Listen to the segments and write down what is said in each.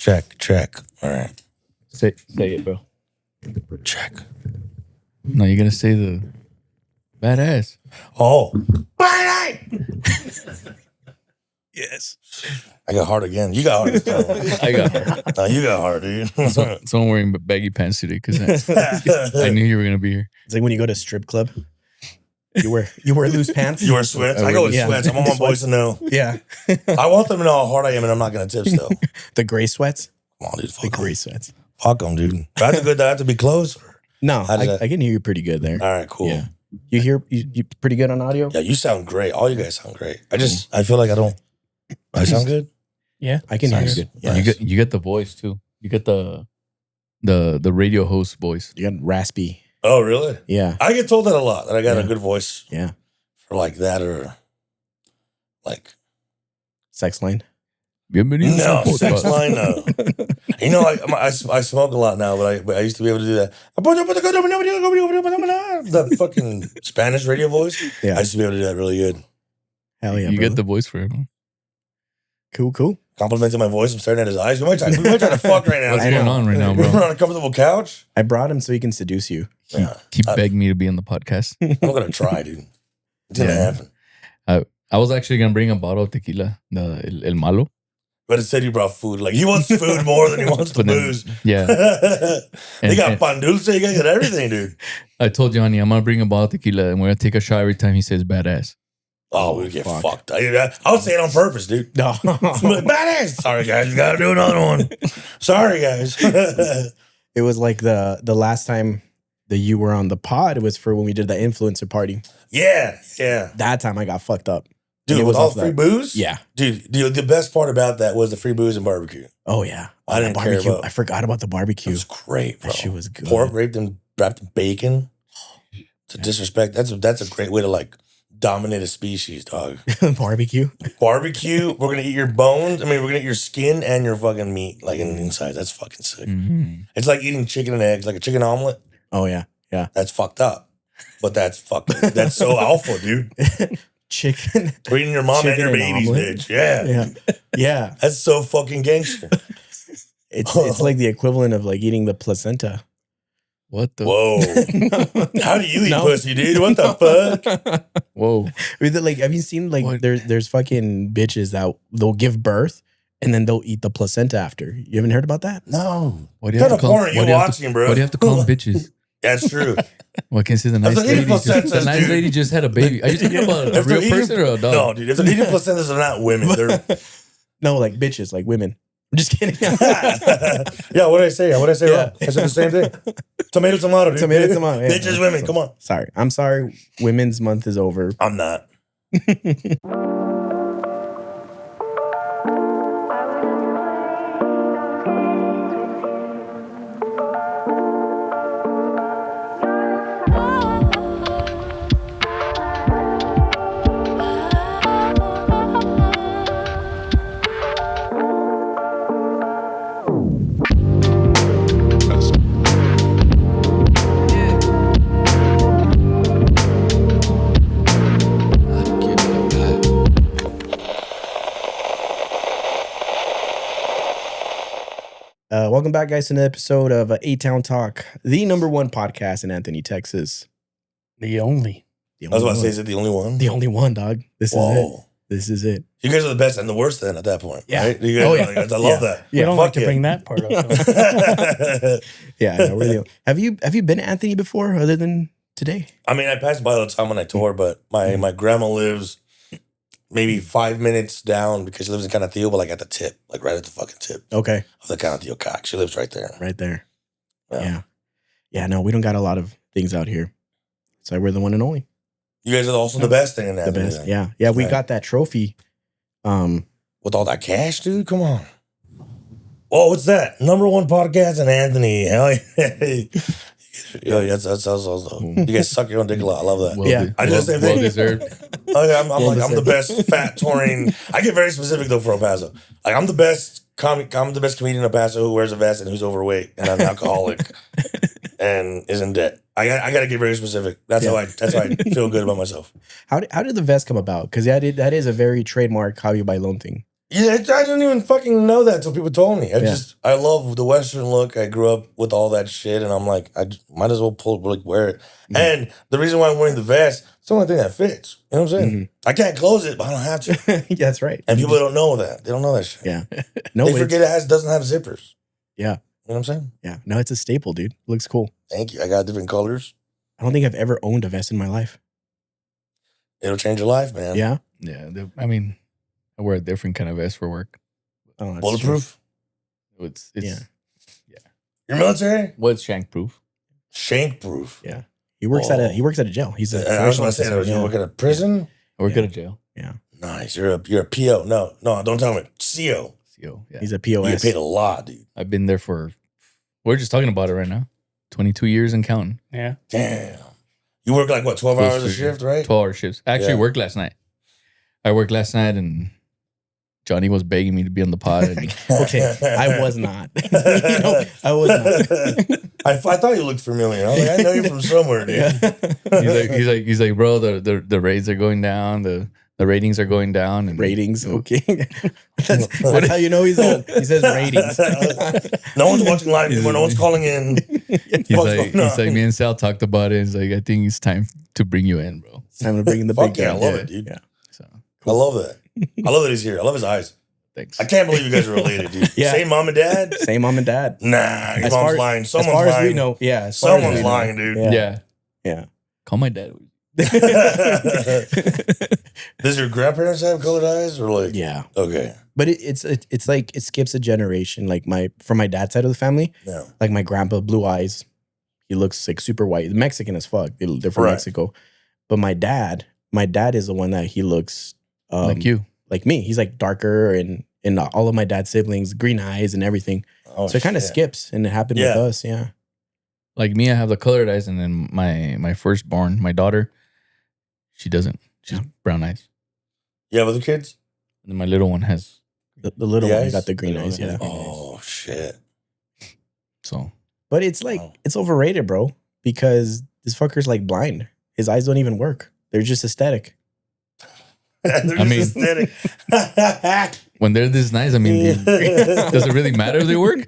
Check. All right. Say it, bro. Check. No, you're gonna say the badass. Oh. Yes. I got hard again. You got hard this time. I got hard. No, you got hard, dude. So I'm wearing baggy pants today because I knew you were gonna be here. It's like when you go to a strip club. You wear loose pants. You wear sweats. I go with sweats. I want my boys to know. Yeah. I want them to know how hard I am, and I'm not gonna tip still. The gray sweats. Come on, dude. The Fuck gray 'em. sweats. Fuck them, dude. Do I have to be close? No, How does that- I can hear you pretty good there. All right, cool. Yeah. You hear you pretty good on audio? Yeah, you sound great. All you guys sound great. I feel like I don't. I sound good. Yeah, I can hear Sounds you. good. Yeah. Nice. You get the voice too. You get the radio host voice. You got raspy. Oh, really? Yeah. I get told that a lot. That I got a Yeah. good voice Yeah. for like that or like Sex line. Bienvenido. no a su sex podcast. line. No. You know, I smoke a lot now, but I used to be able to do that. That fucking Spanish radio voice. Yeah. I used to be able to do that really good. Hell yeah. You brother. get the voice for it. Huh? cool. Complimenting my voice. I'm staring at his eyes. We might try to fuck right now. What's I going know. on right now, We're bro? on a comfortable couch. I brought him so he can seduce you. Yeah. Keep begging me to be on the podcast. I'm gonna try, dude. It's gonna Yeah. happen. I was actually gonna bring a bottle of tequila, el malo. But instead, you brought food. Like he wants food more than he wants the But then- booze. Yeah, They got and- pan dulce. You guys got everything, dude. I told Johnny I'm gonna bring a bottle of tequila and we're gonna take a shot every time he says badass. Oh, we get fuck. fucked. I was saying on purpose, dude. No. Badass. Sorry, guys. You gotta do another one. Sorry, guys. It was like the last time that you were on the pod. It was for when we did the influencer party. yeah. That time I got fucked up. Dude, And it with was all off free that. booze? Yeah. Dude, the best part about that was the free booze and barbecue. Oh yeah. I The didn't care barbecue. about- I forgot about the It barbecue. was great, bro. That shit was good. Pork wrapped in bacon. To disrespect, that's a great way to like dominate a species, dog. Barbecue. Barbecue, we're gonna eat your bones. I mean, we're gonna eat your skin and your fucking meat, like in the inside. That's fucking sick. Mhm. It's like eating chicken and eggs, like a chicken omelet. Oh yeah. Yeah. That's fucked up. But that's that's so alpha, dude. Chicken. We're eating your mom Chicken and your and babies, omelet. bitch. Yeah. Yeah. Yeah. That's so fucking gangster. It's like the equivalent of like eating the placenta. What the? Whoa. How do you eat No. pussy, dude? What the fuck? Whoa! Like, have you seen like What? there's fucking bitches that they'll give birth and then they'll eat the placenta after. You haven't heard about that? No. What do What you kind have to of call? porn are you What do you have to- watching, bro? What do you have to call them bitches? That's true. Well, I can say the If nice they're eating lady. placentas, The nice dude. lady just had a baby. Are you talking about a If they're real eating- person or a dog? No, dude. If they're eating placentas, they're not women. They're No, like bitches, like women. I'm just kidding. yeah, what did I say? What did I say wrong? I said the same thing. Tomato, dude. Tomato. Yeah. Bitches, women, come on. Sorry. I'm sorry. Women's month is over. I'm not. Welcome back, guys, to an episode of A-Town Talk, the #1 podcast in Anthony, Texas. The only. The I was about to say, one. is it the only one? The only one, dog. This is it. Whoa. This is it. You guys are the best and the worst then at that point. Yeah. Right? You guys Oh, are yeah. like, I love that. We don't Fuck like to yeah. bring that part up. though. Yeah, no, we're the, have you been to Anthony before, other than today? I mean, I passed by all the time when I tour, but my grandma lives maybe 5 minutes down because she lives in Canateo, but like at the tip, like right at the fucking tip Okay, of the Canateo cock. She lives right there. right there. Yeah. Yeah. No, we don't got a lot of things out here. So we're the one and only. You guys are also the best thing in that. The best. Yeah. We Right. got that trophy. With all that cash, dude, come on. Oh, what's that? #1 podcast in Anthony. Hell yeah. Yeah, that's also. You guys suck your own dick a lot. I love that. Yeah. I do the same well thing. deserved. Oh, yeah, I'm Well like, I'm the best fat touring. I get very specific though for El Paso. Like I'm the best I'm the best comedian in El Paso who wears a vest and who's overweight and I'm an alcoholic and is in debt. I got to get very specific. That's how I feel good about myself. How did the vest come about? Because that is a very trademark Javi Bailon thing. Yeah, I didn't even fucking know that until people told me. I love the Western look. I grew up with all that shit, and I'm like, might as well wear it. Mhm. And the reason why I'm wearing the vest, it's the only thing that fits. You know what I'm saying? Mhm. I can't close it, but I don't have to. Yeah, that's right. And people don't know that. They don't know that shit. Yeah. No, They it's- forget it doesn't have zippers. Yeah. You know what I'm saying? Yeah. No, it's a staple, dude. Looks cool. Thank you. I got different colors. I don't think I've ever owned a vest in my life. It'll change your life, man. Yeah. Yeah, I mean, I wear a different kind of vest for work. Oh, that's Bulletproof. It's Yeah. You're military? What's shank proof? Shank proof. Yeah. He works at a jail. He's a I was correctional going to say that. officer, You work at a prison? I work Yeah. at a jail. Nice. You're a PO. No, don't tell me. CO. CO. Yeah. He's a You get POS. paid a lot, dude. I've been there for. We're just talking about it right now. 22 years and counting. Yeah. Damn. You work like what, 12 Close hours a to- shift, right? 12-hour shifts. I actually Yeah. worked last night. I worked last night, and Johnny was begging me to be on the pod. And Okay, I was not. I was not. I thought you looked familiar. I was like, I know you from somewhere, dude. Yeah. he's like, bro, the rates are going down, the ratings are going down, and Ratings. Okay. That's how you know he's old. He says ratings. No one's watching live anymore. No one's calling in. He's like, me and Sal talked about it. He's like, I think it's time to bring you in, bro. It's time to bring in the Fuck big yeah, I guns. love it, dude. Yeah. So I love that. I love that he's here. I love his eyes. thanks. I can't believe you guys are related, dude. Yeah. Same mom and dad? Same mom and dad. Nah, your As mom's far- lying. As Someone's far as lying. we know, yeah. as far as Someone's we know. lying, dude. Yeah. Yeah. Call my dad. Does your grandparents have colored eyes or like? Yeah. Okay. But it's like it skips a generation. Like from my dad's side of the family, No. like my grandpa, blue eyes. He looks like super white, Mexican as fuck. They're from Right. Mexico. But my dad is the one that he looks Like you. like me. He's like darker and all of my dad's siblings, green eyes and everything. Oh, So it kind of shit. skips, and it happened with Yeah. us. Yeah. Like me, I have the colored eyes, and then my firstborn, my daughter, she doesn't. She's brown eyes. You have other kids? And then my little one has. The little The one eyes? got the green eyes. Yeah. Oh, shit. So But it's like Wow. it's overrated, bro, because this fucker's like blind. His eyes don't even work. They're just aesthetic. They're I just mean- aesthetic. when they're this nice, I mean, does it really matter if they work?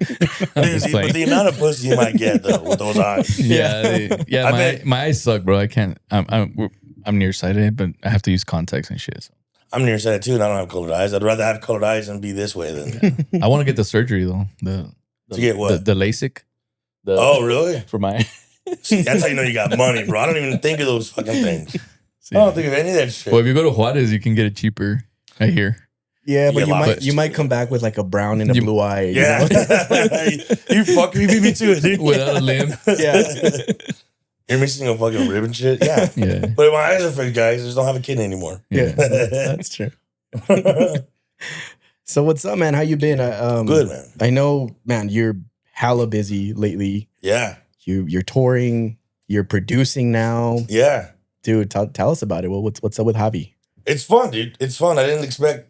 I'm just But playing. the amount of pussy you might get though with those eyes. Yeah, I my bet- my eyes suck, bro. I can't. I'm nearsighted, but I have to use contacts and shit. So. I'm nearsighted too, and I don't have colored eyes. I'd rather have colored eyes and be this way than I want to get the surgery though. To get what? The LASIK. The, Oh, really? For my. See, that's how you know you got money, bro. I don't even think of those fucking things. See. I don't think of any of that shit. Well, if you go to Juarez, you can get it cheaper. I hear. Yeah, You but get you a lot might of- you might come back with like a brown and a You- blue eye. you Yeah. know? You fucking you beat me to it, dude. Without a limb. Yeah. You're missing a fucking rib and shit. Yeah. Yeah. But my eyes are fake, guys. I just don't have a kid anymore. Yeah. That's true. So what's up, man? How you been? Good, man. I know, man, you're hella busy lately. Yeah. You're touring, you're producing now. Yeah. Dude, tell us about it. Well, what's up with Javi? It's fun, dude. It's fun. I didn't expect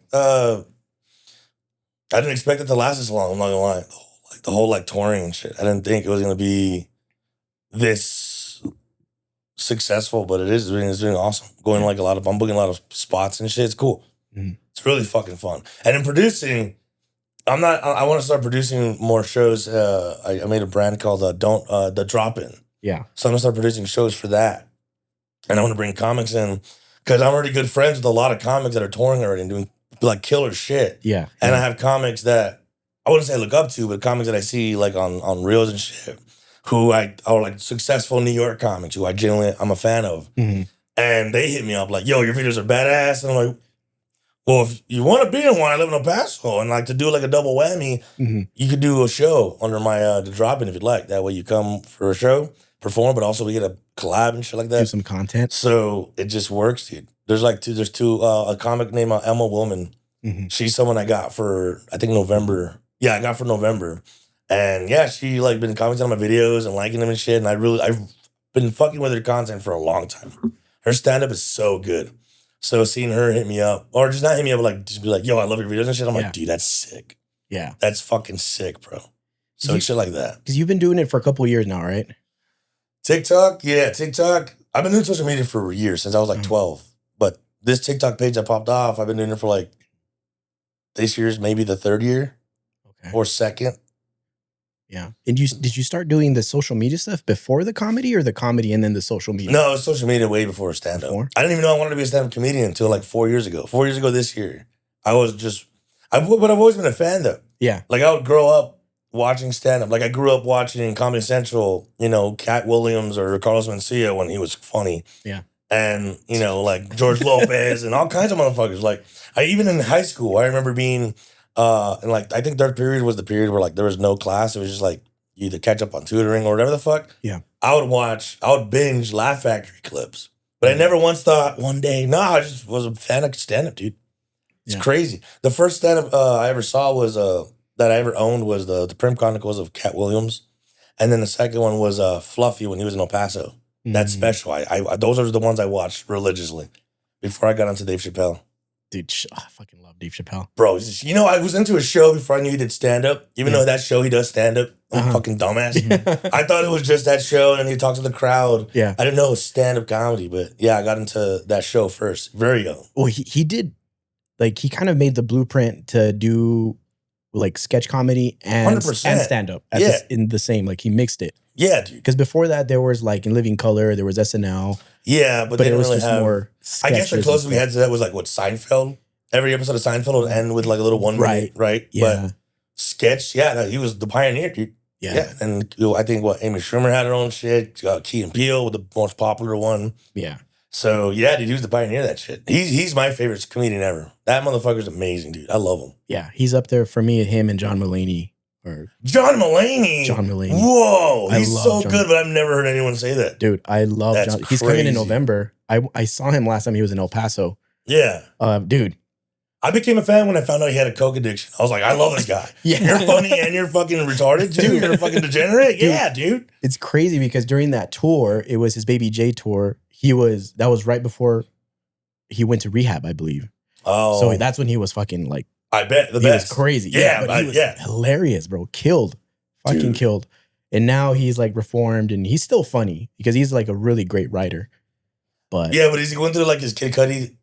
it to last this long, I'm not gonna lie. Like the whole like touring and shit. I didn't think it was gonna be this successful, but it is. It's doing awesome. I'm booking a lot of spots and shit. It's cool. Mhm. It's really fucking fun. And in producing, I want to start producing more shows. I made a brand called The Drop In. Yeah. So I'm gonna start producing shows for that. And I want to bring comics in because I'm already good friends with a lot of comics that are touring already and doing like killer shit. Yeah. And I have comics that I wouldn't say I look up to, but comics that I see like on reels and shit, who are like successful New York comics who I'm a fan of. Mhm. And they hit me up like, yo, your videos are badass. And I'm like, well, if you want to be in one, I live in El Paso. And like to do like a double whammy, Mhm. you could do a show under my The Drop In if you'd like. That way you come for a show, perform, but also we get a collab and shit like Do that. some content. So it just works, dude. There's two, a comic named Emma Willman. Mhm. She's someone I got for, I think November. Yeah, I got for November. And yeah, she like been commenting on my videos and liking them and shit. And I've been fucking with her content for a long time. Her stand-up is so good. So seeing her hit me up, or just not hit me up, but like just be like, yo, I love your videos and shit. I'm Yeah. like, dude, that's sick. Yeah. That's fucking sick, bro. So You- shit like that. Because you've been doing it for a couple of years now, right? TikTok, yeah, TikTok. I've been doing social media for years, since I was like 12. But this TikTok page that popped off, I've been doing it for like this year's maybe the third year or second. Yeah. And did you start doing the social media stuff before the comedy or the comedy and then the social media? No, it was social media way before stand-up. I didn't even know I wanted to be a stand-up comedian until like 4 years ago. 4 years ago this year. But I've always been a fan though. Yeah. Like I would grow up watching stand-up. Like I grew up watching Comedy Central, Cat Williams or Carlos Mencia when he was funny. Yeah. And, like George Lopez and all kinds of motherfuckers. Like even in high school, I remember being and like I think third period was the period where like there was no class. It was just like you either catch up on tutoring or whatever the fuck. Yeah. I would binge Laugh Factory clips. But I never once thought one day, I just was a fan of stand-up, dude. It's crazy. The first stand-up I ever saw was that I ever owned was the Prim Chronicles of Cat Williams. And then the second one was Fluffy when he was in El Paso. That special. I those are the ones I watched religiously before I got onto Dave Chappelle. Dude, I fucking love Dave Chappelle. Bro, I was into a show before I knew he did stand-up. Even though that show he does stand-up. I'm a fucking dumbass. I thought it was just that show and he talks to the crowd. Yeah. I didn't know it was stand-up comedy, but yeah, I got into that show first. Very young. Well, he did, like, he kind of made the blueprint to do, like, sketch comedy and 100%. stand-up in the same. Like, he mixed it. Yeah, dude. Because before that, there was, like, in Living Color, there was SNL. Yeah, but they it didn't was really just have... more I guess the sketches closest and we had to that was, like, what, Seinfeld? Every episode of Seinfeld would end with, like, a little 1 minute, right? Yeah. But sketch, he was the pioneer, dude. Yeah. And I think Amy Schumer had her own shit. Key and Peele with the most popular one. Yeah. So yeah, dude, he was the pioneer of that shit. He's my favorite comedian ever. That motherfucker's amazing, dude. I love him. Yeah. He's up there for me, him and John Mulaney. John Mulaney. Whoa. He's so good, but I've never heard anyone say that. Dude, I love That's John. He's coming in crazy. November. I saw him last time he was in El Paso. Yeah. Dude. I became a fan when I found out he had a coke addiction. I was like, I love this guy. Yeah. You're funny and you're fucking retarded, dude. You're a fucking degenerate. Dude. Yeah, dude. It's crazy because during that tour, it was his Baby J tour. That was right before he went to rehab, I believe. Oh. So that's when he was fucking like, I bet the he best. was crazy. Yeah, but he was hilarious, bro. Killed. Fucking Dude. Killed. And now he's like reformed and he's still funny because he's like a really great writer. But yeah, but is he going through like his Kid Cudi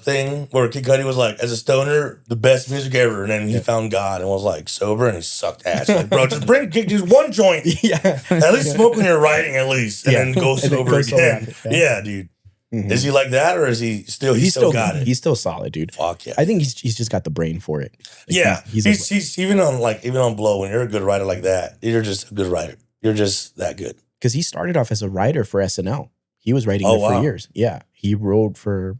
thing where Kid Cudi was like, as a stoner, the best music ever, and then he found God and was like sober and he sucked ass. Like, bro, just just one joint. Yeah. At least smoke when you're writing, at least, and then go sober again. Yeah, dude. Mhm. Is he like that, or is he still? He still got it. He's still solid, dude. Fuck yeah. I think he's just got the brain for it. Like, Yeah, he's even on Blow. When you're a good writer like that, you're just a good writer. You're just that good. because he started off as a writer for SNL. He was writing there for years. Yeah, he wrote for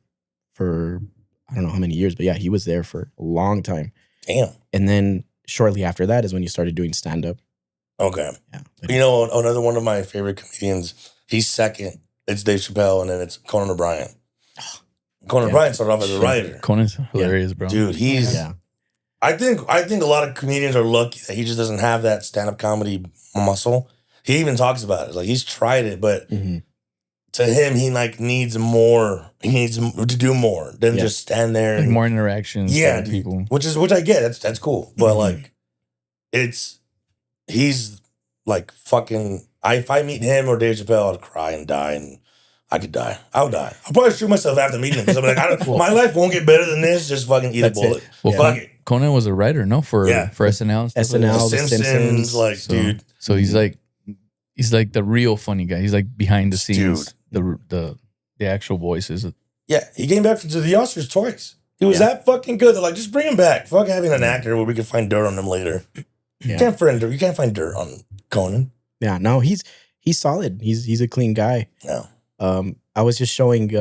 I don't know how many years, but yeah, he was there for a long time. Damn. And then shortly after that is when you started doing stand up. Okay. Yeah. You know, another one of my favorite comedians, he's second. It's Dave Chappelle, and then it's Conan O'Brien. Conan O'Brien started off as a writer. Conan's hilarious, bro. Dude, he's... Yeah. I think a lot of comedians are lucky that he just doesn't have that stand-up comedy muscle. He even talks about it. Like, he's tried it, but to him, he like needs more. He needs to do more than just stand there. Like And, more interactions with people. Which I get. That's cool. But like, he's like fucking... if I meet him or Dave Chappelle, I'd cry and die, and I could die. I would die. I'll probably shoot myself after meeting him because I'm like, my life won't get better than this. Just fucking eat a bullet. Well, fuck it. Conan was a writer, no, for SNL. And stuff like SNL, that. The Simpsons. Like, dude. So he's like the real funny guy. He's like behind the scenes, the actual voices. Yeah, he came back to the Oscars twice. He was that fucking good. They're like, just bring him back. Fuck having an actor where we can find dirt on him later. Yeah. You can't find dirt on Conan. Yeah, no, he's solid. He's a clean guy. No. I was just showing.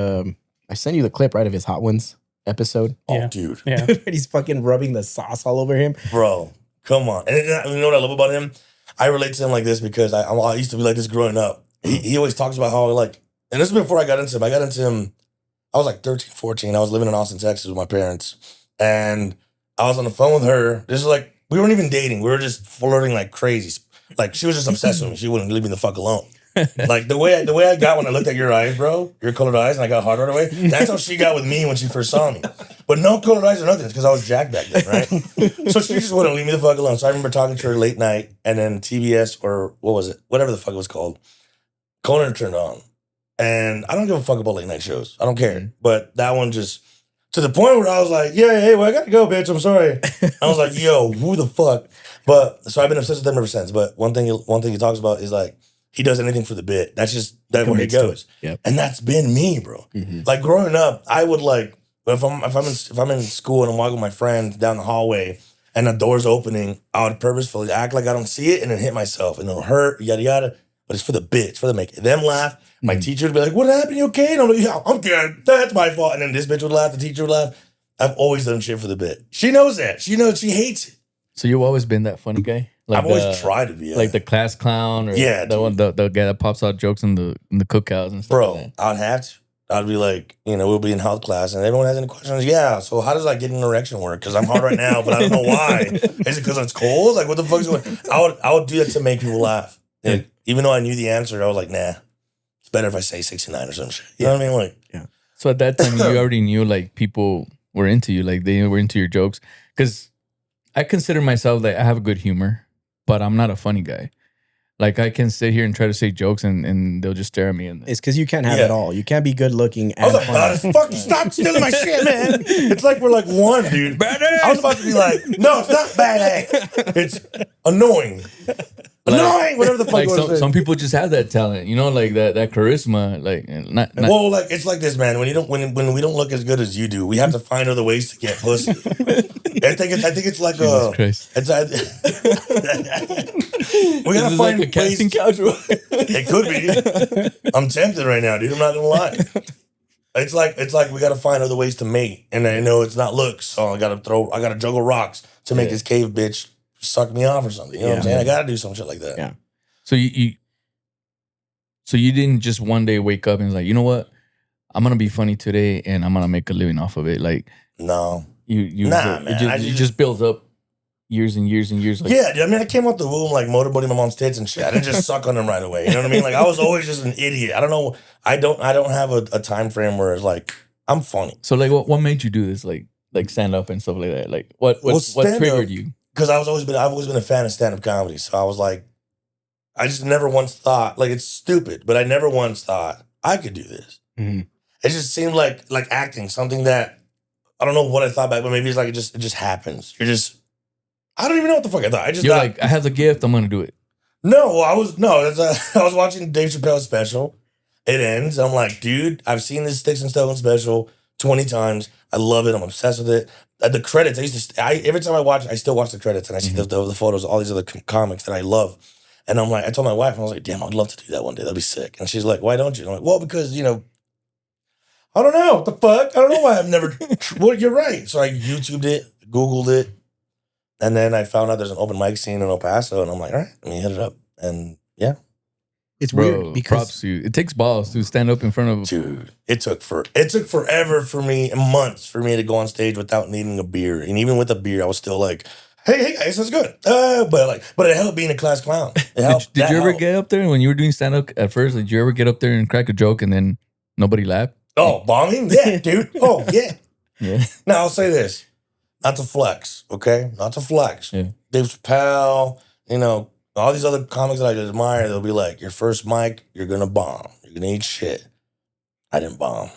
I sent you the clip of his Hot Ones episode. Oh, dude. Yeah. He's fucking rubbing the sauce all over him. Bro, come on. And you know what I love about him? I relate to him like this because I used to be like this growing up. He always talks about how like, and this is before I got into him. I got into him, I was like 13, 14. I was living in Austin, Texas with my parents. And I was on the phone with her. This is like, we weren't even dating. We were just flirting like crazy. Like, she was just obsessed with me. She wouldn't leave me the fuck alone. Like, the way I got when I looked at your eyes, bro, your colored eyes, and I got hard right away, that's how she got with me when she first saw me. But no colored eyes or nothing. It's because I was jacked back then, right? So she just wouldn't leave me the fuck alone. So I remember talking to her late night, and then TBS, or what was it? Whatever the fuck it was called. Conan turned on. And I don't give a fuck about late night shows. I don't care. But that one just, To the point where I was like, yeah, hey, well, I gotta go, bitch. I'm sorry. I was like, yo, who the fuck? But so I've been obsessed with them ever since. But one thing he talks about is like he does anything for the bit. That's just that where he goes. Yep. And that's been me, bro. Mm-hmm. Like growing up, I would like if I'm in school and I'm walking with my friend down the hallway and the door's opening, I would purposefully act like I don't see it and then hit myself and it'll hurt, yada yada. But it's for the bit, it's for the make them laugh. My teacher would be like, "What happened? You okay?" And I'm like, "Yeah, I'm good. That's my fault." And then this bitch would laugh. The teacher would laugh. I've always done shit for the bit. She knows that. She knows she hates it. So you've always been that funny guy? Like I've always tried to be. Like the class clown or the one the guy that pops out jokes in the cookouts and stuff. Bro, like that. I'd have to. I'd be like, we'll be in health class and everyone has any questions. Yeah, so how does like getting an erection work? Because I'm hard right now, but I don't know why. Is it because it's cold? Like what the fuck is going on? I would do that to make people laugh. Yeah. Even though I knew the answer, I was like, nah. It's better if I say 69 or some shit. You know what I mean? Like, yeah. So at that time, you already knew like people were into you, like they were into your jokes. Because I consider myself like I have good humor, but I'm not a funny guy. Like I can sit here and try to say jokes and they'll just stare at me. And it's because you can't have it all. You can't be good looking. I was like, fucking stop stealing my shit, man. It's like we're like one, dude. Badass. I was about to be like, no, it's not badass. It's annoying. Annoying, whatever the fuck. Like some people just have that talent, like that charisma. Like not well, like it's like this, man. When we don't look as good as you do, we have to find other ways to get pussy. I think it's like Jesus Christ. We gotta find like a casting couch. It could be. I'm tempted right now, dude. I'm not gonna lie. It's like we gotta find other ways to mate, and I know it's not looks, so I gotta juggle rocks to make this cave bitch suck me off or something. You know what I'm saying? I gotta do some shit like that. Yeah. So you didn't just one day wake up and was like, you know what? I'm gonna be funny today and I'm gonna make a living off of it. Like no. Man. It just builds up years and years and years. Like, yeah, dude, I mean, I came out the womb like motorboating my mom's tits and shit. I didn't just suck on them right away. You know what I mean? Like I was always just an idiot. I don't know. I don't have a time frame where it's like I'm funny. So like, what made you do this? Like stand up and stuff like that. Like what triggered you? Because I've always been a fan of stand up comedy. So I was like, I just never once thought like it's stupid, but I never once thought I could do this. Mm-hmm. It just seemed like acting, something that I don't know what I thought back, but maybe it's like it just happens. I don't even know what the fuck I thought. You're like, I have the gift, I'm gonna do it. No, I was watching Dave Chappelle's special. It ends. I'm like, dude, I've seen this Sticks and Stones special 20 times. I love it. I'm obsessed with it. The credits, every time I watch, I still watch the credits and I see the photos of all these other comics that I love. And I'm like, I told my wife, I was like, damn, I'd love to do that one day. That'd be sick. And she's like, why don't you? And I'm like, well, because, I don't know. What the fuck? I don't know why I've never. Well, you're right. So I YouTubed it, Googled it. And then I found out there's an open mic scene in El Paso. And I'm like, all right, let me hit it up. And yeah. It's weird because props to you. It takes balls to stand up in front of. Dude, it took forever for me, months for me to go on stage without needing a beer. And even with a beer, I was still like, hey guys, that's good. But it helped being a class clown. It helped. Did you ever get up there when you were doing stand up at first? Did you ever get up there and crack a joke and then nobody laughed? Oh, bombing? Yeah, dude. Oh, yeah. Yeah. Now I'll say this, not to flex, okay? Not to flex. Yeah. Dave Chappelle, all these other comics that I admire, they'll be like, your first mic, you're gonna bomb. You're gonna eat shit. I didn't bomb.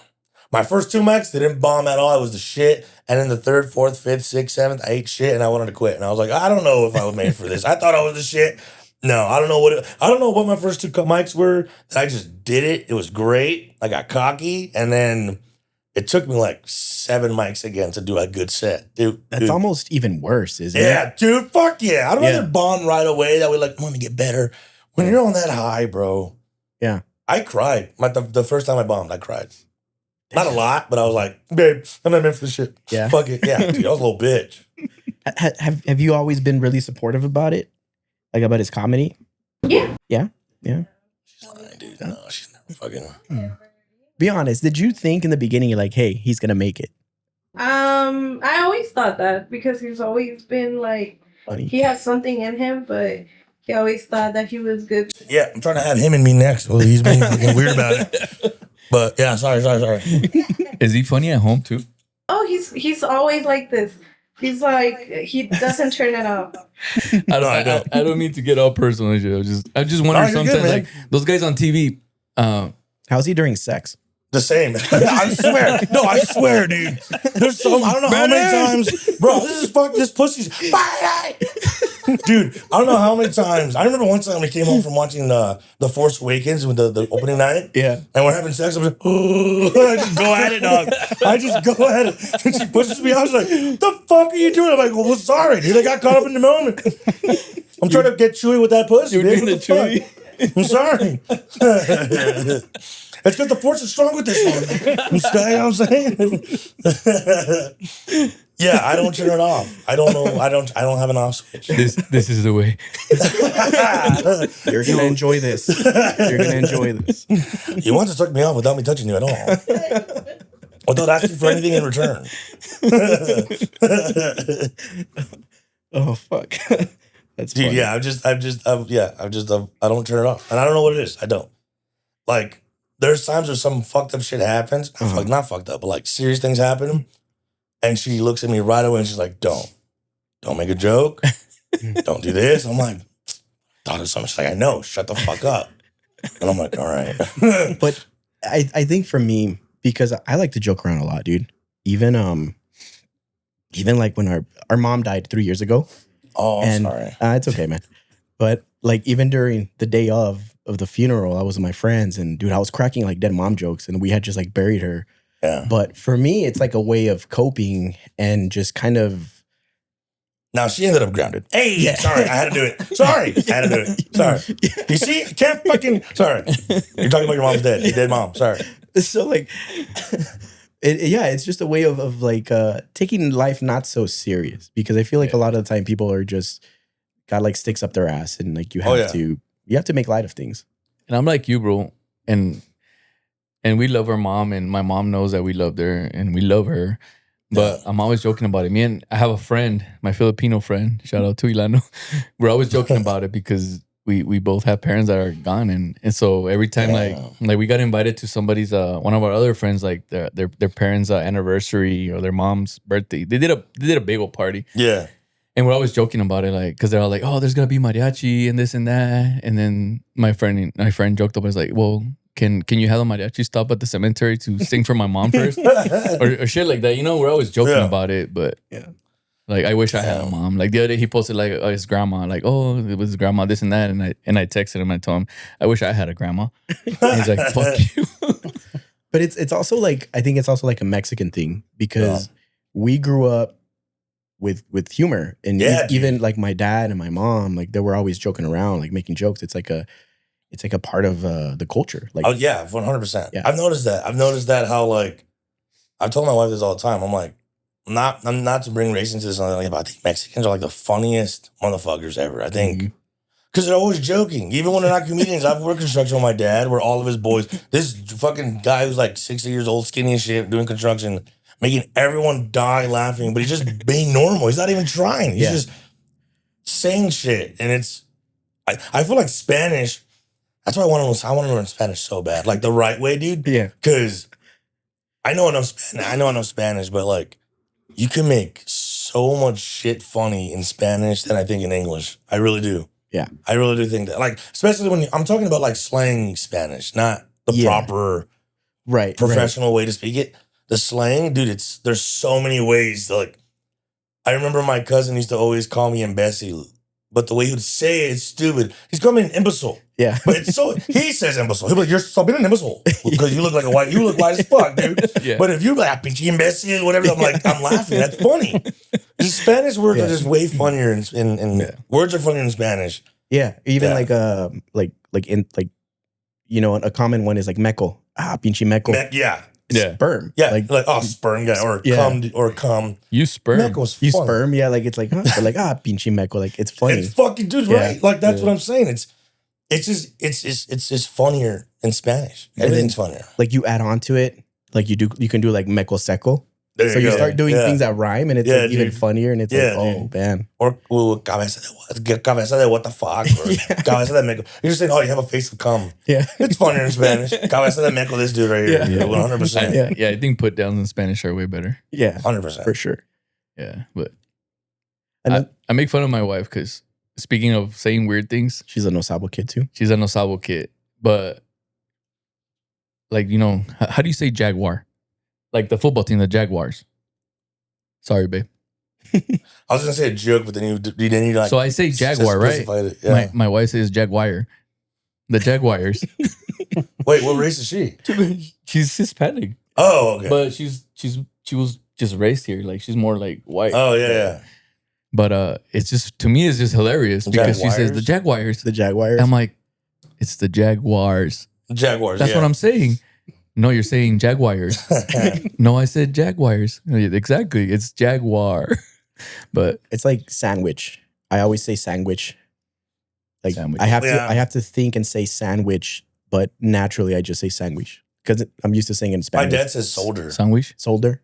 My first 2 mics, they didn't bomb at all. I was the shit. And then the 3rd, 4th, 5th, 6th, 7th, I ate shit and I wanted to quit. And I was like, I don't know if I was made for this. I thought I was the shit. No, I don't know what my first 2 mics were. I just did it. It was great. I got cocky. And then it took me like 7 mics again to do a good set. Dude, that's almost even worse, isn't it? Yeah, dude, fuck yeah. I'd rather bomb right away. That way, like, want to get better. When you're on that high, bro. Yeah. I cried. The first time I bombed, I cried. Not a lot, but I was like, babe, I'm not meant for this shit. Yeah. Fuck it. Yeah, dude, I was a little bitch. Have you always been really supportive about it? Like about his comedy? Yeah. Yeah? She's lying, dude. No, she's never fucking... Be honest, did you think in the beginning, like, hey, he's going to make it? I always thought that because he's always been like, Funny. He has something in him, but he always thought that he was good. Yeah, I'm trying to have him and me next. Well, he's being fucking weird about it. But yeah, sorry. Is he funny at home too? Oh, he's always like this. He's like, he doesn't turn it off. I don't mean to get all personal. I just wonder sometimes, good, like those guys on TV. How's he during sex? The same. I swear. No, I swear, dude. There's some, I don't know how many times. Bro, this pussy's. Dude, I don't know how many times. I remember one time we came home from watching The Force Awakens with the opening night. Yeah. And we're having sex. I'm like, I just go at it, dog. I just go at it. And she pushes me. I was like, the fuck are you doing? I'm like, well, sorry, dude. I got caught up in the moment. I'm trying to get chewy with that pussy. You're doing the chewy. I'm sorry. It's because the force is strong with this one. You know what I'm saying? Yeah, I don't turn it off. I don't know. I don't have an off switch. This is the way. You're gonna enjoy this. You're gonna enjoy this. You want to suck me off without me touching you at all, without asking for anything in return. Oh fuck. That's Dude. funny. Yeah, I don't turn it off, and I don't know what it is. I don't like. There's times where some fucked up shit happens. Like not fucked up, but like serious things happen. And she looks at me right away and she's like, don't make a joke. Don't do this. I'm like, thought of something. She's like, I know, shut the fuck up. And I'm like, all right. But I think for me, because I like to joke around a lot, dude. Even like when our mom died 3 years ago. Oh, I'm sorry. It's okay, man. But like even during the day of the funeral, I was with my friends and dude, I was cracking like dead mom jokes and we had just like buried her. Yeah. But for me, it's like a way of coping and just kind of. Now she ended up grounded. Hey, yeah. Sorry, I had to do it. Sorry, I had to do it. Sorry. You see, I can't fucking. Sorry. You're talking about your mom's dead. Your dead mom. Sorry. So like, it's just a way of like taking life not so serious because I feel like a lot of the time people are just got like sticks up their ass and like you have to make light of things. And I'm like you, bro. And we love our mom, and my mom knows that we loved her, and we love her. But I'm always joking about it. Me and I have a friend, my Filipino friend, shout out to Ilano. We're always joking about it because we both have parents that are gone, and so every time like we got invited to somebody's one of our other friends like their parents' anniversary or their mom's birthday, they did a bagel party. Yeah. And we're always joking about it, like, because they're all like, "Oh, there's gonna be mariachi and this and that." And then my friend joked up, I was like, "Well, can you have the mariachi stop at the cemetery to sing for my mom first?" or shit like that. You know, we're always joking about it, but like I wish I had a mom. Like the other day, he posted like his grandma, like, "Oh, it was his grandma, this and that," and I texted him. I told him, "I wish I had a grandma." And he's like, "Fuck you." But it's also like I think it's also like a Mexican thing because we grew up with humor and even like my dad and my mom, like they were always joking around, like making jokes. It's like a part of the culture. Like, oh yeah, 100%. Yeah. I've noticed that how like I've told my wife this all the time. I'm like, I'm not to bring race into this, but I think Mexicans are like the funniest motherfuckers ever. I think because they're always joking, even when they're not comedians. I've worked construction with my dad, where all of his boys, this fucking guy who's like 60 years old, skinny as shit, doing construction, making everyone die laughing, but he's just being normal. He's not even trying. He's just saying shit, and it's. I feel like Spanish. That's why I want to learn Spanish so bad, like the right way, dude. Yeah, because I know enough Spanish, but like you can make so much shit funny in Spanish than I think in English. I really do. Yeah, I really do think that. Like, especially when I'm talking about like slang Spanish, not the proper, professional way to speak it. The slang, dude. There's so many ways to like. I remember my cousin used to always call me imbecile. But the way he would say it is stupid. He's calling me an imbecile. Yeah. But it's so, he says imbecile. He'll be like, you're stop being an imbecile. Because you look like you look white as fuck, dude. Yeah. But if you're like, pinche imbecile, whatever, I'm like, I'm laughing. That's funny. The Spanish words are just way funnier in words are funnier in Spanish. Yeah. Even like you know, a common one is like meco. Pinche meco. Sperm. Yeah. Like sperm guy or cum. You sperm. Meco's fun. You sperm, yeah, like it's like, huh? But like, pinche meco, like it's funny. It's fucking dude, right? Like that's what I'm saying. It's just funnier in Spanish. Everything's funnier. Like you add on to it, like you can do like meco seco. There so you start doing things that rhyme and it's like even funnier and it's like, oh man. Or cabeza de what the fuck? Or cabeza de meco. You're just saying, oh, you have a face of cum. Yeah. It's funnier in Spanish. Cabeza de meco, this dude right here. Yeah, 100%. Yeah, I think put downs in Spanish are way better. Yeah. 100%. For sure. Yeah. But I make fun of my wife because speaking of saying weird things, she's a no sabo kid too. She's a no sabo kid. But like, you know, how do you say Jaguar? Like the football team, the Jaguars. Sorry, babe. I was gonna say a joke, but then you like. So I say Jaguar, right? It. Yeah. My wife says Jaguar. The Jaguars. Wait, what race is she? She's Hispanic. Oh, okay. But she was just raised here. Like she's more like white. Oh yeah. But it's just, to me, it's just hilarious because she says the Jaguars. The Jaguars. I'm like, it's the Jaguars. Jaguars. That's what I'm saying. No, you're saying Jaguars. No, I said Jaguars. Exactly. It's Jaguar. But it's like sandwich. I always say sandwich. Like sandwich. I have to think and say sandwich, but naturally I just say sandwich because I'm used to saying it in Spanish. My dad says soldier. Sandwich? Soldier.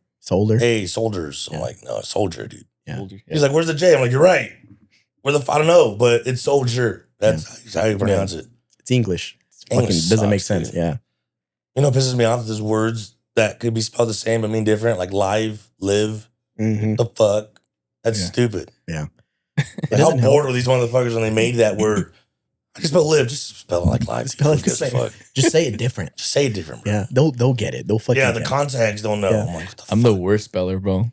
Hey, soldiers. I'm like, no, soldier, dude. Yeah. He's like, where's the J? I'm like, you're right. I don't know, but it's soldier. That's how you pronounce it. It's English. English fucking doesn't make sucks, sense. dude. Yeah. You know what pisses me off? There's words that could be spelled the same but mean different, like live, live. Mm-hmm. The fuck? That's stupid. Yeah. Like, how bored were these motherfuckers when they made that word? I can spell live, just spell it like live. Spell it the same. Just say it different. Just say it different, bro. Yeah. They'll get it. They'll fucking the contacts don't know. Yeah. I'm like, what the I'm fuck? the worst speller, bro.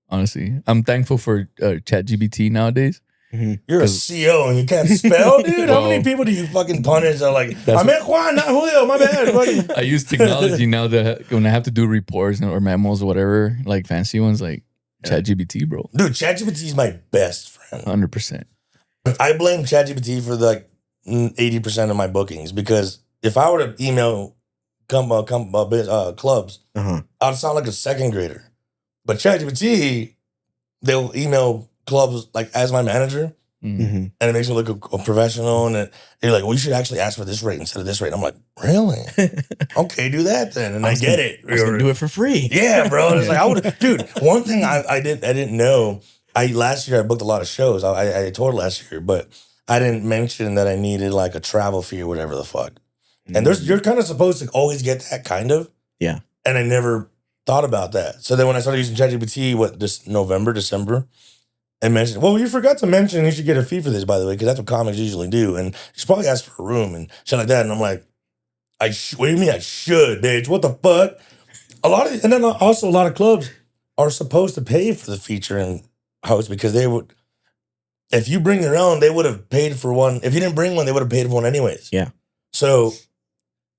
Honestly. I'm thankful for ChatGPT nowadays. Mm-hmm. You're a CEO and you can't spell, dude. How many people do you fucking punish? Are like, I meant Juan, not Julio. My bad. I use technology now that when I have to do reports or memos or whatever, like fancy ones, like ChatGPT, bro. Dude, ChatGPT is my best friend. 100%. I blame ChatGPT for like 80% of my bookings because if I were to email clubs, I'd sound like a second grader. But ChatGPT, they'll email clubs like as my manager, and it makes me look a professional. And they're like, "Well, you should actually ask for this rate instead of this rate." I'm like, "Really? Okay, do that then." And I get it. I was gonna do it for free. Yeah, bro. It's like I would, dude. One thing I didn't know. Last year I booked a lot of shows. I toured last year, but I didn't mention that I needed like a travel fee or whatever the fuck. And you're kind of supposed to always get that kind of. Yeah. And I never thought about that. So then when I started using ChatGPT, this November, December, and mentioned, well, you forgot to mention you should get a fee for this, by the way, because that's what comics usually do. And you should probably ask for a room and shit like that. And I'm like, what do you mean I should, bitch? What the fuck? And then also a lot of clubs are supposed to pay for the feature and host because they would, if you bring your own, they would have paid for one. If you didn't bring one, they would have paid for one anyways. Yeah. So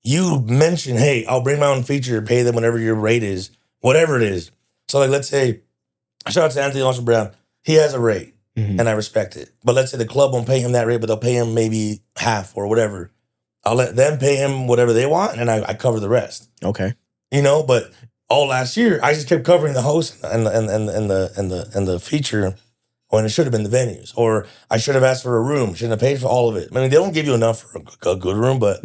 you mention, hey, I'll bring my own feature, pay them whatever your rate is, whatever it is. So like, let's say, shout out to Anthony Lawson Brown. He has a rate and I respect it. But let's say the club won't pay him that rate, but they'll pay him maybe half or whatever. I'll let them pay him whatever they want and I cover the rest. Okay. You know, but all last year I just kept covering the host and the feature when it should have been the venues. Or I should have asked for a room, shouldn't have paid for all of it. I mean, they don't give you enough for a good room, but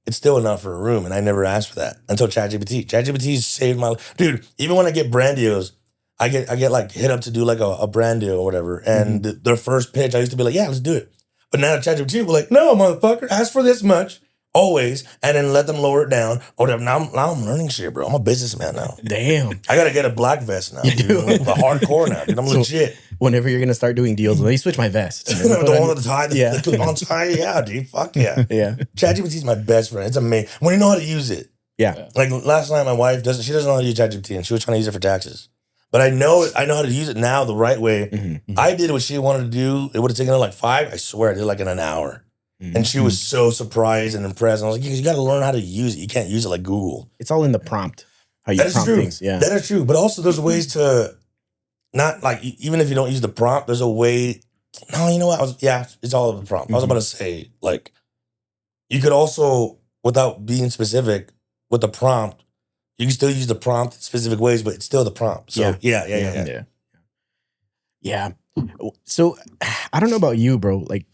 it's still enough for a room. And I never asked for that until ChatGPT. ChatGPT saved my life. Dude, even when I get brand deals, I get like hit up to do like a brand deal or whatever. And their first pitch, I used to be like, yeah, let's do it. But now ChatGPT will like, no, motherfucker, ask for this much always, and then let them lower it down or whatever. Now I'm learning shit, bro. I'm a businessman now. Damn. I gotta get a black vest now. Dude. The hardcore now, dude. I'm legit. Whenever you're gonna start doing deals, let me switch my vest. The one with the tie, the clip-on tie. Yeah, dude. Fuck yeah. Yeah. ChatGPT is my best friend. It's amazing when you know how to use it. Yeah. Like last night, my wife doesn't know how to use ChatGPT, and she was trying to use it for taxes. But I know how to use it now the right way. I did what she wanted to do. It would have taken her like 5. I swear, I did like in an hour. And she was so surprised and impressed. And I was like, you got to learn how to use it. You can't use it like Google. It's all in the prompt. How you That is prompt true. things. Yeah. That is true. But also there's ways to not like, even if you don't use the prompt, there's a way. No, you know what? It's all of the prompt. I was about to say, like, you could also, without being specific with the prompt, you can still use the prompt in specific ways, but it's still the prompt. So yeah. Yeah. So I don't know about you, bro. Like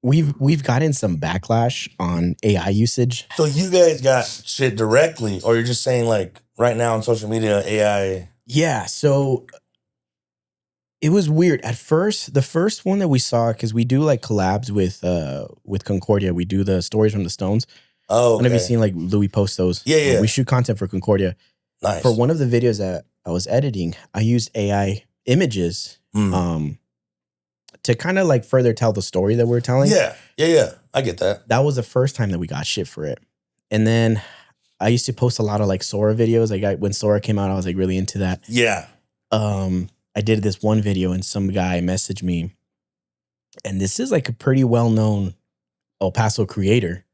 we've gotten some backlash on AI usage. So you guys got shit directly, or you're just saying like right now on social media, AI? Yeah. So it was weird at first. The first one that we saw, because we do like collabs with Concordia. We do the stories from the Stones. Oh, okay. Have you seen like Louis post those? Yeah. We shoot content for Concordia. Nice. For one of the videos that I was editing, I used AI images to kind of like further tell the story that we're telling. Yeah. I get that. That was the first time that we got shit for it. And then I used to post a lot of like Sora videos. Like when Sora came out, I was like really into that. Yeah. I did this one video and some guy messaged me, and this is like a pretty well-known El Paso creator.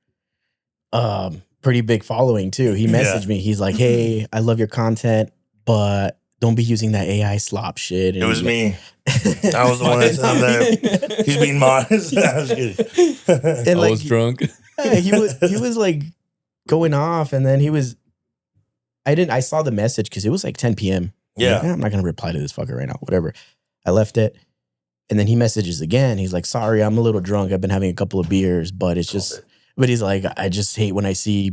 Pretty big following too. He messaged me. He's like, "Hey, I love your content, but don't be using that AI slop shit." And it was me. I was the one that said that. He's being modest. I was kidding. And I was drunk. he was like going off, and then I saw the message because it was like 10 p.m. Yeah. I'm not gonna reply to this fucker right now. Whatever. I left it. And then he messages again. He's like, "Sorry, I'm a little drunk. I've been having a couple of beers, but it's just but he's like, I just hate when I see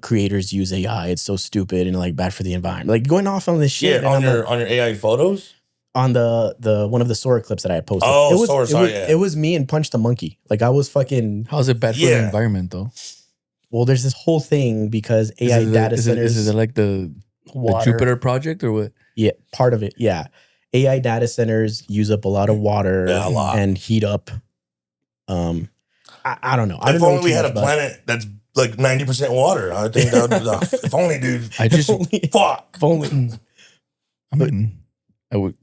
creators use AI. It's so stupid and like bad for the environment." Like going off on this shit. Yeah, on your AI photos? On the one of the Sora clips that I had posted. Oh, it was me and Punch the Monkey. Like I was fucking. How's it bad for the environment though? Well, there's this whole thing because AI data centers. Is it like the Jupiter project or what? Yeah, part of it. Yeah. AI data centers use up a lot of water and heat up. I don't know. If only we had a planet that's like 90% water. I think that would if only, dude. I just fuck. If only. I mean,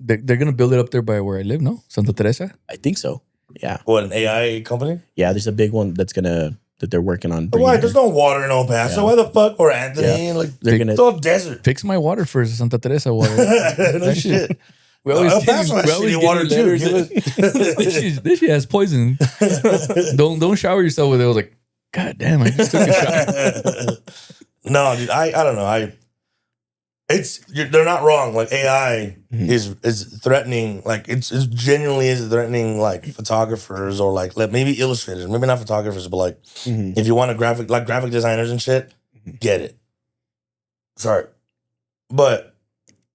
they're gonna build it up there by where I live, no? Santa Teresa? I think so. Yeah. What, an AI company? Yeah, there's a big one that they're working on. Why? There's no water in El Paso. Yeah. Why the fuck? Or Anthony? Yeah. Like, They're it's all desert. Fix my water for Santa Teresa water. No shit. We always El Paso has shitty water too. This shit has poison. Don't shower yourself with it. I was like, God damn, I just took a shower. No, dude, I don't know. They're not wrong. Like AI is threatening. Like it's genuinely is threatening like photographers or like maybe illustrators, maybe not photographers, but like if you want a graphic designers and shit, get it. Sorry, but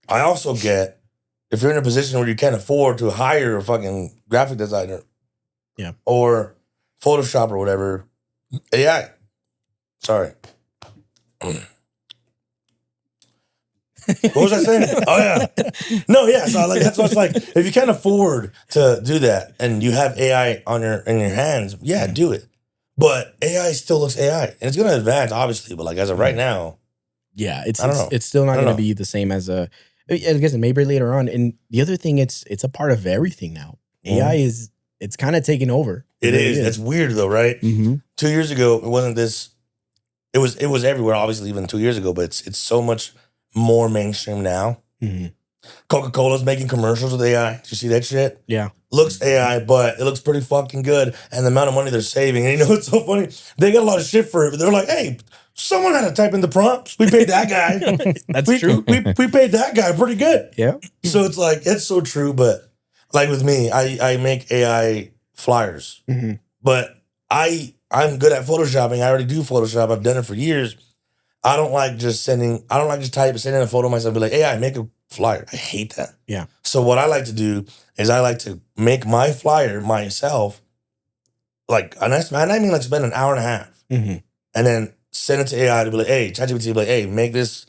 I also get if you're in a position where you can't afford to hire a fucking graphic designer, or Photoshop or whatever, AI. Sorry. What was I saying? Oh yeah, no, yeah. So like that's what's like. If you can't afford to do that, and you have AI in your hands, yeah, do it. But AI still looks AI, and it's gonna advance, obviously. But like as of right now, yeah, I don't know. It's still not gonna be the same as a. I guess maybe later on. And the other thing, it's a part of everything now. AI it's kind of taking over. It is. It's weird though, right? 2 years ago, it wasn't this. It was everywhere, obviously, even 2 years ago. But it's so much more mainstream now. Coca-Cola's making commercials with AI. Did you see that shit? Yeah. Looks AI, but it looks pretty fucking good. And the amount of money they're saving. And you know what's so funny? They got a lot of shit for it, but they're like, hey, someone had to type in the prompts. We paid that guy. That's true. We paid that guy pretty good. Yeah. So it's like, it's so true. But like with me, I make AI flyers. But I'm good at photoshopping. I already do Photoshop. I've done it for years. I don't like just sending a photo of myself and be like, AI, make a flyer. I hate that. Yeah. So what I like to do is I like to make my flyer myself. Like, and I mean like spend an hour and a half. And then send it to AI to be like, hey, ChatGPT be like, hey, make this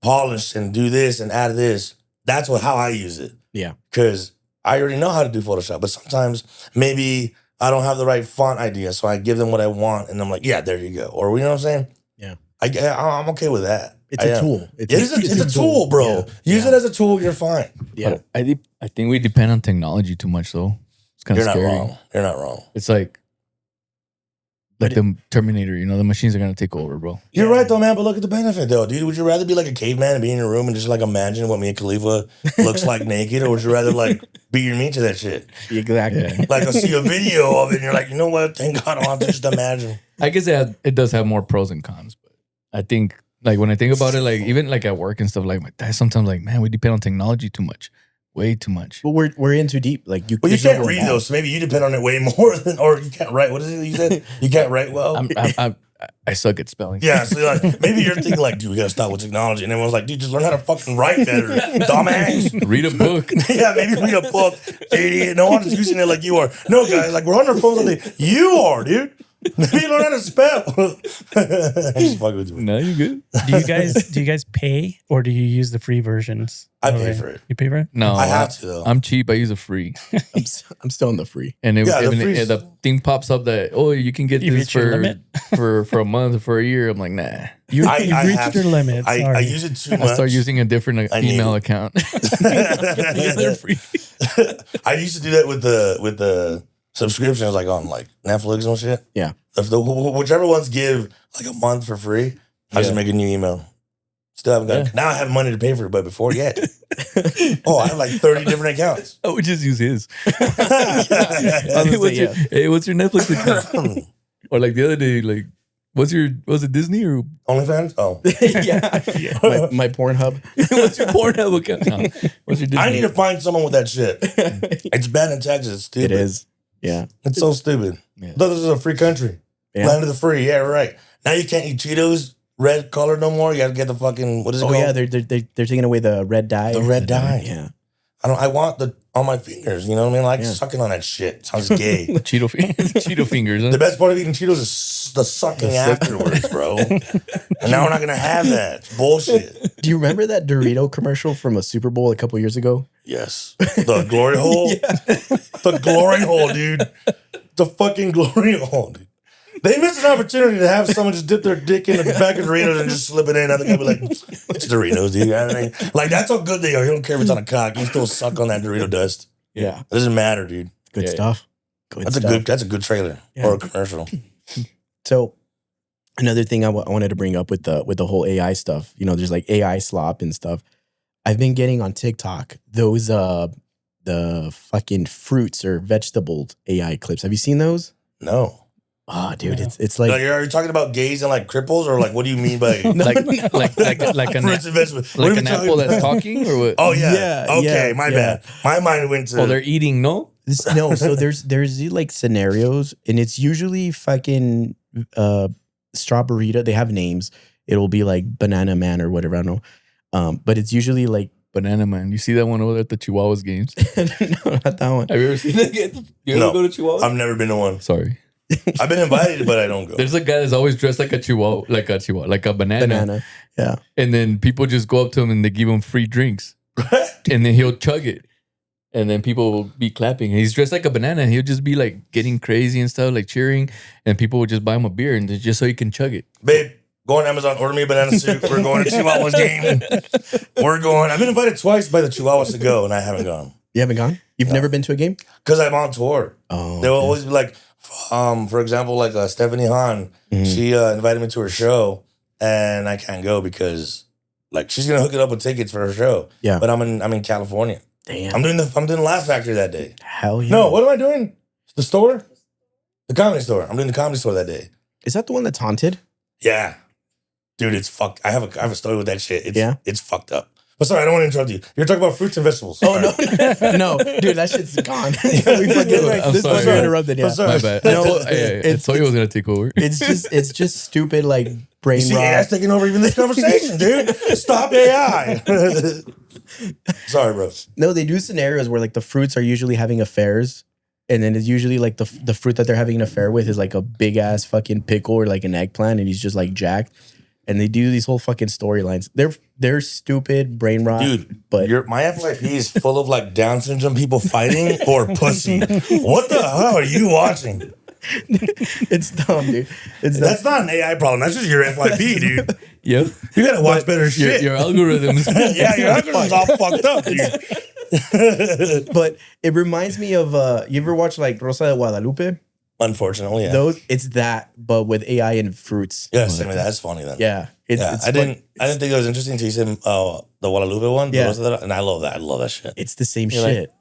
polished and do this and add this. That's how I use it. Yeah. Because I already know how to do Photoshop, but sometimes maybe I don't have the right font idea, so I give them what I want, and I'm like, yeah, there you go. Or you know what I'm saying? Yeah. I'm okay with that. It's a tool. It's a tool, bro. Yeah. Use it as a tool, you're fine. Yeah. I think we depend on technology too much, though. It's kind of You're scary. not wrong. You're not wrong. It's like the Terminator, the machines are going to take over, bro. You're right, though, man, but look at the benefit, though. Dude, would you rather be like a caveman and be in your room and just like imagine what Mia Khalifa looks like naked, or would you rather like beat your meat to that shit? Exactly. Yeah. Like, I'll see a video of it and you're like, you know what? Thank God I don't have to just imagine. I guess it does have more pros and cons, but I think like when I think about it, like even like at work and stuff, like my dad sometimes like, man, we depend on technology too much. Way too much. But we're in too deep. Like Well, you can't read those, so maybe you depend on it way more than, or you can't write. What is it you said? You can't write well? I suck at spelling. Yeah, so you're like, maybe you're thinking like, dude, we gotta stop with technology. And everyone's like, dude, just learn how to fucking write better, dumbass. Read a book. Yeah, maybe read a book, idiot. No one's using it like you are. No, guys, like we're on our phones all day. You are, dude. Maybe you learn how to spell. I'm just fucking with you. No, you're good. Do you guys pay or do you use the free versions? I pay for it. You pay for it? No, I have to though. I'm cheap. I use a free. I'm still in the free. And Yeah, the the thing pops up that, you can get You've this hit your for limit? for a month or for a year. I'm like, nah. You I reached have- your limit. I Sorry. use it too much. I start using a different I need email it. account. They're free. I used to do that with the subscriptions, like on like Netflix and shit. Yeah. Whichever ones give like a month for free, I just make a new email. Still haven't got it. Now I have money to pay for it, but before yet. Oh, I have like 30 different accounts. I would just use his. Honestly, yeah. Hey, what's your Netflix account? Or like the other day, like, was it Disney or OnlyFans? Oh. Yeah. My Pornhub. what's your Pornhub account? No. What's your Disney? I need to find someone with that shit. It's bad in Texas. It's stupid. It is. Yeah. It's so stupid. Yeah. Though this is a free country. Yeah. Land of the free. Yeah, right. Now you can't eat Cheetos red color no more. You got to get the fucking, what is it Oh called? yeah, they're taking away the red dye. The red dye. Yeah. I want the on my fingers. You know what I mean? I like Yeah. sucking on that shit. Sounds gay. Cheeto fingers. Huh? The best part of eating Cheetos is the sucking afterwards, bro. And now we're not gonna have that. It's bullshit. Do you remember that Dorito commercial from a Super Bowl a couple years ago? Yes. The glory hole. The glory hole, dude. The fucking glory hole, dude. They missed an opportunity to have someone just dip their dick in the back of Doritos and just slip it in. I think I'd be like, it's Doritos, dude. You know what I mean? Like, that's how good they are. You don't care if it's on a cock. You still suck on that Dorito dust. Yeah. It doesn't matter, dude. Good Yeah. stuff. Good That's stuff. that's a good trailer Yeah. or a commercial. So another thing I wanted to bring up with the whole AI stuff, you know, there's like AI slop and stuff. I've been getting on TikTok those the fucking fruits or vegetable AI clips. Have you seen those? No. Oh, dude, No. it's Like, like are you talking about gays and like cripples, or like what do you mean by like an fruits and vegetables? What are like we an talking apple that's about? talking or what? Oh yeah. Yeah, Okay, yeah, my yeah. bad. My mind went to. Oh, they're eating. No. no. So there's like scenarios, and it's usually fucking strawberry. They have names. It'll be like Banana Man or whatever. I don't know. But it's usually like Banana Man. You see that one over there at the Chihuahuas games? no, not that one. Have you ever seen that? You ever No. go to Chihuahua? I've never been to one. Sorry. I've been invited, but I don't go. There's a guy that's always dressed like a Chihuahua, like a banana. Yeah. And then people just go up to him and they give him free drinks. And then he'll chug it. And then people will be clapping. And he's dressed like a banana. And he'll just be like getting crazy and stuff, like cheering. And people will just buy him a beer and just so he can chug it. Babe, go on Amazon, order me a banana suit. We're going to Chihuahua's game. We're going. I've been invited twice by the Chihuahuas to go, and I haven't gone. You haven't gone? You've No. never been to a game? Because I'm on tour. Oh. They will okay. always be like, for example, like Stephanie Hahn, Mhm. she invited me to her show, and I can't go because like she's gonna hook it up with tickets for her show. Yeah. But I'm in California. Damn. I'm doing the Laugh Factory that day. Hell yeah. No, what am I doing? The store? The comedy store. I'm doing the comedy store that day. Is that the one that's haunted? Yeah. Dude, it's fucked. I have a story with that shit. It's fucked up. But sorry, I don't want to interrupt you. You're talking about fruits and vegetables. Oh, no. No, dude, that shit's gone. we fucking, like, I'm this sorry. was interrupted. Yeah. I'm sorry. My bad. No, I told you I was going to take over. It's just stupid, like brain You see, rot. AI's taking over even this conversation, dude. Stop AI. Sorry, bro. No, they do scenarios where like the fruits are usually having affairs, and then it's usually like the fruit that they're having an affair with is like a big ass fucking pickle or like an eggplant, and he's just like jacked. And they do these whole fucking storylines. They're stupid, brain rot, Dude, but my FYP is full of like Down syndrome people fighting or pussy. What the hell are you watching? it's dumb, dude. It's That's not an AI problem. That's just your FYP, dude. Yep. You gotta watch better shit. Your algorithms. Yeah, your algorithm's all fucked up, dude. But it reminds me of you ever watch like Rosa de Guadalupe? Unfortunately, yeah. Those it's that, but with AI and fruits. Yeah, I mean, that's funny then. Yeah, it's I didn't think it was interesting until you said the Guadalupe one. Yeah. And I love that. I love that shit. It's the same You're like, shit.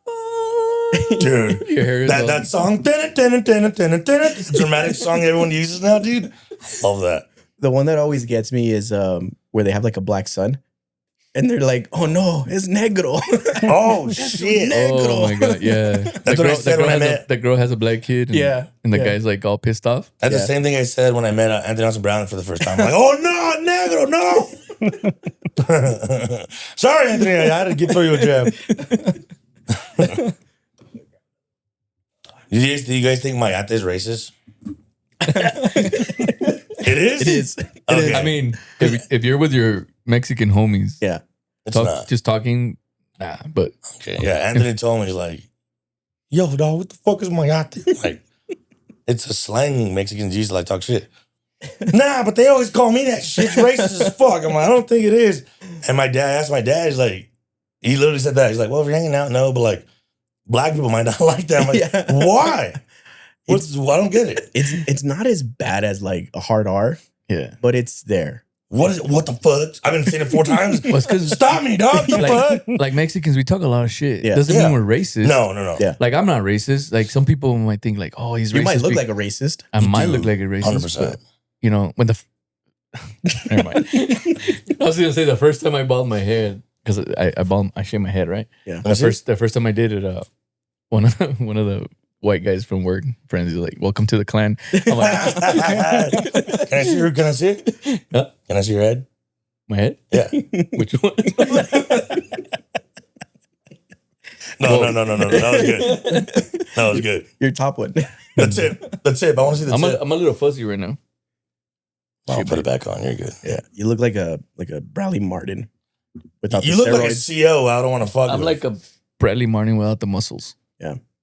Dude. Your hair is all- That song, the dramatic song everyone uses now, dude. Love that. The one that always gets me is where they have like a black son, and they're like, "Oh no, it's negro." Oh shit! Oh my god, yeah. That's what I said when I met. The girl has a black kid. And, Yeah, And the yeah. guy's like all pissed off. That's Yeah. the same thing I said when I met Anthony Nelson Brown for the first time. I'm like, oh no, negro, no. Sorry, Anthony, I had to throw you a jab. Do you guys think Mayate is racist? It is? It is. Okay. I mean, if you're with your Mexican homies, Yeah. It's not. just talking, nah, but Okay. Yeah, Anthony told me, he's like, yo, dog, what the fuck is Mayate? Like, it's a slang Mexicans use to like talk shit. Nah, but they always call me that shit's racist as fuck. I'm like, I don't think it is. And my dad asked my dad, he's like, he literally said that. He's like, well, if you're hanging out, no, but like black people might not like that. I'm like, why? I don't get it. It's not as bad as like a hard R. Yeah. But it's there. What is it? What the fuck? I've been saying it 4 times. Well, it's 'cause- Stop me, dog. The fuck? like Mexicans, we talk a lot of shit. Yeah. Doesn't mean we're racist. No. Yeah. Like I'm not racist. Like some people might think like, oh, he's racist. You might look like a racist. I You might do. look like a racist. 100%. But, you know, when the never mind. I was gonna say the first time I bald my head because I shave my head, right? Yeah. And the first time I did it, one of the white guys from work friends is like, "Welcome to the clan." I'm like, Can I see it? Huh? Can I see your head? my head? Yeah. Which one? No. That was good. That was good. Your top one. The tip. I want to see the tip. I'm a little fuzzy right now. I'll put it back on. You're good. Yeah. You look like a Bradley Martin without You the look like a steroids. CO. I don't want to fuck I'm with. like a Bradley Martin without the muscles.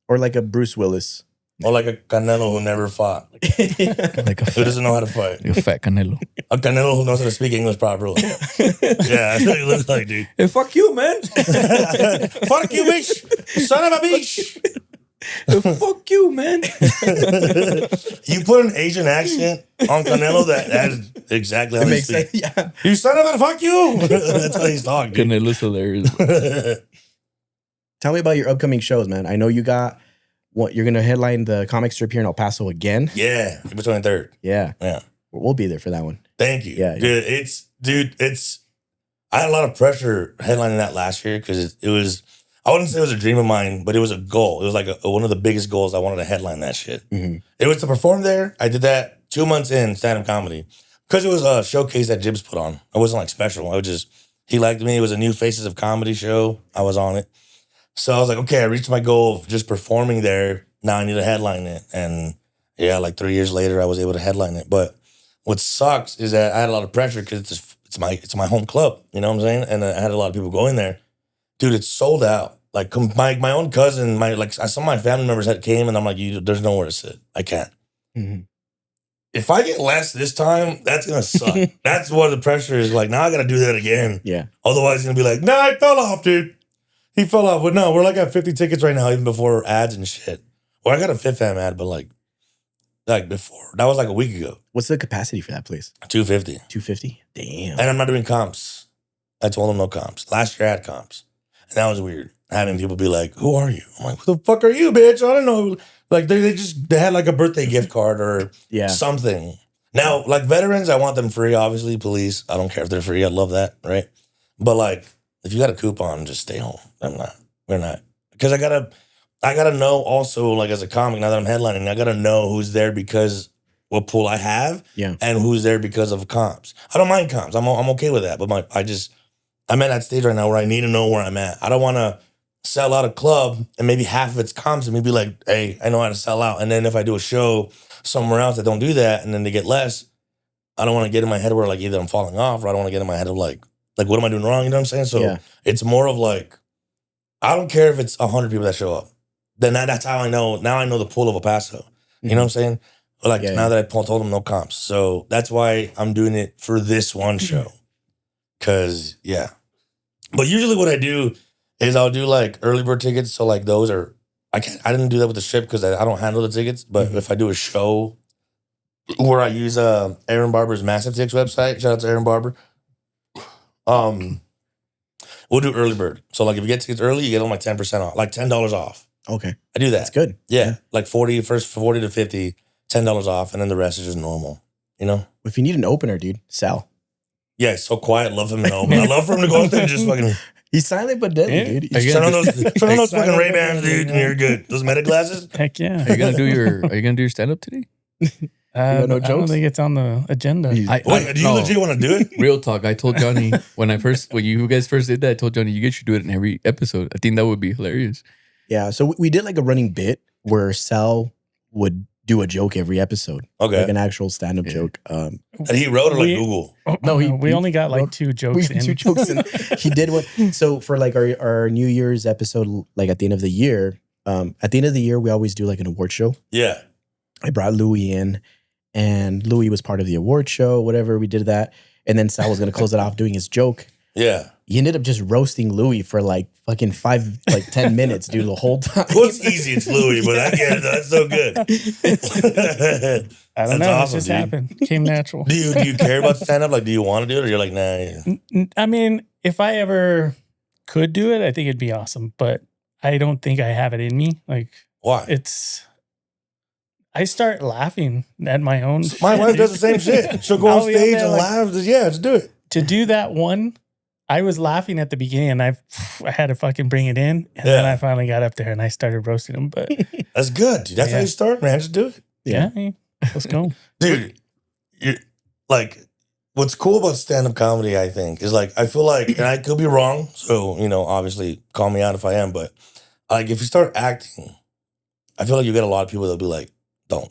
Or like a Bruce Willis. Or like a Canelo who never fought. Like a Who fat, doesn't know how to fight. like a fat Canelo. A Canelo who knows how to speak English properly. Yeah, that's what he looks like, dude. Hey, fuck you, man. Fuck you, bitch. Son of a bitch. Fuck you, man. You put an Asian accent on Canelo, that is exactly how It he makes speaks. sense. Yeah. You son of a fuck you. That's how he's talking, dude. Canelo's hilarious. Tell me about your upcoming shows, man. I know you got you're gonna headline the comic strip here in El Paso again. Yeah, April 23rd. Yeah. Yeah. We'll be there for that one. Thank you. Yeah, Dude, I had a lot of pressure headlining that last year because it was, I wouldn't say it was a dream of mine, but it was a goal. It was like one of the biggest goals. I wanted to headline that shit. Mm-hmm. It was to perform there. I did that 2 months in stand-up comedy because it was a showcase that Jibs put on. It wasn't like special. He liked me. It was a new Faces of Comedy show. I was on it. So I was like, okay, I reached my goal of just performing there. Now I need to headline it. And yeah, like 3 years later, I was able to headline it. But what sucks is that I had a lot of pressure because it's my home club. You know what I'm saying? And I had a lot of people going there. Dude, it's sold out. Like my own cousin, some of my family members came, and I'm like, there's nowhere to sit. I can't. Mm-hmm. If I get less this time, that's gonna suck. That's what the pressure is. Like, now I gotta do that again. Yeah. Otherwise, it's gonna be like, nah, I fell off, dude. He fell off. But no, we're like at 50 tickets right now, even before ads and shit. Well, I got a 5th ad, but like before. That was like a week ago. What's the capacity for that place? 250. 250? Damn. And I'm not doing comps. I told them no comps. Last year I had comps. And that was weird. Having people be like, who are you? I'm like, who the fuck are you, bitch? I don't know. Like they had like a birthday gift card or something. Now, like veterans, I want them free, obviously. Police, I don't care if they're free. I love that, right? But like, if you got a coupon, just stay home. We're not. Because I gotta know also, like as a comic, now that I'm headlining, I gotta know who's there because what pool I have and who's there because of comps. I don't mind comps. I'm okay with that. But I'm at that stage right now where I need to know where I'm at. I don't want to sell out a club and maybe half of it's comps and maybe like, hey, I know how to sell out. And then if I do a show somewhere else that don't do that and then they get less, I don't want to get in my head where like either I'm falling off or I don't want to get in my head of like what am I doing wrong? You know what I'm saying? So it's more of like, I don't care if it's 100 people that show up. Then that's how I know. Now I know the pool of El Paso. You know what I'm saying? Like now that I told them no comps. So that's why I'm doing it for this one show. Cause but usually what I do is I'll do like early bird tickets. So like those are, I didn't do that with the strip because I don't handle the tickets. But if I do a show where I use Aaron Barber's Massive Ticks website, shout out to Aaron Barber. We'll do early bird. So like if you get tickets early, you get them like 10% off, like $10 off. Okay. I do that. That's good. Yeah. Like 40 to 50, $10 off. And then the rest is just normal, you know? If you need an opener, dude, Sal. Yeah, he's so quiet. Love him in the open. I love for him to go up there and just fucking. He's silent but deadly, dude. Turn on those fucking Ray-Bans, dude, and you're good. Those meta glasses? Heck yeah. Are you gonna do your stand-up today? got no I don't jokes? think it's on the agenda. Do you legit want to do it? Real talk. I told Johnny when you guys first did that, I told Johnny you guys should do it in every episode. I think that would be hilarious. Yeah, so we did like a running bit where Sal would do a joke every episode. Okay. Like an actual stand-up joke. And he wrote it like Google. No, we only got like 2 jokes in. 2 jokes in. He did one. So for like our New Year's episode, like at the end of the year, we always do like an award show. Yeah. I brought Louis in and Louis was part of the award show, whatever. We did that. And then Sal was going to close it off doing his joke. Yeah. He ended up just roasting Louis for like fucking 10 minutes, dude, the whole time. Well, it's easy. It's Louis, but I get it. That's so good. I don't know. It just happened. Came natural. Do you care about stand up? Like, do you want to do it, or you're like, nah? I mean, if I ever could do it, I think it'd be awesome. But I don't think I have it in me. Like, Why? I start laughing at my own. My wife does the same shit. She'll go on stage and laugh. Yeah, just do it. To do that one, I was laughing at the beginning, and I had to fucking bring it in, and then I finally got up there and I started roasting him. But that's good, dude. That's how you start, man. Just do it. Yeah, let's go, dude. You're like, what's cool about stand-up comedy, I think, is like I feel like, and I could be wrong, so obviously call me out if I am, but like if you start acting, I feel like you get a lot of people that'll be like, don't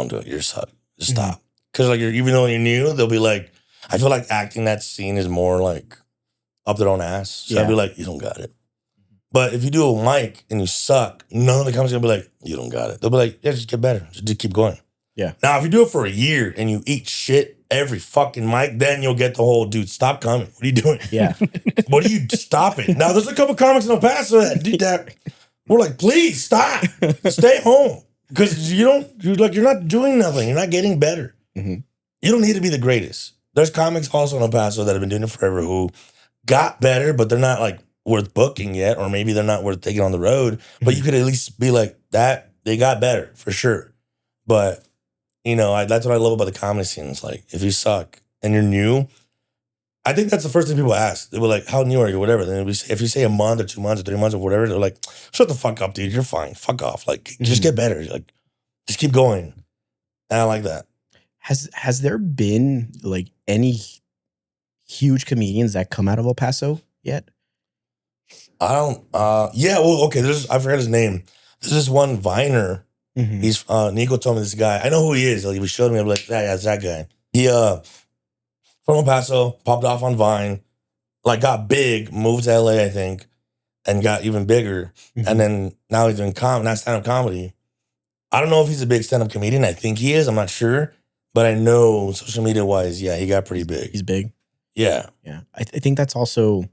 do it. You're suck. Just stop. Because like even though you're new, they'll be like, I feel like acting that scene is more like up their own ass. So I'd be like, you don't got it. But if you do a mic and you suck, none of the comics are gonna be like, you don't got it. They'll be like, yeah, just get better. Just keep going. Yeah. Now, if you do it for a year and you eat shit every fucking mic, then you'll get the whole, dude, stop coming. What are you doing? Yeah. What are you, stop it. Now, there's a couple comics in El Paso that did that. We're like, please stop. Stay home. Because you're not doing nothing. You're not getting better. Mm-hmm. You don't need to be the greatest. There's comics also in El Paso that have been doing it forever who got better, but they're not like worth booking yet, or maybe they're not worth taking on the road. But you could at least be like that. They got better for sure. But that's what I love about the comedy scene. It's like if you suck and you're new, I think that's the first thing people ask. They were like, "How new are you?" Whatever. Then if you say a month or 2 months or 3 months or whatever, they're like, "Shut the fuck up, dude. You're fine. Fuck off. Like, just get better. Like, just keep going." And I like that. Has there been like any huge comedians that come out of El Paso yet? I don't. Yeah. Well, okay. I forgot his name. There's this one Viner. Mm-hmm. He's Nico told me this guy. I know who he is. Like, he showed me. I'm like, yeah, it's that guy. He from El Paso, popped off on Vine, like got big, moved to LA, I think, and got even bigger. Mm-hmm. And then now he's doing not stand-up comedy. I don't know if he's a big stand-up comedian. I think he is. I'm not sure. But I know social media-wise, yeah, he got pretty big. He's big. Yeah. Yeah. I think that's also,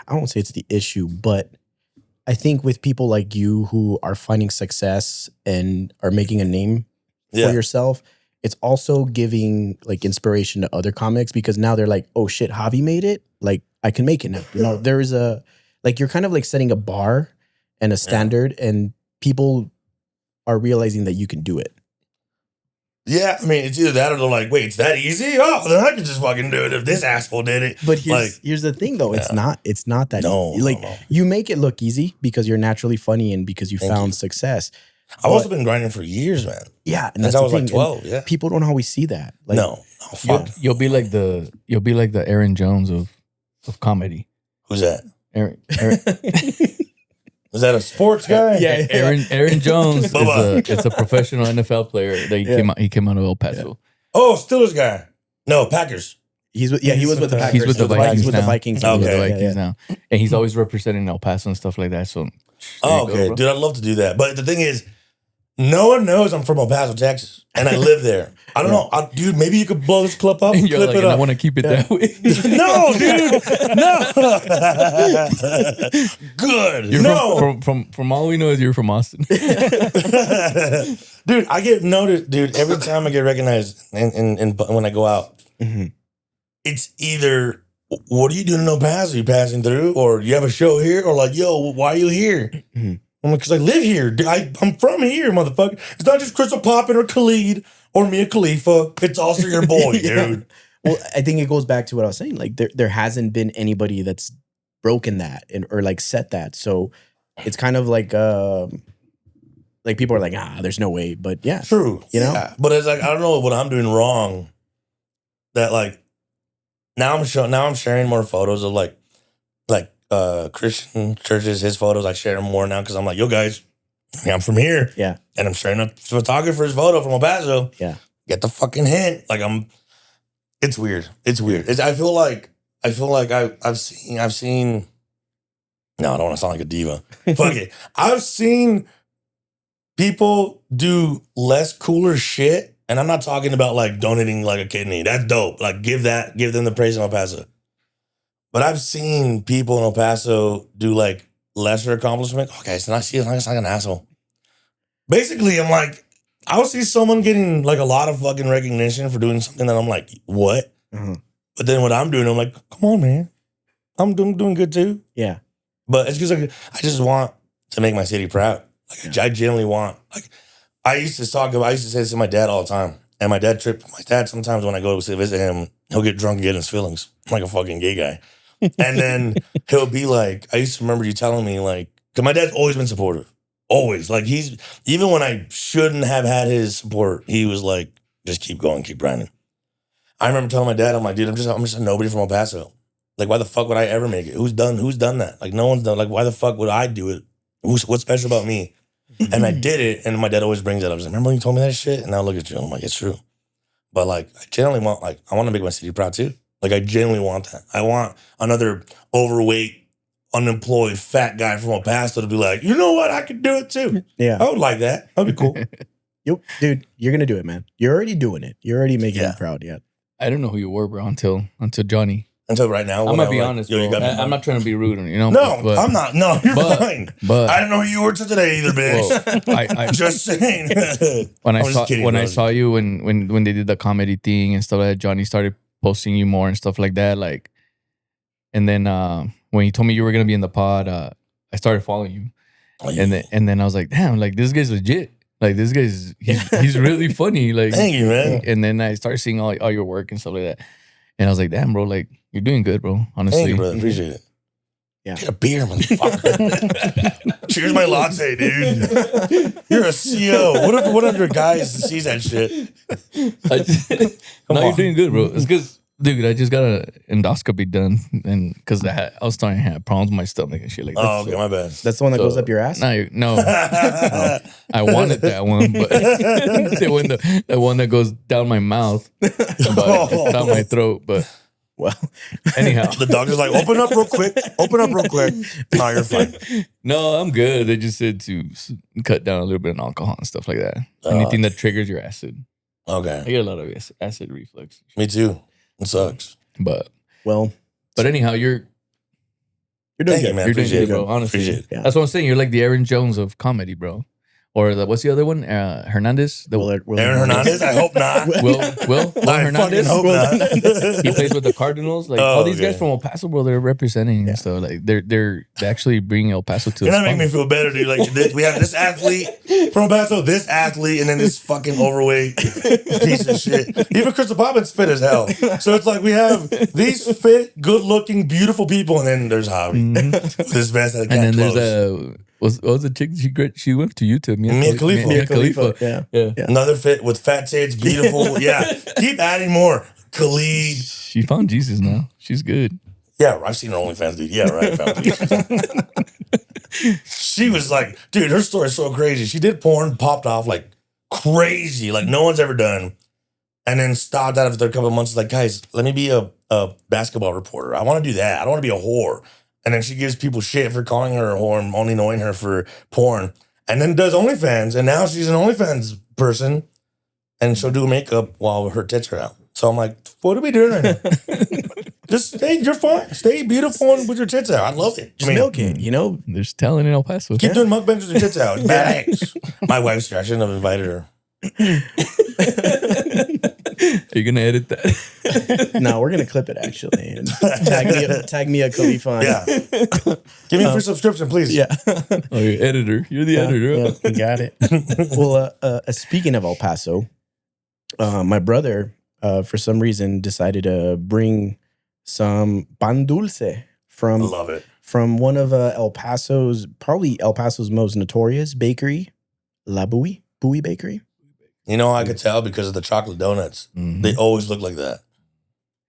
I won't say it's the issue, but I think with people like you who are finding success and are making a name for yourself, it's also giving like inspiration to other comics, because now they're like, oh shit, Javi made it. Like I can make it now. There is you're kind of like setting a bar and a standard, and people are realizing that you can do it. Yeah, I mean, it's either that or they're like, wait, it's that easy? Oh, then I can just fucking do it if this asshole did it. But here's the thing, though. It's not that easy. Like, you make it look easy because you're naturally funny and because you found success. I've also been grinding for years, man. Yeah, and that's I was like 12. Yeah, people don't always see that. Like, no, fuck. You'll be like the Aaron Jones of comedy. Who's that? Aaron Is that a sports guy? Yeah. Aaron Jones is a professional NFL player that he came out of El Paso. Yeah. Oh, Steelers guy. No, Packers. He was with the Packers. He's with the Vikings. He's with the Vikings. Okay. With the Vikings now. And he's always representing El Paso and stuff like that. So okay. Dude, I'd love to do that. But the thing is, no one knows I'm from El Paso, Texas, and I live there. I don't know. Dude, maybe you could blow this clip up and clip it up. I want to keep it that way. No, dude. No. Good. You're from all we know is you're from Austin. Dude, I get noticed, dude, every time I get recognized and when I go out. Mm-hmm. It's either, what are you doing in El Paso? Are you passing through? Or you have a show here? Or like, yo, why are you here? Mm-hmm. I'm like, because I live here. I'm from here, motherfucker. It's not just Crystal Poppin or Khalid or Mia Khalifa. It's also your boy, dude. Well, I think it goes back to what I was saying. Like, there hasn't been anybody that's broken that or like set that. So it's kind of like people are like, there's no way. But yeah. True. You know? Yeah. But it's like, I don't know what I'm doing wrong. That like, now I'm sharing more photos of like Christian churches, his photos. I share them more now because I'm like, yo guys, I'm from here. Yeah. And I'm sharing a photographer's photo from El Paso. Yeah. Get the fucking hint. Like it's weird. It's weird. I feel like I've seen no, I don't want to sound like a diva. Fuck it. I've seen people do less cooler shit, and I'm not talking about like donating like a kidney. That's dope. Like give them the praise in El Paso. But I've seen people in El Paso do like lesser accomplishment. Okay, so it's like an asshole. Basically, I'm like, I'll see someone getting like a lot of fucking recognition for doing something that I'm like, what? Uh-huh. But then what I'm doing, I'm like, come on, man. I'm doing good too. Yeah. But it's because like, I just want to make my city proud. Like I genuinely want. Like I used to say this to my dad all the time. And my dad sometimes when I go to visit him, he'll get drunk and get in his feelings. I'm like a fucking gay guy. And then he'll be like, I used to remember you telling me like, because my dad's always been supportive. Always. Like even when I shouldn't have had his support, he was like, just keep going, keep grinding. I remember telling my dad, I'm like, dude, I'm just a nobody from El Paso. Like, why the fuck would I ever make it? Who's done that? Like, no one's done. Like, why the fuck would I do it? What's special about me? And I did it. And my dad always brings that up. I was like, remember when you told me that shit? And now look at you. I'm like, it's true. But like, I want to make my city proud too. Like, I genuinely want that. I want another overweight, unemployed, fat guy from El Paso to be like, you know what? I could do it too. Yeah. I would like that. That'd be cool. Yep, dude, you're gonna do it, man. You're already doing it. You're already making me proud. Yeah. I don't know who you were, bro, until Johnny. Until right now. I'm gonna be honest, bro. I'm not trying to be rude, you know. No, but, I'm not. No, you're fine. But I didn't know who you were till today either, bitch. Well, I just saying. When I saw you when they did the comedy thing and stuff like that, Johnny started posting you more and stuff like that. Like, and then when you told me you were gonna be in the pod, I started following you, and then I was like, damn, like this guy's legit. Like this guy's he's really funny. Like, thank you, man. And then I started seeing all your work and stuff like that, and I was like, damn, bro, like you're doing good, bro. Honestly, thank you, brother. Appreciate it. Yeah. Get a beer, motherfucker. Cheers, my latte, dude. You're a CEO. What if one of your guys sees that shit? You're doing good, bro. It's because, dude, I just got an endoscopy done, and because I was starting to have problems with my stomach and shit like that. Oh, okay, my bad. That's the one that goes up your ass? No. I wanted that one, but the one that goes down my mouth, down my throat, but. Well, anyhow, the doctor's like, open up real quick. No, you're fine. No, I'm good. They just said to cut down a little bit of alcohol and stuff like that. Anything that triggers your acid. Okay. I get a lot of acid reflux. Me too. It sucks. But anyhow, anyhow, you're doing Thank good, you, man. You're doing Appreciate good, it, bro. Honestly, yeah. That's what I'm saying. You're like the Aaron Jones of comedy, bro. Or what's the other one? Hernandez? Aaron Hernandez? I hope not. Will I Hernandez? hope not. He plays with the Cardinals. Like all these guys from El Paso, bro, they're representing. So like they're actually bringing El Paso to. You're not making me feel better, dude. Like we have this athlete from El Paso, this athlete, and then this fucking overweight piece of shit. Even Crystal Poppins fit as hell. So it's like we have these fit, good-looking, beautiful people, and then there's Javi. This vest that and then there's what was the chick she went to YouTube? Mia Khalifa. Yeah. Another fit with fat tits, beautiful. Yeah. Keep adding more. Khalid. She found Jesus now. She's good. Yeah, I've seen her OnlyFans, dude. Yeah, right. Found Jesus. She was like, dude, her story's so crazy. She did porn, popped off like crazy, like no one's ever done. And then stopped out after a couple of months. Like, guys, let me be a basketball reporter. I want to do that. I don't want to be a whore. And then she gives people shit for calling her a whore and only knowing her for porn. And then does OnlyFans. And now she's an OnlyFans person. And she'll do makeup while her tits are out. So I'm like, what are we doing right now? Just stay, you're fine. Stay beautiful with your tits out. I love it. Just milk it, you know? There's talent in El Paso. Keep doing mukbangs with your tits out. Badass. My wife's here. I shouldn't have invited her. Are you gonna edit that? No, we're gonna clip it actually. And tag me a Khalifa. Yeah. Give me a free subscription, please. Yeah. Oh, you're editor. You're the editor. Yeah. You got it. Well, speaking of El Paso, my brother, for some reason, decided to bring some pan dulce I love it. from one of El Paso's most notorious bakery, La Bowie Bakery. You know, I could tell because of the chocolate donuts. Mm-hmm. They always look like that.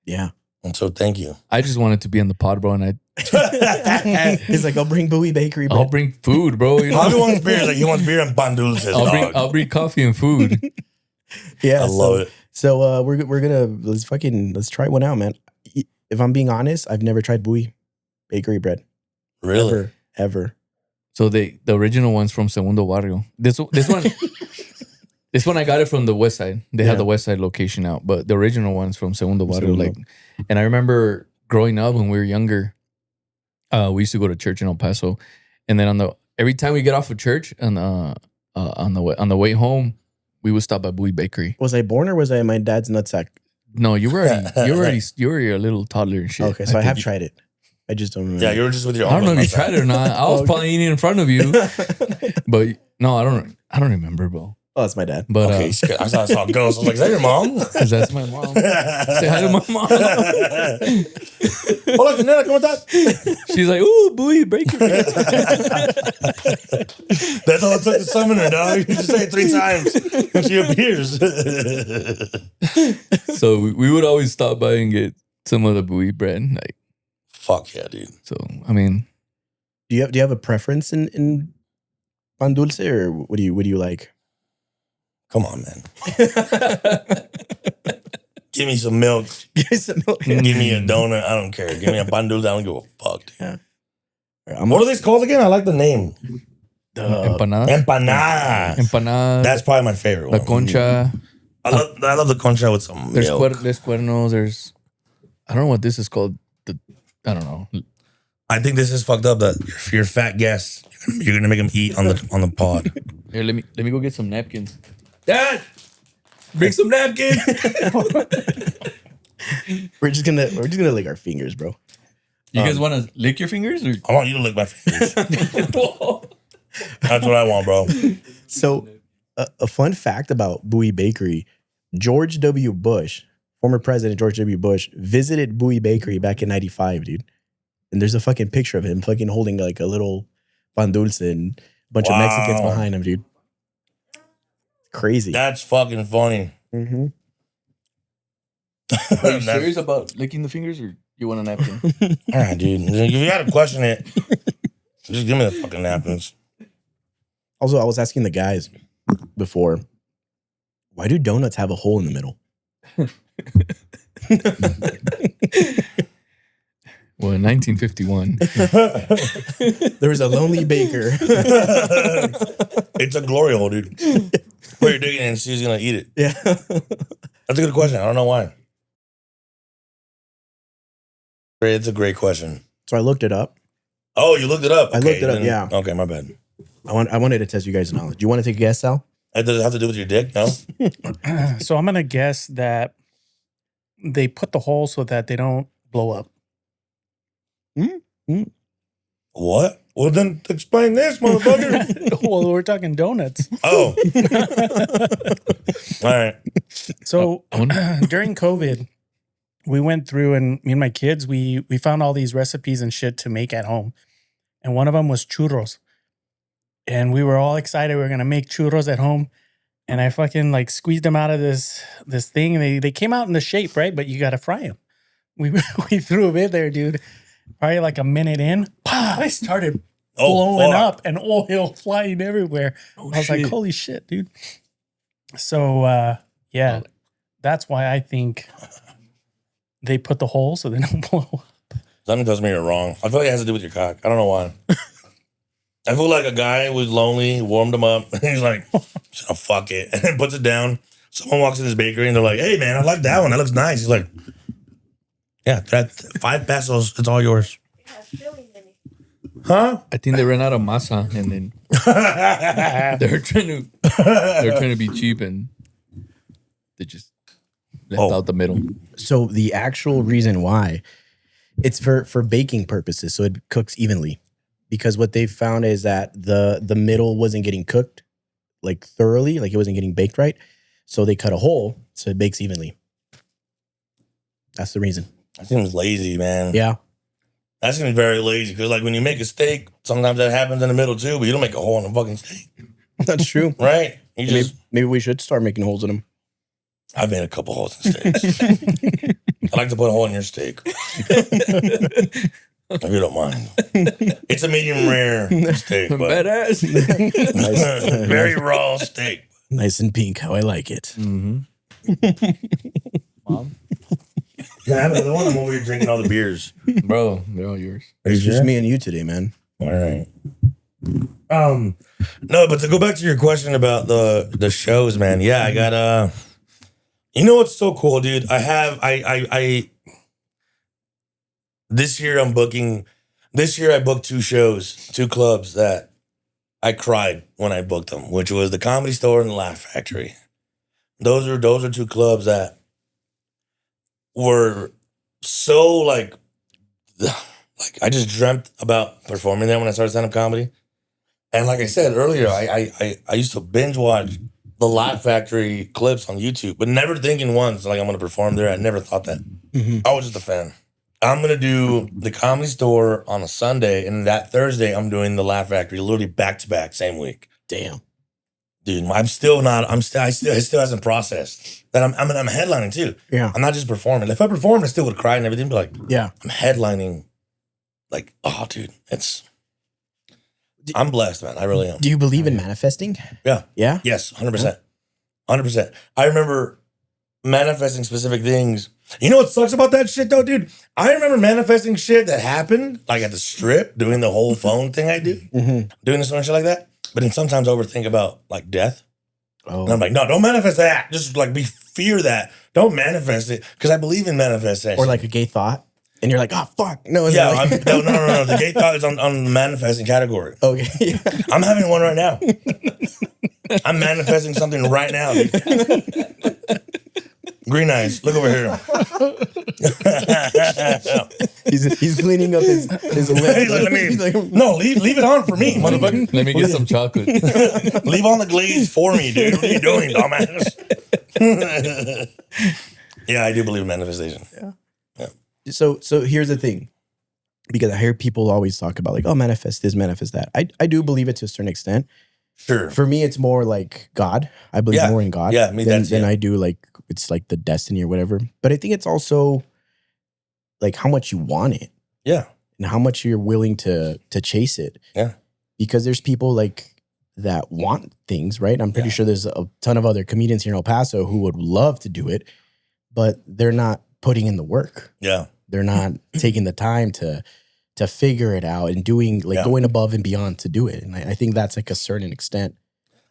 Yeah. And so thank you. I just wanted to be on the pod, bro, and He's like, I'll bring Bowie Bakery. I'll bring food, bro. You know? Javi wants beer. Like, he wants beer and pan dulces. I'll bring coffee and food. Yeah. I love it. So we're gonna let's try one out, man. If I'm being honest, I've never tried Bowie Bakery bread. Really? Ever. So the original one's from Segundo Barrio. This one this one I got it from the West Side. They have the West Side location out, but the original one's from Segundo Barrio. Like, and I remember growing up when we were younger, we used to go to church in El Paso, and then every time we get off of church and on the way home, we would stop at Bowie Bakery. Was I born or was I in my dad's nutsack? No, you were a little toddler and shit. Okay, so I have tried it. I just don't remember. Yeah, you were just with your. I don't know if you tried it or not. I was probably eating in front of you, but no, I don't remember, bro. Oh, that's my dad. But okay, I saw a ghost. I was like, "Is that your mom?" That's my mom. Say hi to my mom. Hola, señora, ¿cómo estás? She's like, "Ooh, Bowie Bakery." That's all it took to summon her, dog. You just say it 3 times and she appears. So we would always stop by and get some of the Bowie bread. Like, fuck yeah, dude. So I mean, do you have a preference in pan dulce, or what do you like? Come on, man. Give me some milk. Give me some milk. Give me a donut. I don't care. Give me a pan dulce. I don't give a fuck, dude. Yeah. What are these called again? I like the name. empanada. Empanada. That's probably my favorite La one. Concha. I love the concha with some milk. There's cuernos. There's, I don't know what this is called. I don't know. I think this is fucked up. That if you're fat guests, you're gonna make them eat on the pod. Here, let me go get some napkins. Dad, bring some napkins. We're just gonna lick our fingers, bro. You guys want to lick your fingers? Or? I want you to lick my fingers. That's what I want, bro. So, a fun fact about Bowie Bakery: George W. Bush, former president George W. Bush, visited Bowie Bakery back in '95, dude. And there's a fucking picture of him fucking holding like a little pan dulce and a bunch of Mexicans behind him, dude. Crazy. That's fucking funny. Mm-hmm. Are you serious about licking the fingers, or you want a napkin? All right, dude. If you gotta question it, just give me the fucking napkins. Also, I was asking the guys before, why do donuts have a hole in the middle? Well, in 1951, there was a lonely baker. It's a glory hole, dude. Where you're digging it and she's gonna eat it. Yeah. That's a good question. I don't know why. It's a great question. So I looked it up. Oh, you looked it up? I looked it up, yeah. Okay, my bad. I wanted to test you guys' knowledge. Do you want to take a guess, Sal? Does it have to do with your dick? No? So I'm gonna guess that they put the hole so that they don't blow up. What? Well, then explain this, motherfucker. Well, we're talking donuts. Oh. All right. So during COVID, we went through, and me and my kids, we found all these recipes and shit to make at home. And one of them was churros. And we were all excited. We were going to make churros at home. And I fucking like squeezed them out of this thing. And they came out in the shape, right? But you got to fry them. We threw them in there, dude. Probably like a minute in, I started blowing up and oil flying everywhere. I was like, holy shit, dude. So, yeah, that's why I think they put the hole so they don't blow up. Something tells me you're wrong. I feel like it has to do with your cock. I don't know why. I feel like a guy was lonely, warmed him up, and he's like, oh, fuck it. And then puts it down. Someone walks in his bakery and they're like, hey, man, I like that one. That looks nice. He's like, yeah, that's 5 pesos. It's all yours. Huh? I think they ran out of masa, and then they're trying to be cheap, and they just left out the middle. So the actual reason why, it's for baking purposes, so it cooks evenly. Because what they found is that the middle wasn't getting cooked like thoroughly, like it wasn't getting baked right. So they cut a hole so it bakes evenly. That's the reason. That seems lazy, man. Yeah. That seems very lazy because, like, when you make a steak, sometimes that happens in the middle too, but you don't make a hole in a fucking steak. That's true. Right? You just maybe we should start making holes in them. I've made a couple holes in steaks. I'd like to put a hole in your steak. If you don't mind. It's a medium rare steak. But Badass. very raw steak. Nice and pink, how I like it. Mm-hmm. Mom? Yeah, I have another one. I'm over here drinking all the beers. Bro, they're all yours. It's just me and you today, man. All right. No, but to go back to your question about the shows, man. Yeah, I got you know what's so cool, dude? I this year I'm booking. This year I booked 2 shows, 2 clubs that I cried when I booked them, which was the Comedy Store and the Laugh Factory. Those are 2 clubs that were so like I just dreamt about performing there when I started stand-up comedy. And like I said earlier, I used to binge watch the Laugh Factory clips on YouTube, but never thinking once like I'm gonna perform there. I never thought that. I was just a fan. I'm gonna do the Comedy Store on a Sunday, and that Thursday I'm doing the Laugh Factory, literally back to back, same week. Damn, dude, I still hasn't processed that I'm headlining too. Yeah, I'm not just performing. If I performed, I still would cry and everything. But like, yeah, I'm headlining. Like, oh, dude, I'm blessed, man. I really am. Do you believe in manifesting? Yeah. Yeah. Yes, 100%. 100%. I remember manifesting specific things. You know what sucks about that shit though, dude? I remember manifesting shit that happened, like at the Strip, doing the whole phone thing I do, doing this and shit like that. But then sometimes I overthink about like death. Oh. And I'm like, no, don't manifest that. Just like fear that. Don't manifest it. Because I believe in manifestation. Or like a gay thought. And you're like, oh, fuck. No, yeah, like- no. The gay thought is on the manifesting category. Okay. Yeah. I'm having one right now. I'm manifesting something right now. Green eyes, look over here. he's cleaning up his lip. He's like, no, leave it on for me. Motherfucker, let me get some chocolate. Leave on the glaze for me, dude. What are you doing, dumbass? Yeah, I do believe in manifestation. Yeah. So here's the thing, because I hear people always talk about like, oh, manifest this, manifest that. I do believe it to a certain extent. Sure. For me, it's more like God. I believe more in God. Yeah, me than I do like it's like the destiny or whatever. But I think it's also like how much you want it. Yeah. And how much you're willing to chase it. Yeah. Because there's people like that want things, right? I'm pretty sure there's a ton of other comedians here in El Paso who would love to do it, but they're not putting in the work. Yeah. They're not taking the time to figure it out and doing like going above and beyond to do it. And I think that's like a certain extent.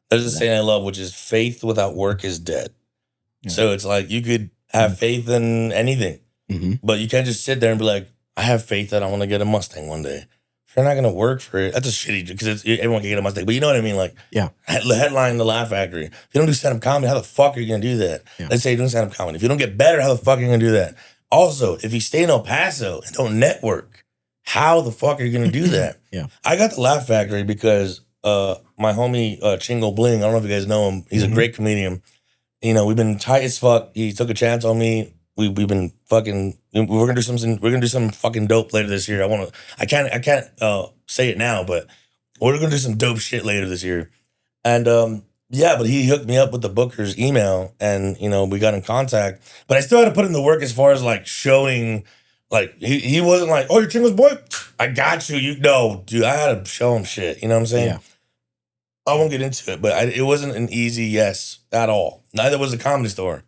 There's a saying I love, which is faith without work is dead. Yeah. So it's like you could have faith in anything, but you can't just sit there and be like, I have faith that I want to get a Mustang one day. If you're not going to work for it, that's a shitty, because everyone can get a Mustang. But you know what I mean? Like, headline the Laugh Factory. If you don't do stand-up comedy, how the fuck are you going to do that? Yeah. Let's say you're doing stand-up comedy. If you don't get better, how the fuck are you going to do that? Also, if you stay in El Paso and don't network, how the fuck are you going to do that? Yeah. I got the Laugh Factory because my homie Chingo Bling, I don't know if you guys know him. He's a great comedian. You know, we've been tight as fuck. He took a chance on me. We've been fucking. We're gonna do something. We're gonna do something fucking dope later this year. I can't say it now, but we're gonna do some dope shit later this year. And yeah, but he hooked me up with the booker's email, and you know we got in contact. But I still had to put in the work as far as like showing. Like he wasn't like, oh, you're Chingo's boy. I got you. You know, dude. I had to show him shit. You know what I'm saying? Yeah. I won't get into it, but it wasn't an easy yes at all. Neither was the Comedy Store.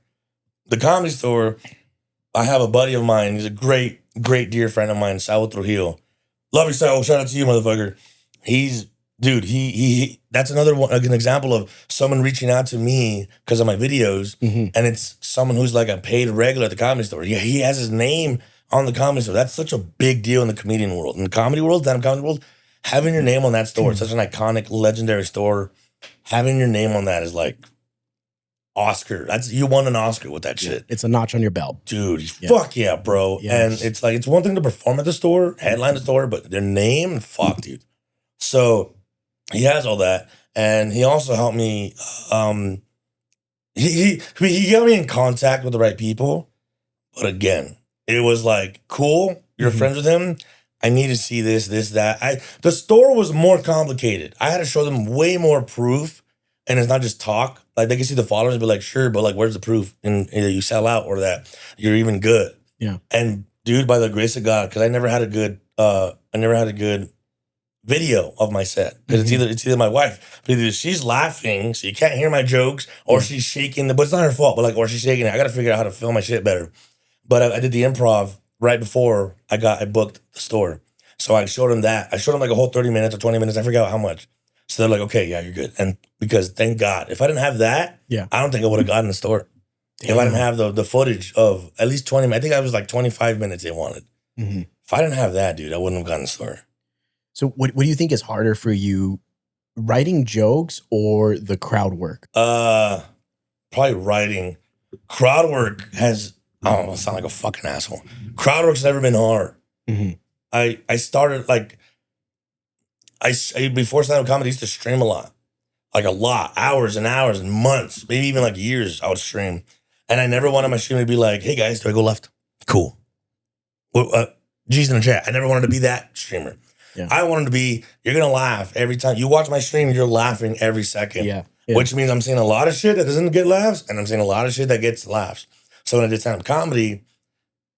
The Comedy Store, I have a buddy of mine. He's a great, great dear friend of mine, Saul Trujillo. Love you, Saul. Shout out to you, motherfucker. He that's another one, like an example of someone reaching out to me because of my videos, and it's someone who's like a paid regular at the Comedy Store. Yeah, he has his name on the Comedy Store. That's such a big deal in the comedian world. In the comedy world, stand-up comedy world, having your name on that store, such an iconic, legendary store, having your name on that is like Oscar. You won an Oscar with that shit. It's a notch on your belt. Dude, fuck yeah, bro. Yeah. And it's like, it's one thing to perform at the store, headline the store, but their name, fuck, dude. So he has all that. And he also helped me, he got me in contact with the right people. But again, it was like, cool, you're friends with him. I need to see this, that. The store was more complicated. I had to show them way more proof. And it's not just talk. Like they can see the followers and be like, sure, but like, where's the proof? And either you sell out or that you're even good. Yeah. And dude, by the grace of God, because I never had a good video of my set. Because it's either my wife, but either she's laughing, so you can't hear my jokes, or she's shaking. But it's not her fault. But like, or she's shaking it. I got to figure out how to film my shit better. But I did the improv right before I booked the store. So I showed them that. I showed them like a whole 30 minutes or 20 minutes. I forgot how much. So they're like, okay, yeah, you're good. And because thank God, if I didn't have that, I don't think I would have gotten in the store. Damn. If I didn't have the footage of at least 20 minutes, I think I was like 25 minutes they wanted. Mm-hmm. If I didn't have that, dude, I wouldn't have gotten in the store. So what do you think is harder for you, writing jokes or the crowd work? Probably writing. Crowd work has, I don't know, I sound like a fucking asshole. Crowd work's never been hard. Mm-hmm. I started like, before stand-up comedy, I used to stream a lot. Like a lot, hours and hours and months, maybe even like years I would stream. And I never wanted my stream to be like, hey guys, do I go left? Cool. G's in the chat. I never wanted to be that streamer. Yeah. I wanted to be, you're going to laugh every time. You watch my stream, you're laughing every second. Yeah. Which means I'm seeing a lot of shit that doesn't get laughs, and I'm seeing a lot of shit that gets laughs. So when I did stand-up comedy,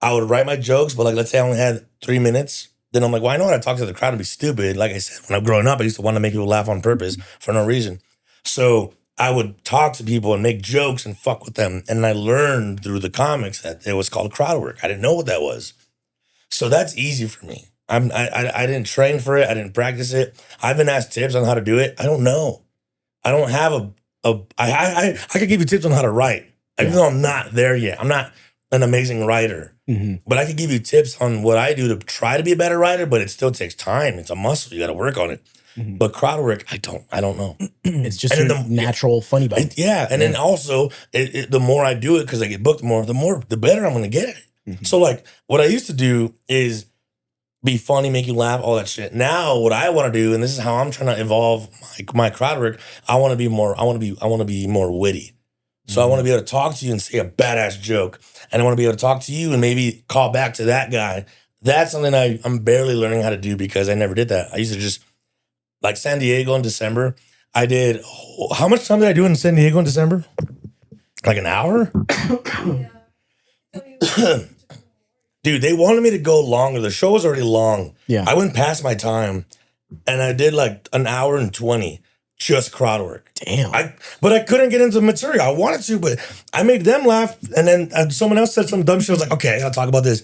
I would write my jokes, but like, let's say I only had 3 minutes. Then I'm like, well, I know how to talk to the crowd and be stupid. Like I said, when I'm growing up, I used to want to make people laugh on purpose for no reason. So I would talk to people and make jokes and fuck with them. And I learned through the comics that it was called crowd work. I didn't know what that was. So that's easy for me. I didn't train for it. I didn't practice it. I've been asked tips on how to do it. I don't know. I don't have I could give you tips on how to write, even though I'm not there yet. I'm not an amazing writer, but I could give you tips on what I do to try to be a better writer, but it still takes time. It's a muscle. You got to work on it. But crowd work, I don't know. It's just your natural funny bone. And then also, the more I do it, because I get booked more, the better I'm going to get. So like, what I used to do is be funny, make you laugh, all that shit. Now, what I want to do, and this is how I'm trying to evolve my crowd work, I want to be more witty. So I want to be able to talk to you and say a badass joke. And I want to be able to talk to you and maybe call back to that guy. That's something I'm barely learning how to do because I never did that. I used to just, like San Diego in December, I did, how much time did I do in San Diego in December? Like an hour? Dude, they wanted me to go longer. The show was already long. Yeah. I went past my time and I did like an hour and 20. Just crowd work. Damn. But I couldn't get into the material. I wanted to, but I made them laugh. And then someone else said some dumb shit. I was like, okay, I'll talk about this.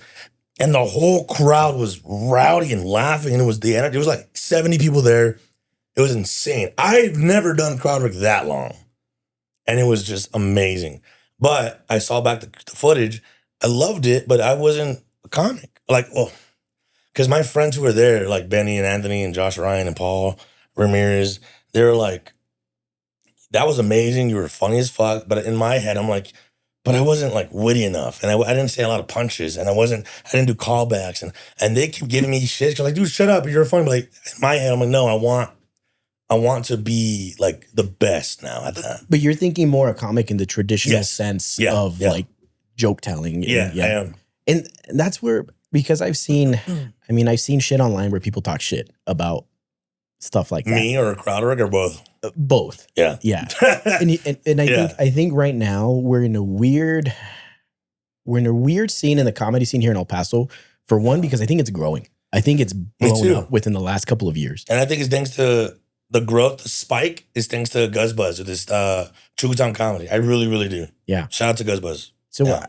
And the whole crowd was rowdy and laughing. And it was the energy. It was like 70 people there. It was insane. I've never done crowd work that long. And it was just amazing. But I saw back the footage. I loved it, but I wasn't a comic. Like, well, because my friends who were there, like Benny and Anthony and Josh Ryan and Paul Ramirez, they were like, that was amazing. You were funny as fuck. But in my head, I'm like, but I wasn't like witty enough. And I didn't say a lot of punches. And I didn't do callbacks. And they keep giving me shit. Like, dude, shut up. You're funny. But like, in my head, I'm like, no, I want to be like the best now at that. But you're thinking more a comic in the traditional sense of like joke telling. Yeah, I am. And that's where, because I've seen shit online where people talk shit about stuff like that. Me or a crowd work or both? Both. Yeah. Yeah. and I think right now we're in a weird scene in the comedy scene here in El Paso. For one, because I think it's growing. I think it's blown up within the last couple of years. And I think it's thanks to the growth, the spike is thanks to Guzzbuzz with this True Town comedy. I really, really do. Yeah. Shout out to Guzzbuzz. So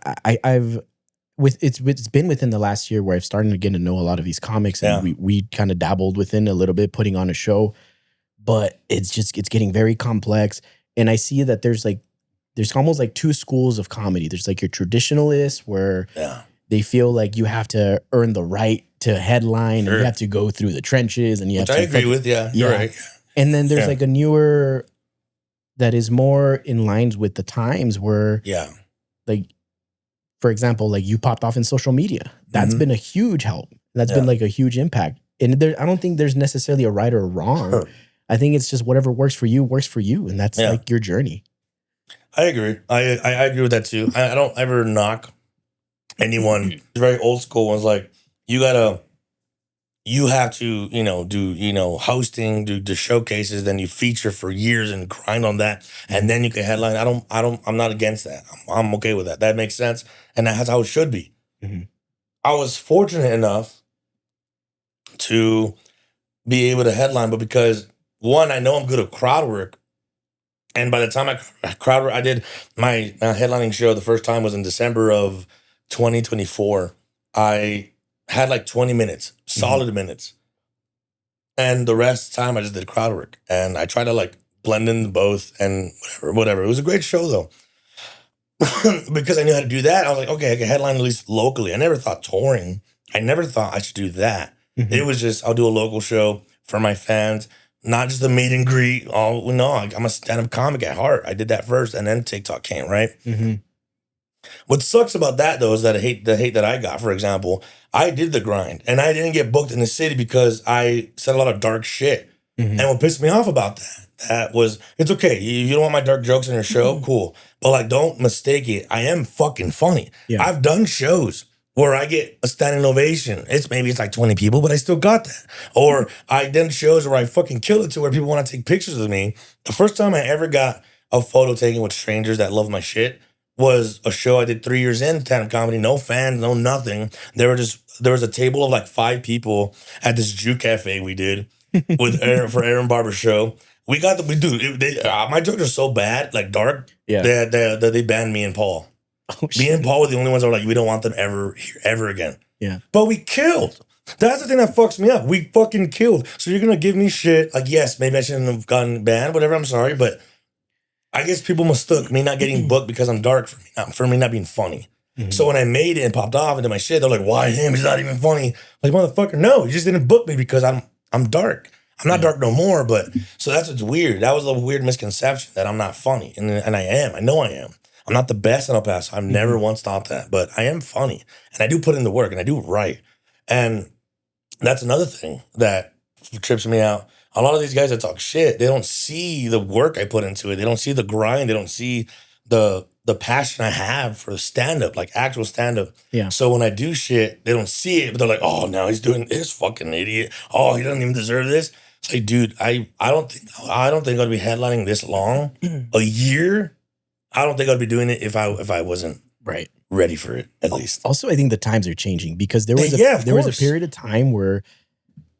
it's been within the last year where I've started to get to know a lot of these comics, and we kind of dabbled within a little bit, putting on a show, but it's getting very complex. And I see that there's almost like two schools of comedy. There's like your traditionalists where they feel like you have to earn the right to headline, and you have to go through the trenches, and you have to. I agree with, you're right. And then there's like a newer that is more in lines with the times where, like, for example, like you popped off in social media. That's been a huge help. That's been like a huge impact. And I don't think there's necessarily a right or a wrong. I think it's just whatever works for you, and that's like your journey. I agree. I agree with that too. I don't ever knock anyone. Very old school ones like you have to, do, hosting, do the showcases, then you feature for years and grind on that, and then you can headline. I'm not against that. I'm okay with that. That makes sense, and that's how it should be. Mm-hmm. I was fortunate enough to be able to headline, but because one, I know I'm good at crowd work, and by the time I did my headlining show, the first time was in December of 2024. I had like 20 minutes, solid minutes. And the rest of the time I just did crowd work. And I tried to like blend in both and whatever. It was a great show though. Because I knew how to do that. I was like, okay, I can headline at least locally. I never thought touring. I never thought I should do that. Mhm. It was just, I'll do a local show for my fans, not just a meet and greet. Oh, no, I'm a stand-up comic at heart. I did that first and then TikTok came, right? Mm-hmm. What sucks about that though is that the hate that I got, for example, I did the grind and I didn't get booked in the city because I said a lot of dark shit. Mm-hmm. And what pissed me off about that was, it's okay. You don't want my dark jokes in your show? Cool. But like, don't mistake it. I am fucking funny. Yeah. I've done shows where I get a standing ovation. Maybe it's like 20 people, but I still got that. Or I done shows where I fucking kill it to where people want to take pictures of me. The first time I ever got a photo taken with strangers that love my shit was a show I did 3 years in stand-up comedy. No fans, no nothing. There was a table of like 5 people at this Jew cafe we did with Aaron Barber's show. My jokes are so bad, like dark, that they banned me and Paul. Oh, me and Paul were the only ones that were like, we don't want them ever again. Yeah. But we killed. That's the thing that fucks me up. We fucking killed. So you're gonna give me shit. Like, yes, maybe I shouldn't have gotten banned, whatever. I'm sorry, but I guess people mistook me not getting booked because I'm dark for me not being funny. Mm-hmm. So when I made it and popped off into my shit, they're like, why him? He's not even funny. Like, motherfucker, no, you just didn't book me because I'm dark. I'm not dark no more, but so that's what's weird. That was a weird misconception that I'm not funny. And I am. I know I am. I'm not the best in El Paso. I've never once thought that, but I am funny. And I do put in the work and I do write. And that's another thing that trips me out. A lot of these guys that talk shit, they don't see the work I put into it. They don't see the grind. They don't see the passion I have for stand-up, like actual stand-up. Yeah. So when I do shit, they don't see it, but they're like, oh, now he's doing this, fucking idiot. Oh, he doesn't even deserve this. It's like, dude, I don't think I'd be headlining this long. A year? I don't think I'd be doing it if I wasn't right ready for it, at least. Also, I think the times are changing because there was a period of time where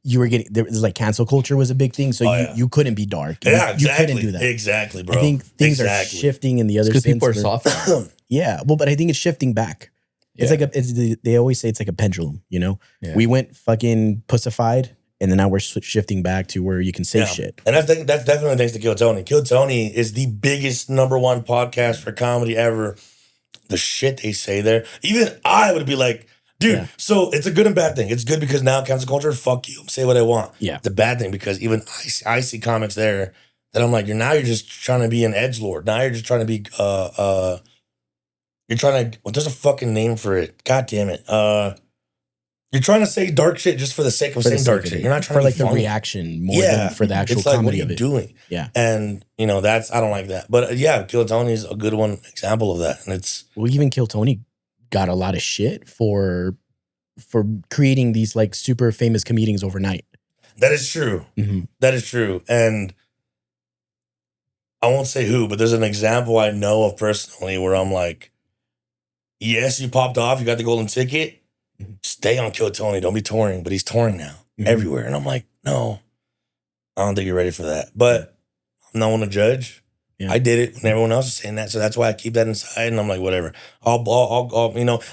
you were there was like cancel culture was a big thing. So you couldn't be dark. You couldn't do that. Exactly, bro. I think things are shifting in the other sense. Because people are soft. Yeah. Well, but I think it's shifting back. It's like they always say it's like a pendulum, you know? Yeah. We went fucking pussified and then now we're shifting back to where you can say shit. And that's definitely thanks to Kill Tony. Kill Tony is the biggest #1 podcast for comedy ever. The shit they say there. Even I would be like, dude, so it's a good and bad thing. It's good because now cancel culture, fuck you, say what I want. Yeah. It's a bad thing because even I see comments there that I'm like, you're just trying to be an edgelord. Now you're just trying to be, there's a fucking name for it. God damn it. You're trying to say dark shit just for the sake of saying dark shit. You're not trying to like be funny. the reaction more than for the actual it's like, comedy what are you of it. doing? Yeah. And, I don't like that. But Kill Tony is a good example of that. And it's... Well, even Kill Tony got a lot of shit for creating these like super famous comedians overnight. That is true. Mm-hmm. That is true. And I won't say who, but there's an example I know of personally where I'm like, yes, you popped off, you got the golden ticket. Stay on Kill Tony. Don't be touring. But he's touring now everywhere. And I'm like, no, I don't think you're ready for that. But I'm not one to judge. Yeah. I did it when everyone else is saying that. So that's why I keep that inside. And I'm like, whatever. I'll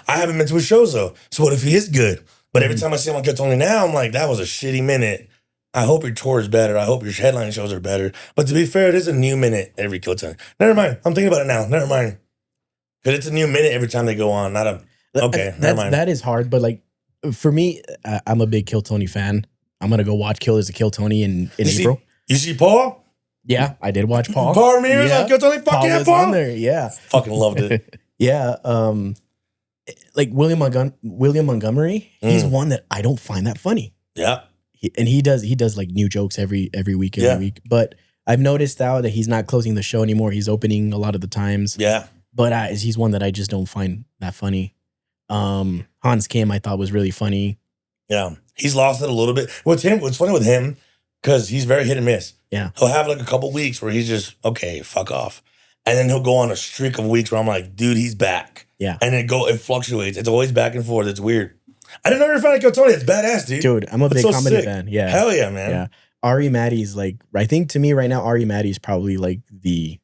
I haven't been to his shows though. So what if he is good? But every time I see him on Kill Tony now, I'm like, that was a shitty minute. I hope your tour is better. I hope your headline shows are better. But to be fair, it is a new minute every Kill Tony. Never mind. I'm thinking about it now. Never mind. Because it's a new minute every time they go on. Not a... Okay, never mind. That is hard, but like for me, I'm a big Kill Tony fan. I'm gonna go watch Kill Tony in April. You see Paul? Yeah, I did watch Paul. Paul Ramirez on Kill Tony. Fuck yeah, Paul. On there. Yeah, fucking loved it. Yeah, like William Montgomery. He's one that I don't find that funny. Yeah, he does like new jokes every week. But I've noticed now that he's not closing the show anymore. He's opening a lot of the times. Yeah, but he's one that I just don't find that funny. Hans Kim I thought was really funny. Yeah, he's lost it a little bit. What's funny with him, because he's very hit and miss. Yeah, he'll have like a couple weeks where he's just okay, fuck off, and then he'll go on a streak of weeks where I'm like, dude, he's back. Yeah, and it fluctuates. It's always back and forth. It's weird. I didn't know you were a fan of Kill Tony. It's badass, dude. Dude, I'm a big comedy fan. Yeah, hell yeah, man. Yeah, Ari Maddie's like, I think to me right now, Ari Maddie's probably like the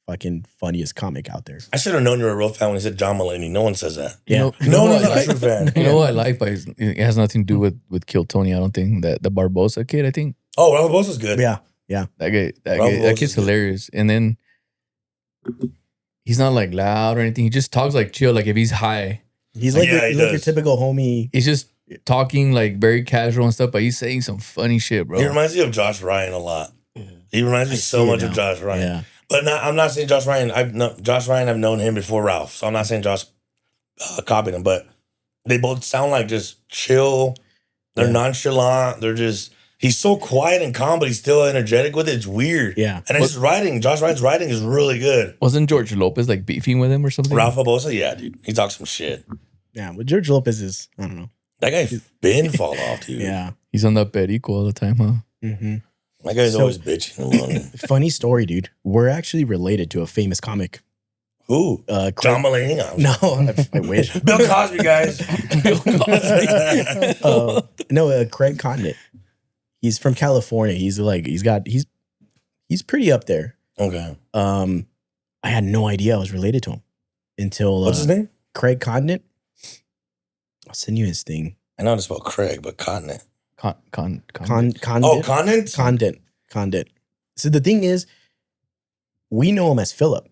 fucking funniest comic out there. I should have known you were a real fan when he said John Mulaney. No one says that. Yeah. No one's not a true fan. You know what I like, but it has nothing to do with Kill Tony. I don't think that the Barbosa kid. I think. Oh, Ralph Bosa's good. Yeah. That kid's hilarious. And then he's not like loud or anything. He just talks like chill. Like if he's high, he's like your typical homie. He's just talking like very casual and stuff, but he's saying some funny shit, bro. He reminds me of Josh Ryan a lot. He reminds me so much of Josh Ryan. Yeah. But I'm not saying Josh Ryan. I've known him before Ralph, so I'm not saying Josh copied him. But they both sound like just chill. They're nonchalant. They're just. He's so quiet and calm, but he's still energetic with it. It's weird. Yeah. And his writing, Josh Ryan's writing is really good. Wasn't George Lopez like beefing with him or something? Ralph Bosa, yeah, dude. He talks some shit. Yeah, but George Lopez is, I don't know. That guy been fall off, dude. Yeah. He's on that Perico all the time, huh? Mm-hmm. That guy's always bitching. Funny story, dude. We're actually related to a famous comic. Who? John Mulaney? No, I wish. Bill Cosby, guys. Bill Cosby. No, Craig Condit. He's from California. He's pretty up there. Okay. I had no idea I was related to him until What's his name? Craig Condit. I'll send you his thing. I know how to spell Craig, but continent. Condit. Oh, continent? Condit. So the thing is, we know him as Philip,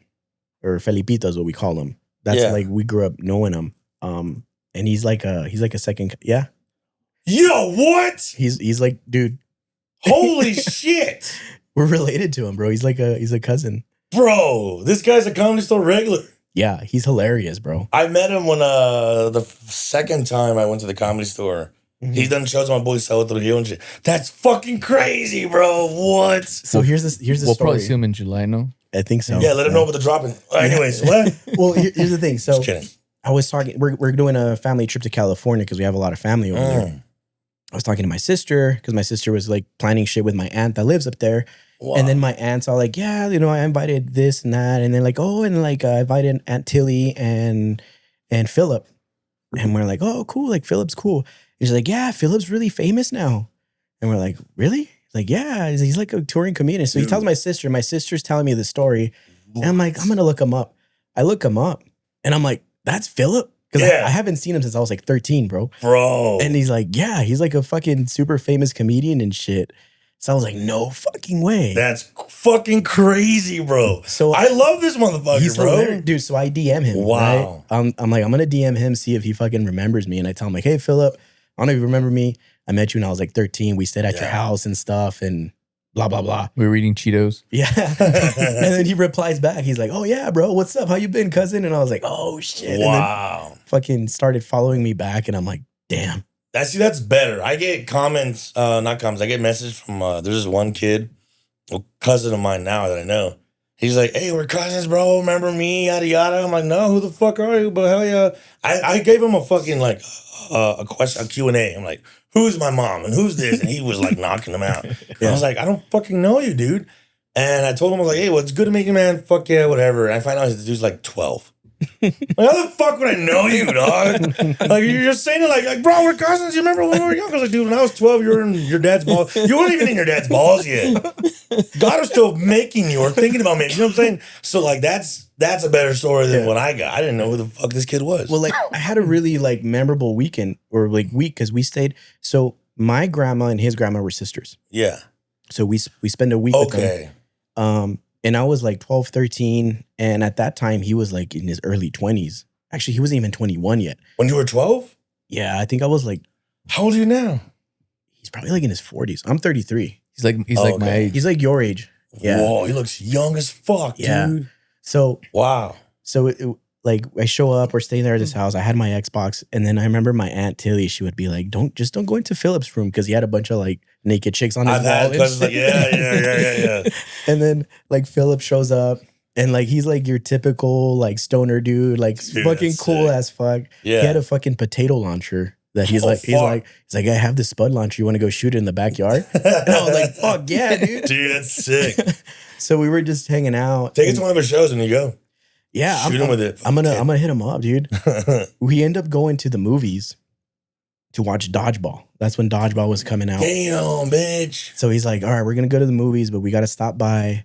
or Felipito is what we call him. That's like we grew up knowing him. And he's like a second. Yeah. Yo, what? He's like, dude. Holy shit. We're related to him, bro. He's a cousin. Bro, this guy's a Comedy Store regular. Yeah, he's hilarious, bro. I met him when the second time I went to the Comedy Store. Mm-hmm. He's done shows with my boy Salvador Hill and shit. That's fucking crazy, bro. What? So here's the we'll story. Probably see him in July, no? I think so. Yeah, let him know about the dropping. Anyways, what? Well, here's the thing. So just kidding. I was talking. We're doing a family trip to California because we have a lot of family over there. I was talking to my sister because my sister was like planning shit with my aunt that lives up there. Wow. And then my aunt's all like, yeah, you know, I invited this and that. And then like, oh, and like I invited Aunt Tilly and Philip. And we're like, oh, cool. Like Philip's cool. And she's like, yeah, Philip's really famous now. And we're like, really? He's like, yeah, he's like a touring comedian. So he tells my sister's telling me the story. And I'm like, I'm going to look him up. I look him up and I'm like, that's Philip? Because I haven't seen him since I was like 13, bro. Bro. And he's like, yeah, he's like a fucking super famous comedian and shit. So I was like, no fucking way. That's fucking crazy, bro. So I love this motherfucker, he's bro. Hilarious. Dude, so I DM him. Wow. Right? I'm like, I'm going to DM him, see if he fucking remembers me. And I tell him like, hey, Philip, I don't know if you remember me. I met you when I was like 13. We stayed at your house and stuff and blah, blah, blah. We were eating Cheetos. Yeah. And then he replies back. He's like, oh yeah, bro. What's up? How you been, cousin? And I was like, oh shit. Wow. And then fucking started following me back. And I'm like, damn. That's better. I get comments, not comments. I get messages from, there's this one kid, a cousin of mine now that I know. He's like, hey, we're cousins, bro. Remember me? Yada, yada. I'm like, no, who the fuck are you? But hell yeah. I gave him a fucking like, a question, a Q&A. I'm like, who's my mom? And who's this? And he was like knocking them out. I was like, I don't fucking know you, dude. And I told him, I was like, hey, well, it's good to meet you, man. Fuck yeah, whatever. And I find out the dude's like 12. Like, how the fuck would I know you, dog? Like, you're just saying it like, bro, we're cousins. You remember when we were young? I was like, dude, when I was 12, you were in your dad's balls. You weren't even in your dad's balls yet. God was still making you or thinking about making you. You know what I'm saying? So, like, that's a better story than what I got. I didn't know who the fuck this kid was. Well, like, I had a really, like, memorable weekend or, like, week because we stayed. So, my grandma and his grandma were sisters. Yeah. So, we spent a week with them. And I was like 12, 13. And at that time, he was like in his early 20s. Actually, he wasn't even 21 yet. When you were 12? Yeah, I think I was like. How old are you now? He's probably like in his 40s. I'm 33. He's like my age. He's like your age. Yeah. Whoa, he looks young as fuck, dude. So. Wow. So like I show up, we're staying there at his house. I had my Xbox, and then I remember my Aunt Tilly. She would be like, "Don't go into Philip's room," because he had a bunch of like naked chicks on his wall. Like, yeah. And then like Philip shows up, and like he's like your typical like stoner dude, like fucking cool as fuck. Yeah. He had a fucking potato launcher that he's like, I have this spud launcher. You want to go shoot it in the backyard? And I was like, fuck yeah, dude. Dude, that's sick. So we were just hanging out. Take it to one of his shows and you go. Yeah, shoot him with it. I'm gonna hit him up, dude. We end up going to the movies to watch Dodgeball. That's when Dodgeball was coming out. Damn, bitch. So he's like, all right, we're gonna go to the movies, but we gotta stop by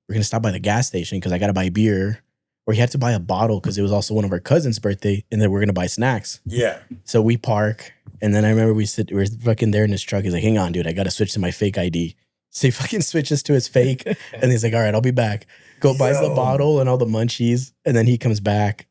we're going to stop by the gas station because I got to buy beer. Or he had to buy a bottle because it was also one of our cousin's birthday. And then we're going to buy snacks. Yeah. So we park. And then I remember we're fucking there in his truck. He's like, hang on, dude, I got to switch to my fake ID. So he fucking switches to his fake. And he's like, all right, I'll be back. Buys the bottle and all the munchies. And then he comes back.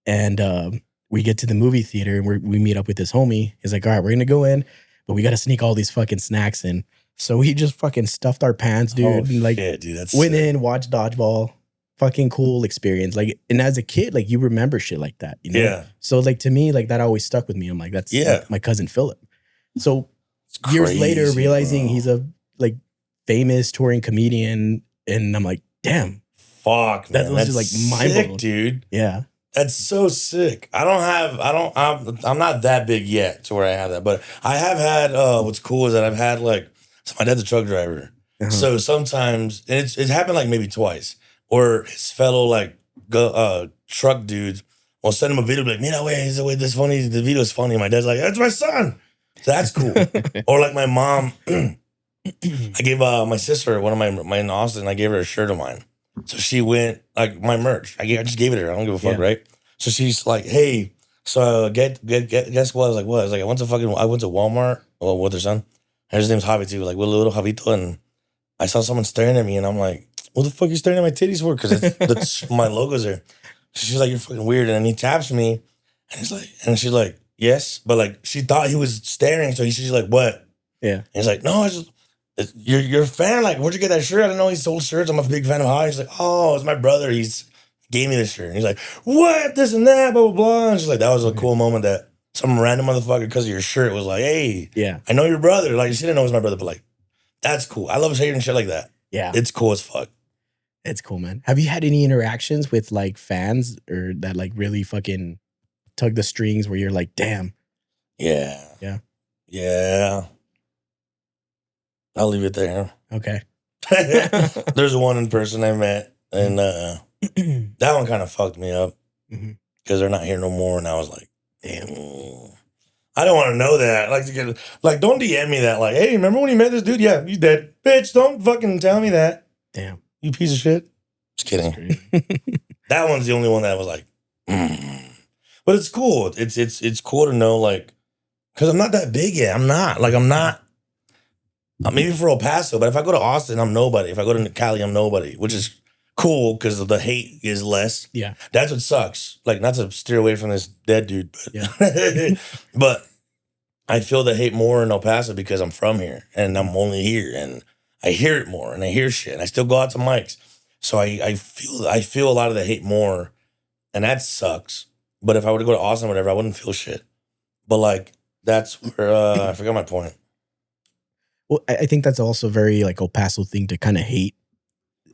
And we get to the movie theater and we meet up with this homie. He's like, all right, we're going to go in, but we got to sneak all these fucking snacks in. So he just fucking stuffed our pants, dude. And like, shit, dude, that's went sick. in, watched dodgeball. Fucking cool experience. Like, and as a kid, like you remember shit like that, you know? Yeah. So like to me, like that always stuck with me. I'm like, that's like, my cousin Philip. So years later, realizing he's a like famous touring comedian, and I'm like, damn. Fuck, man. That was just like mind blowing, dude. Yeah. That's so sick. I'm not that big yet to where I have that, but I have had, what's cool is that I've had like, so my dad's a truck driver. So sometimes, and it happened like maybe twice, or his fellow like truck dudes will send him a video, like, mira, wait, this funny, the video's funny. My dad's like, that's my son. So that's cool. Or like my mom, I gave my sister, one of my in Austin, I gave her a shirt of mine. So she went, like my merch, I just gave it to her. I don't give a fuck, right? So she's like, hey, so guess what? I was like, what? I was like, I went to Walmart with her son. And his name's Javi too, like little Javito. And I saw someone staring at me and I'm like, what the fuck are you staring at my titties for? Because my logo's there. She's like, you're fucking weird. And then he taps me and she's like, yes. But like, she thought he was staring. So she's like, what? Yeah. And he's like, no, you're a fan. Like, where'd you get that shirt? I didn't know he sold shirts. I'm a big fan of Javi. She's like, oh, it's my brother. He's gave me this shirt. And he's like, what? This and that, blah, blah, blah. And she's like, that was a cool moment that some random motherfucker, because of your shirt, was like, hey, I know your brother. Like, she didn't know it was my brother, but like, that's cool. I love hearing shit like that. Yeah. It's cool as fuck. It's cool, man. Have you had any interactions with like fans or that like really fucking tug the strings where you're like, damn? Yeah. Yeah. Yeah. I'll leave it there. Okay. There's one in person I met, and that one kind of fucked me up because they're not here no more. And I was like, damn, I don't want to know that. Like, don't DM me that. Like, hey, remember when you met this dude? Yeah, he's dead. Bitch, don't fucking tell me that. Damn. You piece of shit. Just kidding. That one's the only one that was like, But it's cool. It's cool to know, like, because I'm not that big yet. I'm not. Maybe for El Paso, but if I go to Austin, I'm nobody. If I go to Cali, I'm nobody, which is cool because the hate is less. Yeah. That's what sucks. Like, not to steer away from this dead dude, but I feel the hate more in El Paso because I'm from here and I'm only here and I hear it more and I hear shit. And I still go out to mics. So I feel a lot of the hate more, and that sucks. But if I were to go to Austin or whatever, I wouldn't feel shit. But like, that's where I forgot my point. Well, I think that's also very like El Paso thing to kind of hate.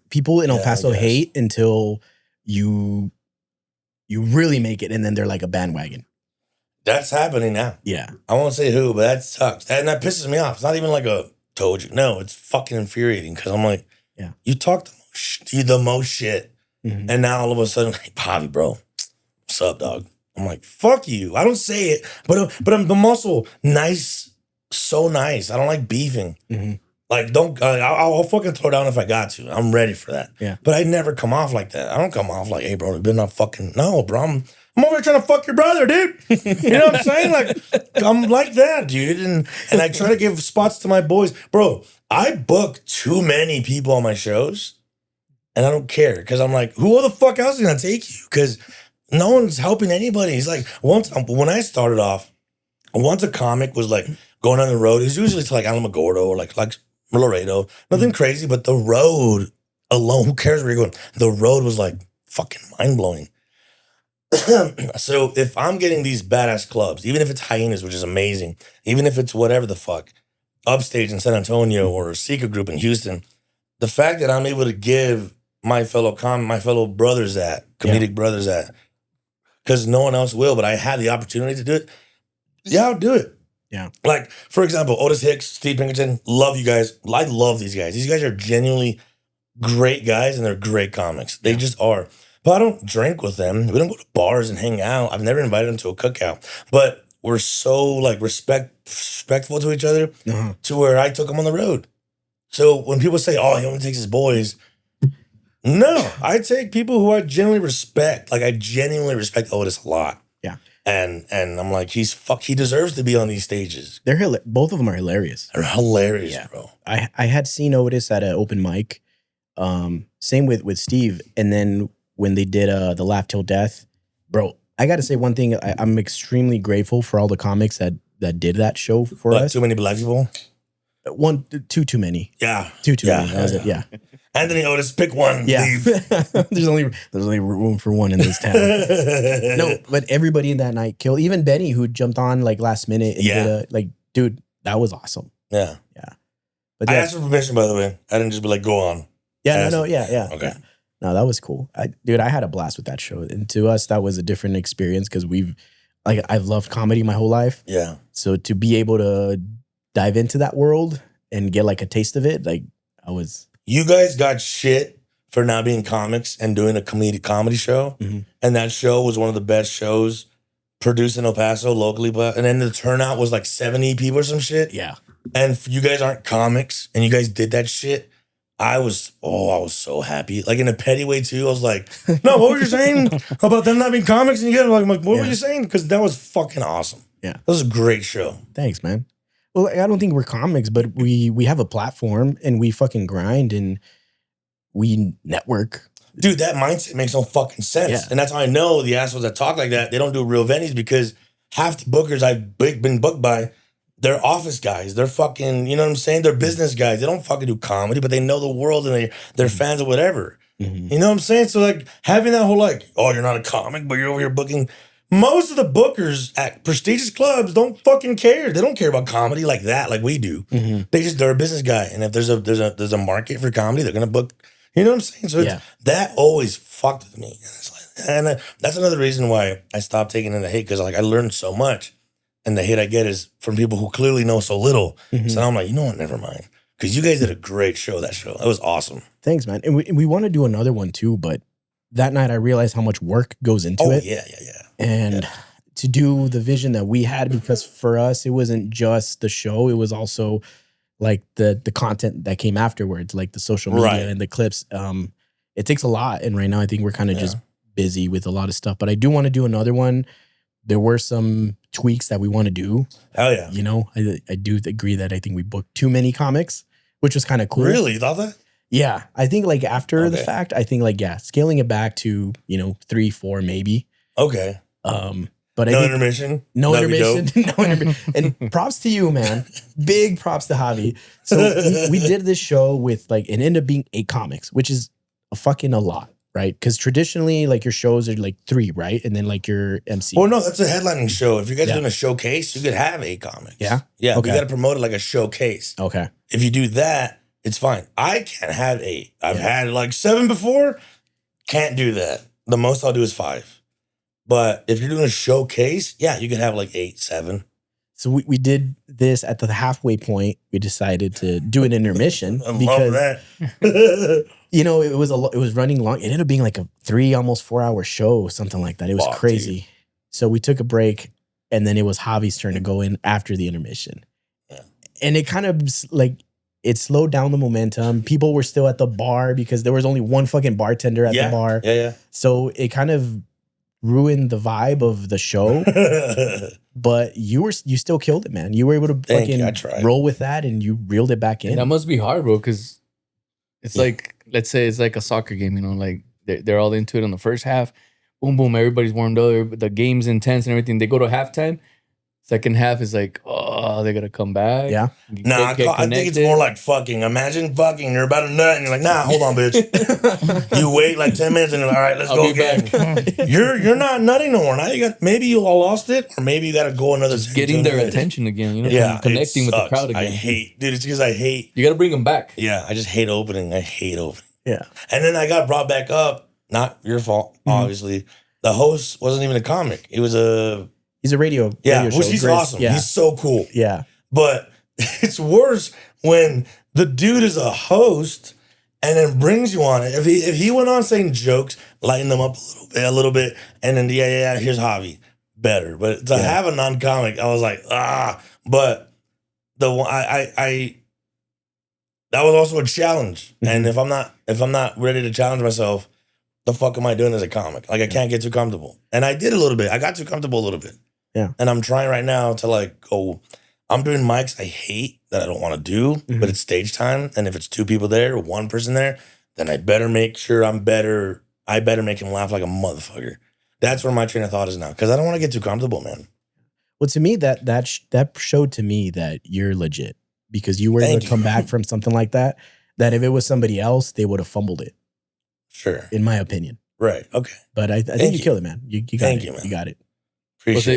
People in El Paso hate until you really make it, and then they're like a bandwagon. That's happening now. Yeah. I won't say who, but that sucks. And that pisses me off. It's not even like a told you. No, it's fucking infuriating because I'm like, you talk the most shit. And now all of a sudden, like, Javi, bro, what's up, dog? I'm like, fuck you. I don't say it, but I'm also nice. So nice. I don't like beefing. Like, don't. I'll fucking throw down if I got to. I'm ready for that. Yeah. But I never come off like that. I don't come off like, hey, bro, you better not fucking. No, bro. I'm over here trying to fuck your brother, dude. You know what I'm saying? Like, I'm like that, dude. And I try to give spots to my boys, bro. I book too many people on my shows, and I don't care because I'm like, who the fuck else is gonna take you? Because no one's helping anybody. It's like when I started off, once a comic was like going on the road, it was usually to like Alamogordo or like Laredo. Nothing crazy, but the road alone, who cares where you're going? The road was like fucking mind-blowing. So if I'm getting these badass clubs, even if it's Hyenas, which is amazing, even if it's whatever the fuck, Upstage in San Antonio or Secret Group in Houston, the fact that I'm able to give my fellow brothers that, comedic brothers that, because no one else will, but I had the opportunity to do it, I'll do it. Yeah. Like, for example, Otis Hicks, Steve Pinkerton, love you guys. I love these guys. These guys are genuinely great guys and they're great comics. They just are. But I don't drink with them. We don't go to bars and hang out. I've never invited them to a cookout. But we're so like respectful to each other to where I took them on the road. So when people say, oh, he only takes his boys, No, I take people who I genuinely respect. Like I genuinely respect Otis a lot. Yeah. And I'm like, he deserves to be on these stages. They're both of them are hilarious. They're hilarious, Yeah. bro. I had seen Otis at an open mic. Same with Steve. And then when they did the Laugh Till Death, bro, I got to say one thing. I'm extremely grateful for all the comics that did that show for us. Too many black people? Too many. Yeah. Too many. That was it. Yeah. Anthony Otis, pick one. Yeah. Leave. there's only room for one in this town. No, but everybody in that night killed. Even Benny, who jumped on like last minute and did dude, that was awesome. Yeah. Yeah. But I asked for permission, by the way. I didn't just be like, go on. Yeah, Okay. Yeah. No, that was cool. I had a blast with that show. And to us, that was a different experience because I've loved comedy my whole life. Yeah. So to be able to dive into that world and get like a taste of it, like You guys got shit for not being comics and doing a comedy show. Mhm. And that show was one of the best shows produced in El Paso locally. And then the turnout was like 70 people or some shit. yeah. And you guys aren't comics and you guys did that shit. I was so happy. Like in a petty way too. I was like, no, what were you saying about them not being comics? And you guys were like, what were you saying? Because that was fucking awesome. Yeah. That was a great show. Thanks, man. Well, I don't think we're comics, but we have a platform and we fucking grind and we network. Dude, that mindset makes no fucking sense. Yeah. And that's how I know the assholes that talk like that, they don't do real venues because half the bookers I've been booked by, they're office guys. They're fucking, you know what I'm saying? They're business guys. They don't fucking do comedy, but they know the world and they're fans of whatever. Mhm. You know what I'm saying? So like having that whole like, oh, you're not a comic, but you're over here booking. Most of the bookers at prestigious clubs don't fucking care. They don't care about comedy like that, like we do. Mhm. They're a business guy. And if there's a market for comedy, they're gonna book. You know what I'm saying? So that always fucked with me. And that's another reason why I stopped taking in the hate because like I learned so much, and the hate I get is from people who clearly know so little. Mhm. So I'm like, you know what? Never mind. Because you guys did a great show. That show, that was awesome. Thanks, man. And we want to do another one too, but that night I realized how much work goes into it. Yeah. And to do the vision that we had, because for us it wasn't just the show; it was also like the content that came afterwards, like the social media and the clips. It takes a lot, and right now I think we're kind of just busy with a lot of stuff. But I do want to do another one. There were some tweaks that we want to do. Hell yeah. You know, I do agree that I think we booked too many comics, which was kind of cool. Really? You thought that? Yeah. I think like after the fact, I think like, scaling it back to, 3, 4 maybe. Okay. But no intermission? No intermission. No intermission. And props to you, man. Big props to Javi. So we did this show with like, it ended up being 8 comics, which is a lot. Right? Because traditionally, like your shows are like 3, right? And then like your MC. Well, no, that's a headlining show. If you guys are doing a showcase, you could have 8 comics. Yeah? Yeah, Okay. we got to promote it like a showcase. Okay. If you do that, it's fine. I can't have 8. I've had like 7 before. Can't do that. The most I'll do is 5. But if you're doing a showcase, you can have like 8, 7. So we did this at the halfway point. We decided to do an intermission. I because, love that. it was running long. It ended up being like a 3, almost 4 hour show, something like that. It was crazy. Dude. So we took a break, and then it was Javi's turn to go in after the intermission. Yeah. And it kind of like, it slowed down the momentum. People were still at the bar because there was only one fucking bartender at the bar. Yeah. So it kind of ruined the vibe of the show. But you still killed it, man. You were able to fucking roll with that, and you reeled it back in. And that must be hard, bro, because it's like, let's say it's like a soccer game, like they're all into it in the first half. Boom, boom, everybody's warmed up. The game's intense and everything. They go to halftime. Second half is like, oh, they're going to come back. Yeah. Nah, I think it's more like fucking. Imagine fucking, you're about to nut, and you're like, nah, hold on, bitch. You wait like 10 minutes, and you're like, all right, let's go again. You're not nutting no more. Now maybe you all lost it, or maybe you got to go another. Just getting their attention again, connecting with the crowd again. I hate, dude, it's because I hate. You got to bring them back. Yeah, I just hate opening. Yeah. And then I got brought back up. Not your fault, obviously. The host wasn't even a comic. It was He's a radio which he's awesome. Yeah. He's so cool. Yeah. But it's worse when the dude is a host and then brings you on it. If he went on saying jokes, lighten them up a little bit, and then here's Javi. Better. But to have a non-comic, I was like, But the one that was also a challenge. And if I'm not ready to challenge myself, the fuck am I doing as a comic? Like I can't get too comfortable. And I did a little bit. I got too comfortable a little bit. Yeah. And I'm trying right now to like go. I'm doing mics I hate that I don't want to do, but it's stage time. And if it's 2 people there, 1 person there, then I better make sure I'm better. I better make him laugh like a motherfucker. That's where my train of thought is now, because I don't want to get too comfortable, man. Well, to me, that showed to me that you're legit, because you were able to come back from something like that. That if it was somebody else, they would have fumbled it. Sure, in my opinion. Right. Okay. But I think you killed it, man. You got it. Man. You got it.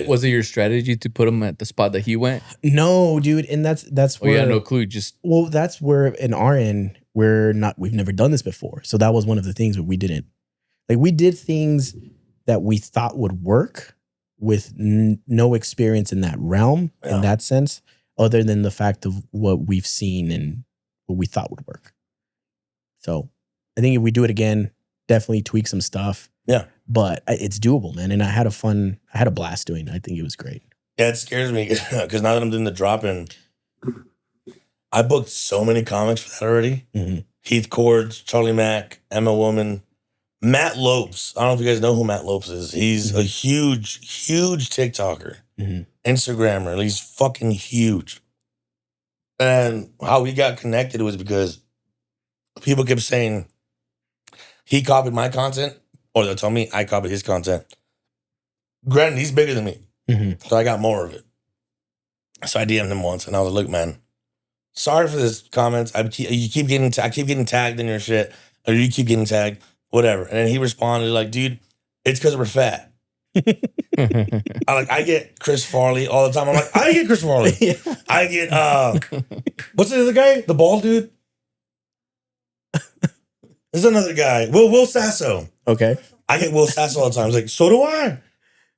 Was it your strategy to put him at the spot that he went? No, dude, and that's where. Oh yeah, no clue. Just that's where in our end we've never done this before. So that was one of the things where we didn't. Like we did things that we thought would work with no experience in that realm, in that sense, other than the fact of what we've seen and what we thought would work. So I think if we do it again, definitely tweak some stuff. Yeah. But it's doable, man. And I had a blast doing it. I think it was great. Yeah, it scares me because now that I'm doing the drop-in, I booked so many comics for that already. Heath Cords, Charlie Mack, Emma Woman, Matt Lopes. I don't know if you guys know who Matt Lopes is. He's a huge TikToker, Instagrammer. He's fucking huge. And how we got connected was because people kept saying he copied my content, or they'll tell me I copied his content. Granted, he's bigger than me, so I got more of it. So I DM'd him once, and I was like, "Look, man, sorry for this comments. I keep getting tagged in your shit, or you keep getting tagged, whatever." And then he responded like, "Dude, it's because we're fat." I get Chris Farley all the time. I'm like, I get Chris Farley. I get what's the other guy? The bald dude. There's another guy, Will Sasso. Okay. I get Will Sasso all the time. It's like, so do I.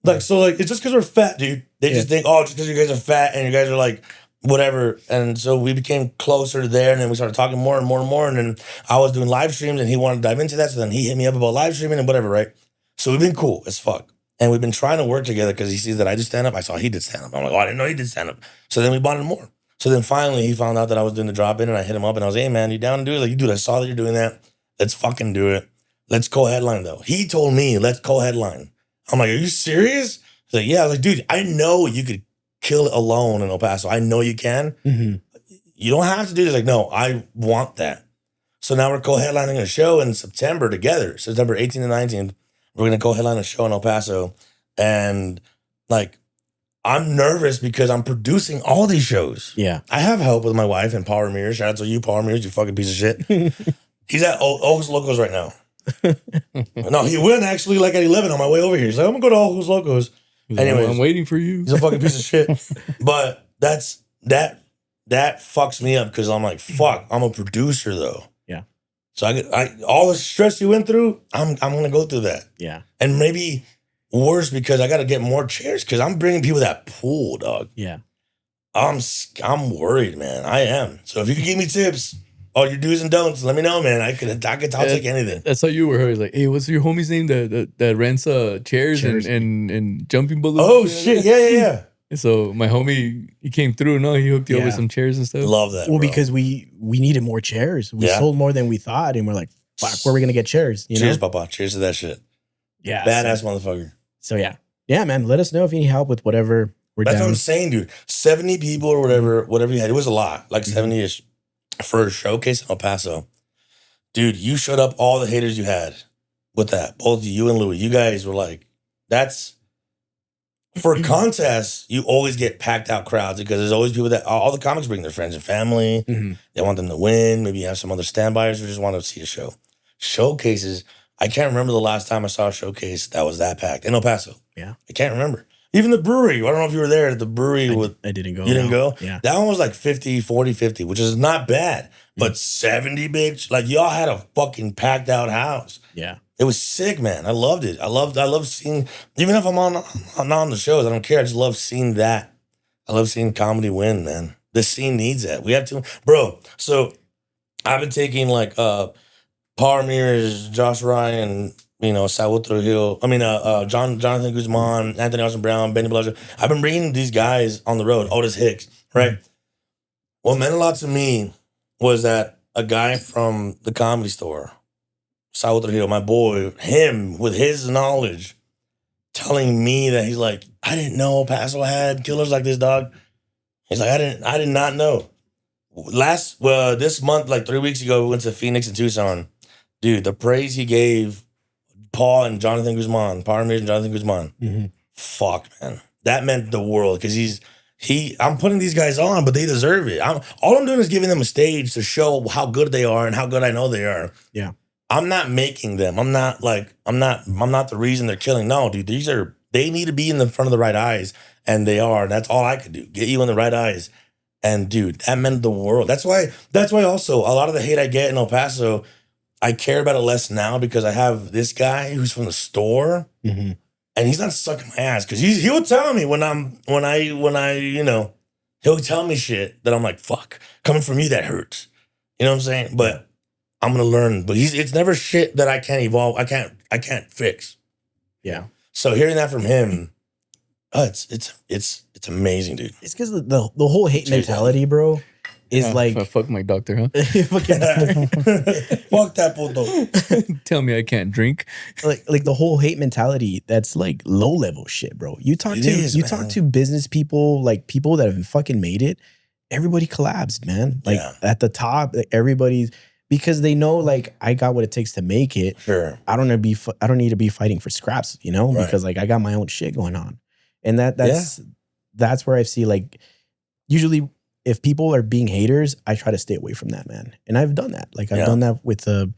Like, so like, it's just because we're fat, dude. They just think, oh, just because you guys are fat and you guys are like, whatever. And so we became closer there, and then we started talking more and more and more. And then I was doing live streams, and he wanted to dive into that. So then he hit me up about live streaming and whatever, right? So we've been cool as fuck. And we've been trying to work together because he sees that I do stand up. I saw he did stand up. I'm like, oh, I didn't know he did stand up. So then we bonded more. So then finally he found out that I was doing the drop in, and I hit him up and I was, hey man, you down to do it? Like, dude, I saw that you're doing that. Let's fucking do it. Let's co-headline though. He told me, let's co-headline. I'm like, are you serious? He's like, yeah. I was like, dude, I know you could kill it alone in El Paso. I know you can. You don't have to do this. Like, no, I want that. So now we're co-headlining a show in September together. September 18th and 19th. We're going to co-headline a show in El Paso. And like, I'm nervous because I'm producing all these shows. Yeah. I have help with my wife and Power Mirrors. Shout out to you, Power Mirrors, you fucking piece of shit. He's at Ojos Locos right now. No, he went actually like at 11 on my way over here. He's like, I'm going to go to Ojos Locos. Anyway, I'm waiting for you. He's a fucking piece of shit. But that fucks me up because I'm like, fuck, I'm a producer though. Yeah. So I all the stress you went through, I'm going to go through that. Yeah. And maybe worse because I got to get more chairs because I'm bringing people that pool, dog. Yeah. I'm worried, man. I am. So if you could give me tips, all your do's and don'ts, let me know, man. I'll take anything. That's how you were. He's like, hey, what's your homie's name that rents chairs. And jumping balloons? Oh shit, yeah. So my homie, he came through. No, he hooked you up with some chairs and stuff. Love that. Well, bro. because we needed more chairs. We sold more than we thought, and we're like, fuck, where are we gonna get chairs? Cheers, Papa. Cheers to that shit. Yeah. Badass motherfucker. So yeah, man. Let us know if you need help with whatever we're That's down. what I'm saying, dude. 70 people or whatever you had. It was a lot, like 70-ish for a showcase in El Paso. Dude, you showed up all the haters you had with that. Both you and Louis. You guys were like, that's for contests, you always get packed out crowds because there's always people that all the comics bring their friends and family. They want them to win. Maybe you have some other standbys who just want to see a show. Showcases, I can't remember the last time I saw a showcase that was that packed in El Paso. Yeah. I can't remember. Even the brewery. I don't know if you were there at the brewery. I didn't go. You didn't go? Yeah. That one was like 50, 40, which is not bad. But 70, bitch. Like y'all had a fucking packed out house. Yeah. It was sick, man. I loved it. I love seeing, even if I'm not on the shows, I don't care. I just love seeing that. I love seeing comedy win, man. The scene needs that. We have to, bro. So I've been taking like Power Mirrors, Josh Ryan, Saul Trujillo. Jonathan Guzman, Anthony Austin Brown, Benny Blasio. I've been bringing these guys on the road. Otis Hicks, right? What meant a lot to me was that a guy from the Comedy Store, Saul Trujillo, my boy, him with his knowledge, telling me that he's like, I didn't know Paso had killers like this, dog. He's like, I did not know. This month, like 3 weeks ago, we went to Phoenix and Tucson. Dude, the praise he gave Paul and Jonathan Guzman, Power Ramirez and Jonathan Guzman, fuck, man. That meant the world because I'm putting these guys on, but they deserve it. All I'm doing is giving them a stage to show how good they are and how good I know they are. Yeah. I'm not making them. I'm not the reason they're killing. No, dude, they need to be in the front of the right eyes, and they are. And that's all I could do. Get you in the right eyes. And dude, that meant the world. That's why also a lot of the hate I get in El Paso, I care about it less now because I have this guy who's from the store, and he's not sucking my ass because he'll tell me he'll tell me shit that I'm like, fuck, coming from you that hurts. You know what I'm saying? But I'm gonna learn. But it's never shit that I can't evolve. I can't fix. Yeah. So hearing that from him, it's amazing, dude. It's because the whole hate mentality, bro, is like fuck my doctor, huh? Fuck that puto. Tell me I can't drink. Like the whole hate mentality, that's like low level shit, bro. You talk to business people, like people that have fucking made it. Everybody collabs, man. Like at the top, like, everybody's because they know like I got what it takes to make it. Sure. I don't need to be fighting for scraps, you know, because like I got my own shit going on, and that's where I see like usually. If people are being haters, I try to stay away from that, man. And I've done that. Like I've done that with the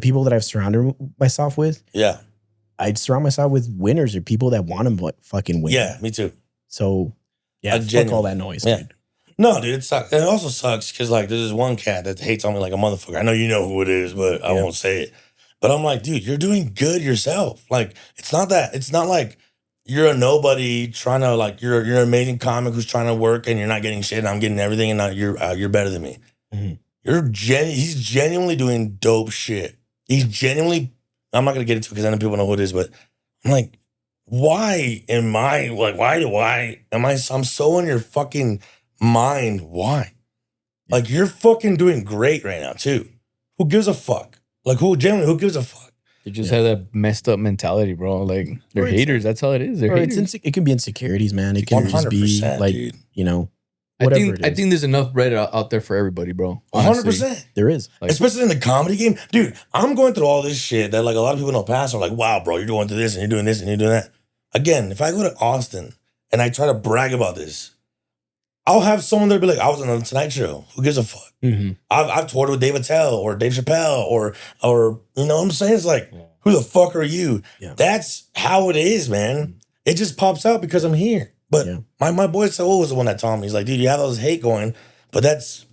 people that I've surrounded myself with. Yeah. I'd surround myself with winners or people that want to fucking win. Yeah, me too. So yeah, fuck all that noise, dude. No, dude, it sucks. And it also sucks because like there's this one cat that hates on me like a motherfucker. I know you know who it is, but I won't say it. But I'm like, dude, you're doing good yourself. Like it's not like you're a nobody trying to like you're an amazing comic who's trying to work and you're not getting shit and I'm getting everything and now you're better than me. He's genuinely doing dope shit. He's genuinely. I'm not gonna get into it because I know people know who it is, but I'm like, why am I like? I'm so in your fucking mind. Why? Like you're fucking doing great right now too. Who gives a fuck? Like who gives a fuck? They just have that messed up mentality, bro. Like they're haters. That's all it is. They're haters. It can be insecurities, man. It can just be like, dude. You know, whatever it is. I think there's enough bread out there for everybody, bro. 100%. There is. Like, especially in the comedy game. Dude, I'm going through all this shit that like a lot of people in El Paso are like, wow, bro, you're going through this and you're doing this and you're doing that. Again, if I go to Austin and I try to brag about this, I'll have someone there be like, I was on the Tonight Show. Who gives a fuck? I've toured with Dave Attell or Dave Chappelle or you know what I'm saying? It's like, who the fuck are you? Yeah. That's how it is, man. It just pops out because I'm here. But my boy Saul was the one that told me. He's like, dude, you have all this hate going, but that's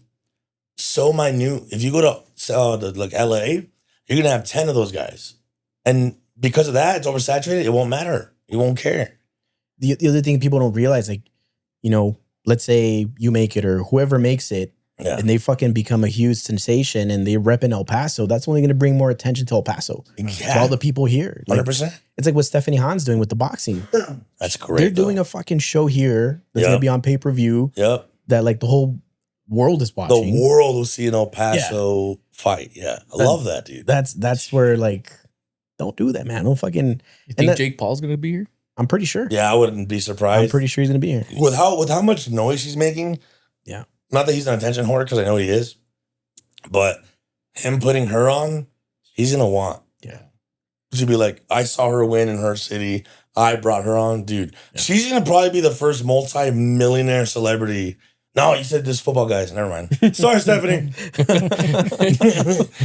so minute. If you go to like LA, you're gonna have 10 of those guys. And because of that, it's oversaturated. It won't matter. You won't care. The other thing people don't realize, like, you know, let's say you make it or whoever makes it, and they fucking become a huge sensation and they rep in El Paso, that's only going to bring more attention to El Paso. To all the people here. Like, 100%. It's like what Stephanie Hahn's doing with the boxing. That's great. They're doing a fucking show here that's going to be on pay-per-view. That like the whole world is watching. The world will see an El Paso fight. Yeah. I love that, dude. That's where like, don't do that, man. Don't fucking. You think Jake Paul's going to be here? I'm pretty sure. Yeah, I wouldn't be surprised. I'm pretty sure he's going to be here. With how much noise he's making. Yeah. Not that he's an attention whore, because I know he is. But him putting her on, he's going to want. Yeah. To be like, I saw her win in her city. I brought her on. Dude, she's going to probably be the first multi-millionaire celebrity. No, you said this football guys. Never mind. Sorry, Stephanie.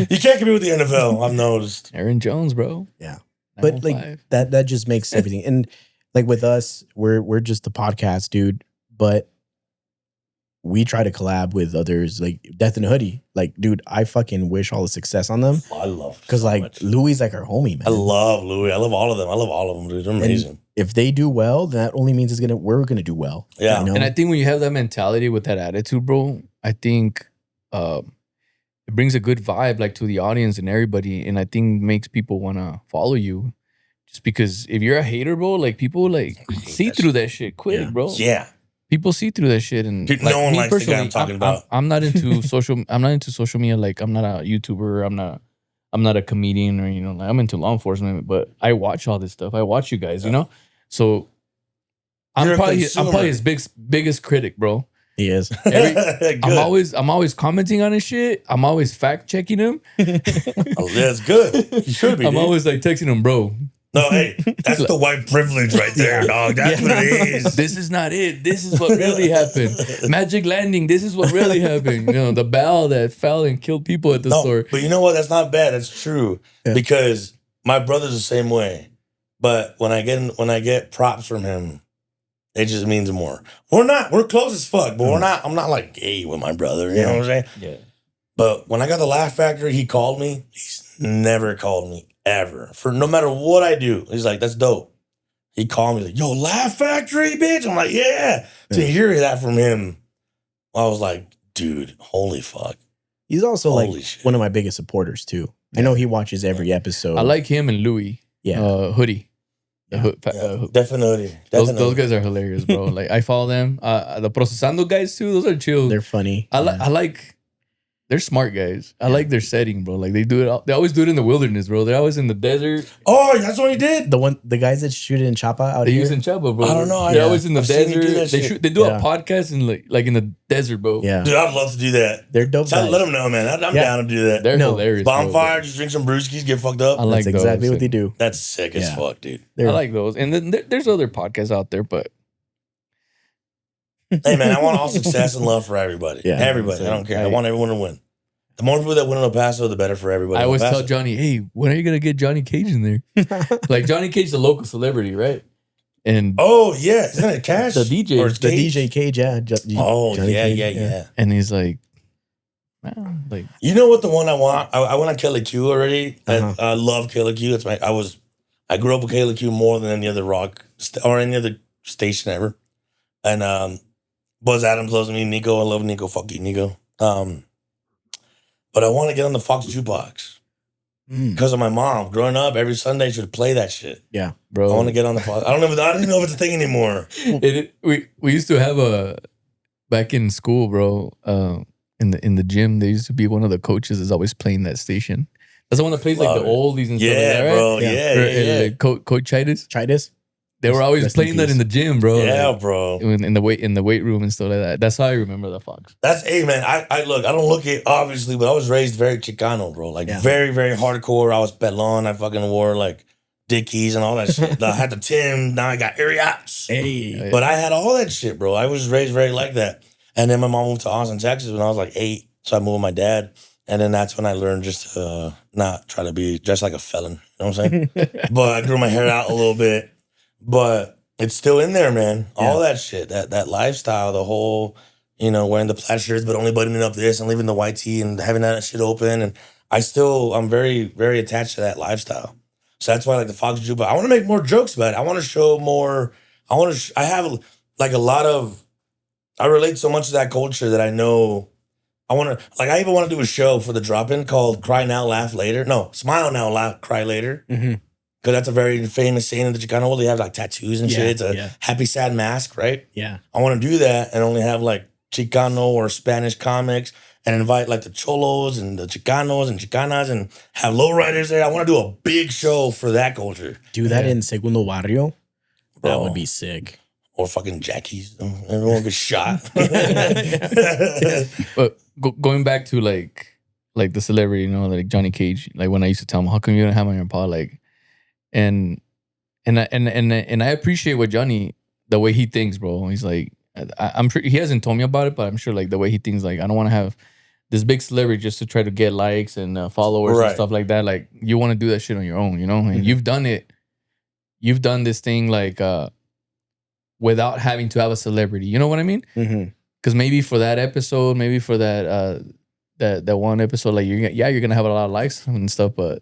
You can't compete with the NFL, I've noticed. Aaron Jones, bro. Yeah. But like that just makes everything. And like with us, we're just the podcast, dude. But we try to collab with others, like Death in a Hoodie. Like, dude, I fucking wish all the success on them. I love because like much. Louis like our homie, man. I love Louis. I love all of them. Dude. They're amazing. And if they do well, then that only means we're gonna do well. Yeah. You know? And I think when you have that mentality with that attitude, bro, I think it brings a good vibe like to the audience and everybody, and I think makes people wanna follow you. Just because if you're a hater, bro, like people like see through that shit quick, bro. Yeah. people see through that shit, and no one likes the guy I'm talking about. I'm not into social. I'm not into social media. Like I'm not a YouTuber. I'm not a comedian, or like, I'm into law enforcement. But I watch all this stuff. I watch you guys. So I'm probably his biggest critic, bro. He is. I'm always commenting on his shit. I'm always fact checking him. That's good. You should be. I'm always like texting him, bro. No, hey, that's the white privilege right there, dog. That's what it is. This is not it. This is what really happened. Magic landing. This is what really happened. The bell that fell and killed people at the store. But you know what? That's not bad. That's true. Yeah. Because my brother's the same way. But when I get props from him, it just means more. We're close as fuck, but I'm not like gay with my brother. You know what I'm saying? Yeah. But when I got the Laugh Factory, he called me. He's never called me ever for no matter what I do. He's like, that's dope. He called me like, yo, Laugh Factory, bitch. I'm like, yeah. To hear that from him, I was like, dude, holy fuck. He's also one of my biggest supporters too. I know he watches every episode. I like him and Louis. Yeah. Hoodie. Definitely. Those guys are hilarious, bro. Like I follow them. The Procesando guys too. Those are chill. They're funny. I like. They're smart guys. I like their setting, bro. Like they do it. They always do it in the wilderness, bro. They're always in the desert. Oh, that's what he did. The guys that shoot in Chapa out they here. use in Chapa, bro. I don't know. They're always in the desert. They do a podcast in like in the desert, bro. Yeah, dude, I'd love to do that. They're dope. Let them know, man. I'm down to do that. They're hilarious. Bonfire, bro. Just drink some brewskis, get fucked up. I like That's exactly what they do. That's sick as fuck, dude. I like those. And then there's other podcasts out there, but hey, man, I want all success and love for everybody. Yeah, everybody. I don't care. I want everyone to win. The more people that win in El Paso, the better for everybody. I always tell Johnny, hey, when are you going to get Johnny Cage in there? Like, Johnny Cage, the local celebrity, right? And oh, yeah. Isn't it Cash? The DJ. Or the DJ Cage, yeah. Johnny Cage, yeah. And he's like, man, like. You know what the one I want? I went on Kelly Q already. I love Kelly Q. I grew up with Kelly Q more than any other rock or any other station ever. And Buzz Adams loves me. Nico, I love Nico. Fuck you, Nico. But I want to get on the Fox Jukebox because of my mom. Growing up, every Sunday she would play that shit. Yeah, bro. I want to get on the Fox. I don't even know if it's a thing anymore. We used to have back in school, bro. In the gym, there used to be one of the coaches is always playing that station. That's the one that plays like the oldies and stuff like that, right? Bro. Yeah. Coach Chitis. They were always playing that in the gym, bro. Yeah, like, bro. In the weight room and stuff like that. That's how I remember the Fox. Hey man, I look, I don't look it obviously, but I was raised very Chicano, bro. Like very, very hardcore. I was Bailon. I fucking wore like Dickies and all that shit. I had the Tim, now I got Ariats. Hey. But I had all that shit, bro. I was raised very like that. And then my mom moved to Austin, Texas when I was like 8. So I moved with my dad. And then that's when I learned just to not try to be just like a felon. You know what I'm saying? But I grew my hair out a little bit. But it's still in there, man. All that shit, that lifestyle, the whole, wearing the plaid shirts, but only buttoning up this and leaving the white tee and having that shit open. And I'm very, very attached to that lifestyle. So that's why I like the Fox Jukebox. I want to make more jokes about it. I want to show more. I have like a lot of, I relate so much to that culture that I know. I even want to do a show for the drop-in called Cry Now, Laugh Later. No, Smile Now, Laugh, Cry Later. Mm-hmm. Because that's a very famous saying in the Chicano world. They have like tattoos and shit. It's a happy, sad mask, right? Yeah. I want to do that and only have like Chicano or Spanish comics and invite like the Cholos and the Chicanos and Chicanas and have lowriders there. I want to do a big show for that culture. Do that in Segundo Barrio? That would be sick. Or fucking Jackie's. Everyone gets shot. But going back to like the celebrity, like Johnny Cage, like when I used to tell him, how come you don't have my own pod? Like, And I appreciate what Johnny, the way he thinks, bro. He's like, I'm sure he hasn't told me about it, but I'm sure like the way he thinks, like I don't want to have this big celebrity just to try to get likes and followers and stuff like that. Like you want to do that shit on your own, and you've done it. You've done this thing like without having to have a celebrity. You know what I mean? Because maybe for that episode, maybe for that one episode, like you're gonna have a lot of likes and stuff, but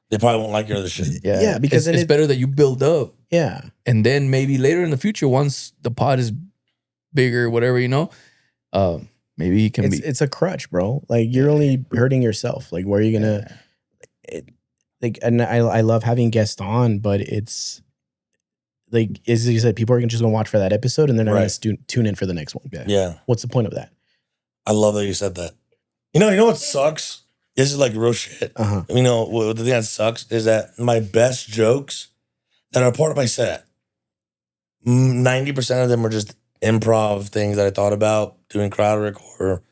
they probably won't like your other shit. Yeah, because it's better that you build up. Yeah. And then maybe later in the future, once the pod is bigger, whatever, maybe he can be. It's a crutch, bro. Like you're only hurting yourself. Like where are you going to, and I love having guests on, but it's like as you said, people are just gonna watch for that episode and they're not Right. gonna tune in for the next one. Yeah. What's the point of that? I love that you said that. You know what sucks? This is like real shit. Uh-huh. You know, the thing that sucks is that my best jokes that are part of my set, 90% of them are just improv things that I thought about doing crowd work, or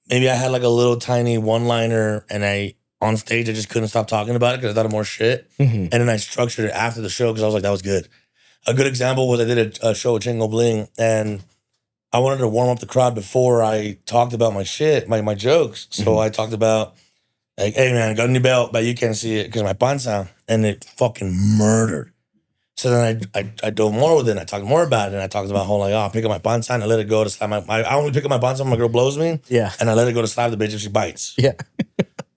maybe I had like a little tiny one-liner and on stage I just couldn't stop talking about it because I thought of more shit. Mm-hmm. And then I structured it after the show because I was like, that was good. A good example was I did a show with Chingo Bling, and I wanted to warm up the crowd before I talked about my shit, my jokes. So I talked about, like, hey man, I got a new belt, but you can't see it because my panza, and it fucking murdered. So then I dove more with it, and I talked more about it, and I talked about how, like, I pick up my panza and I let it go to slap I only pick up my panza when my girl blows me, Yeah. and I let it go to slap the bitch if she bites. Yeah.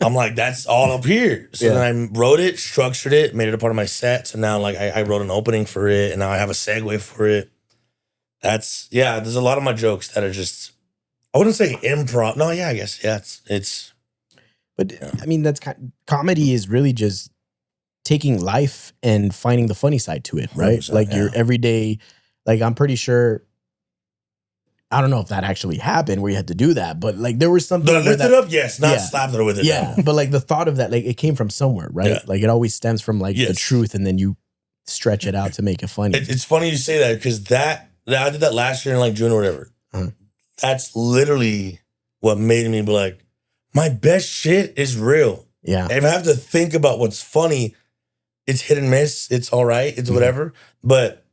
I'm like, that's all up here. So then I wrote it, structured it, made it a part of my set. So now, like, I wrote an opening for it, and now I have a segue for it. There's a lot of my jokes that are just, I wouldn't say improv. No, yeah, I guess. Yeah, it's. But I mean, comedy is really just taking life and finding the funny side to it, right? Like your everyday, like I'm pretty sure, I don't know if that actually happened where you had to do that, but like there was something. Did I lift it up? Yes, not slapped her with it. Yeah, no. but like the thought of that, like it came from somewhere, right? Yeah. Like it always stems from like the truth, and then you stretch it out to make it funny. It's funny you say that because I did that last year in like June or whatever. Uh-huh. That's literally what made me be like, my best shit is real. Yeah. If I have to think about what's funny, it's hit and miss. It's all right. It's whatever. But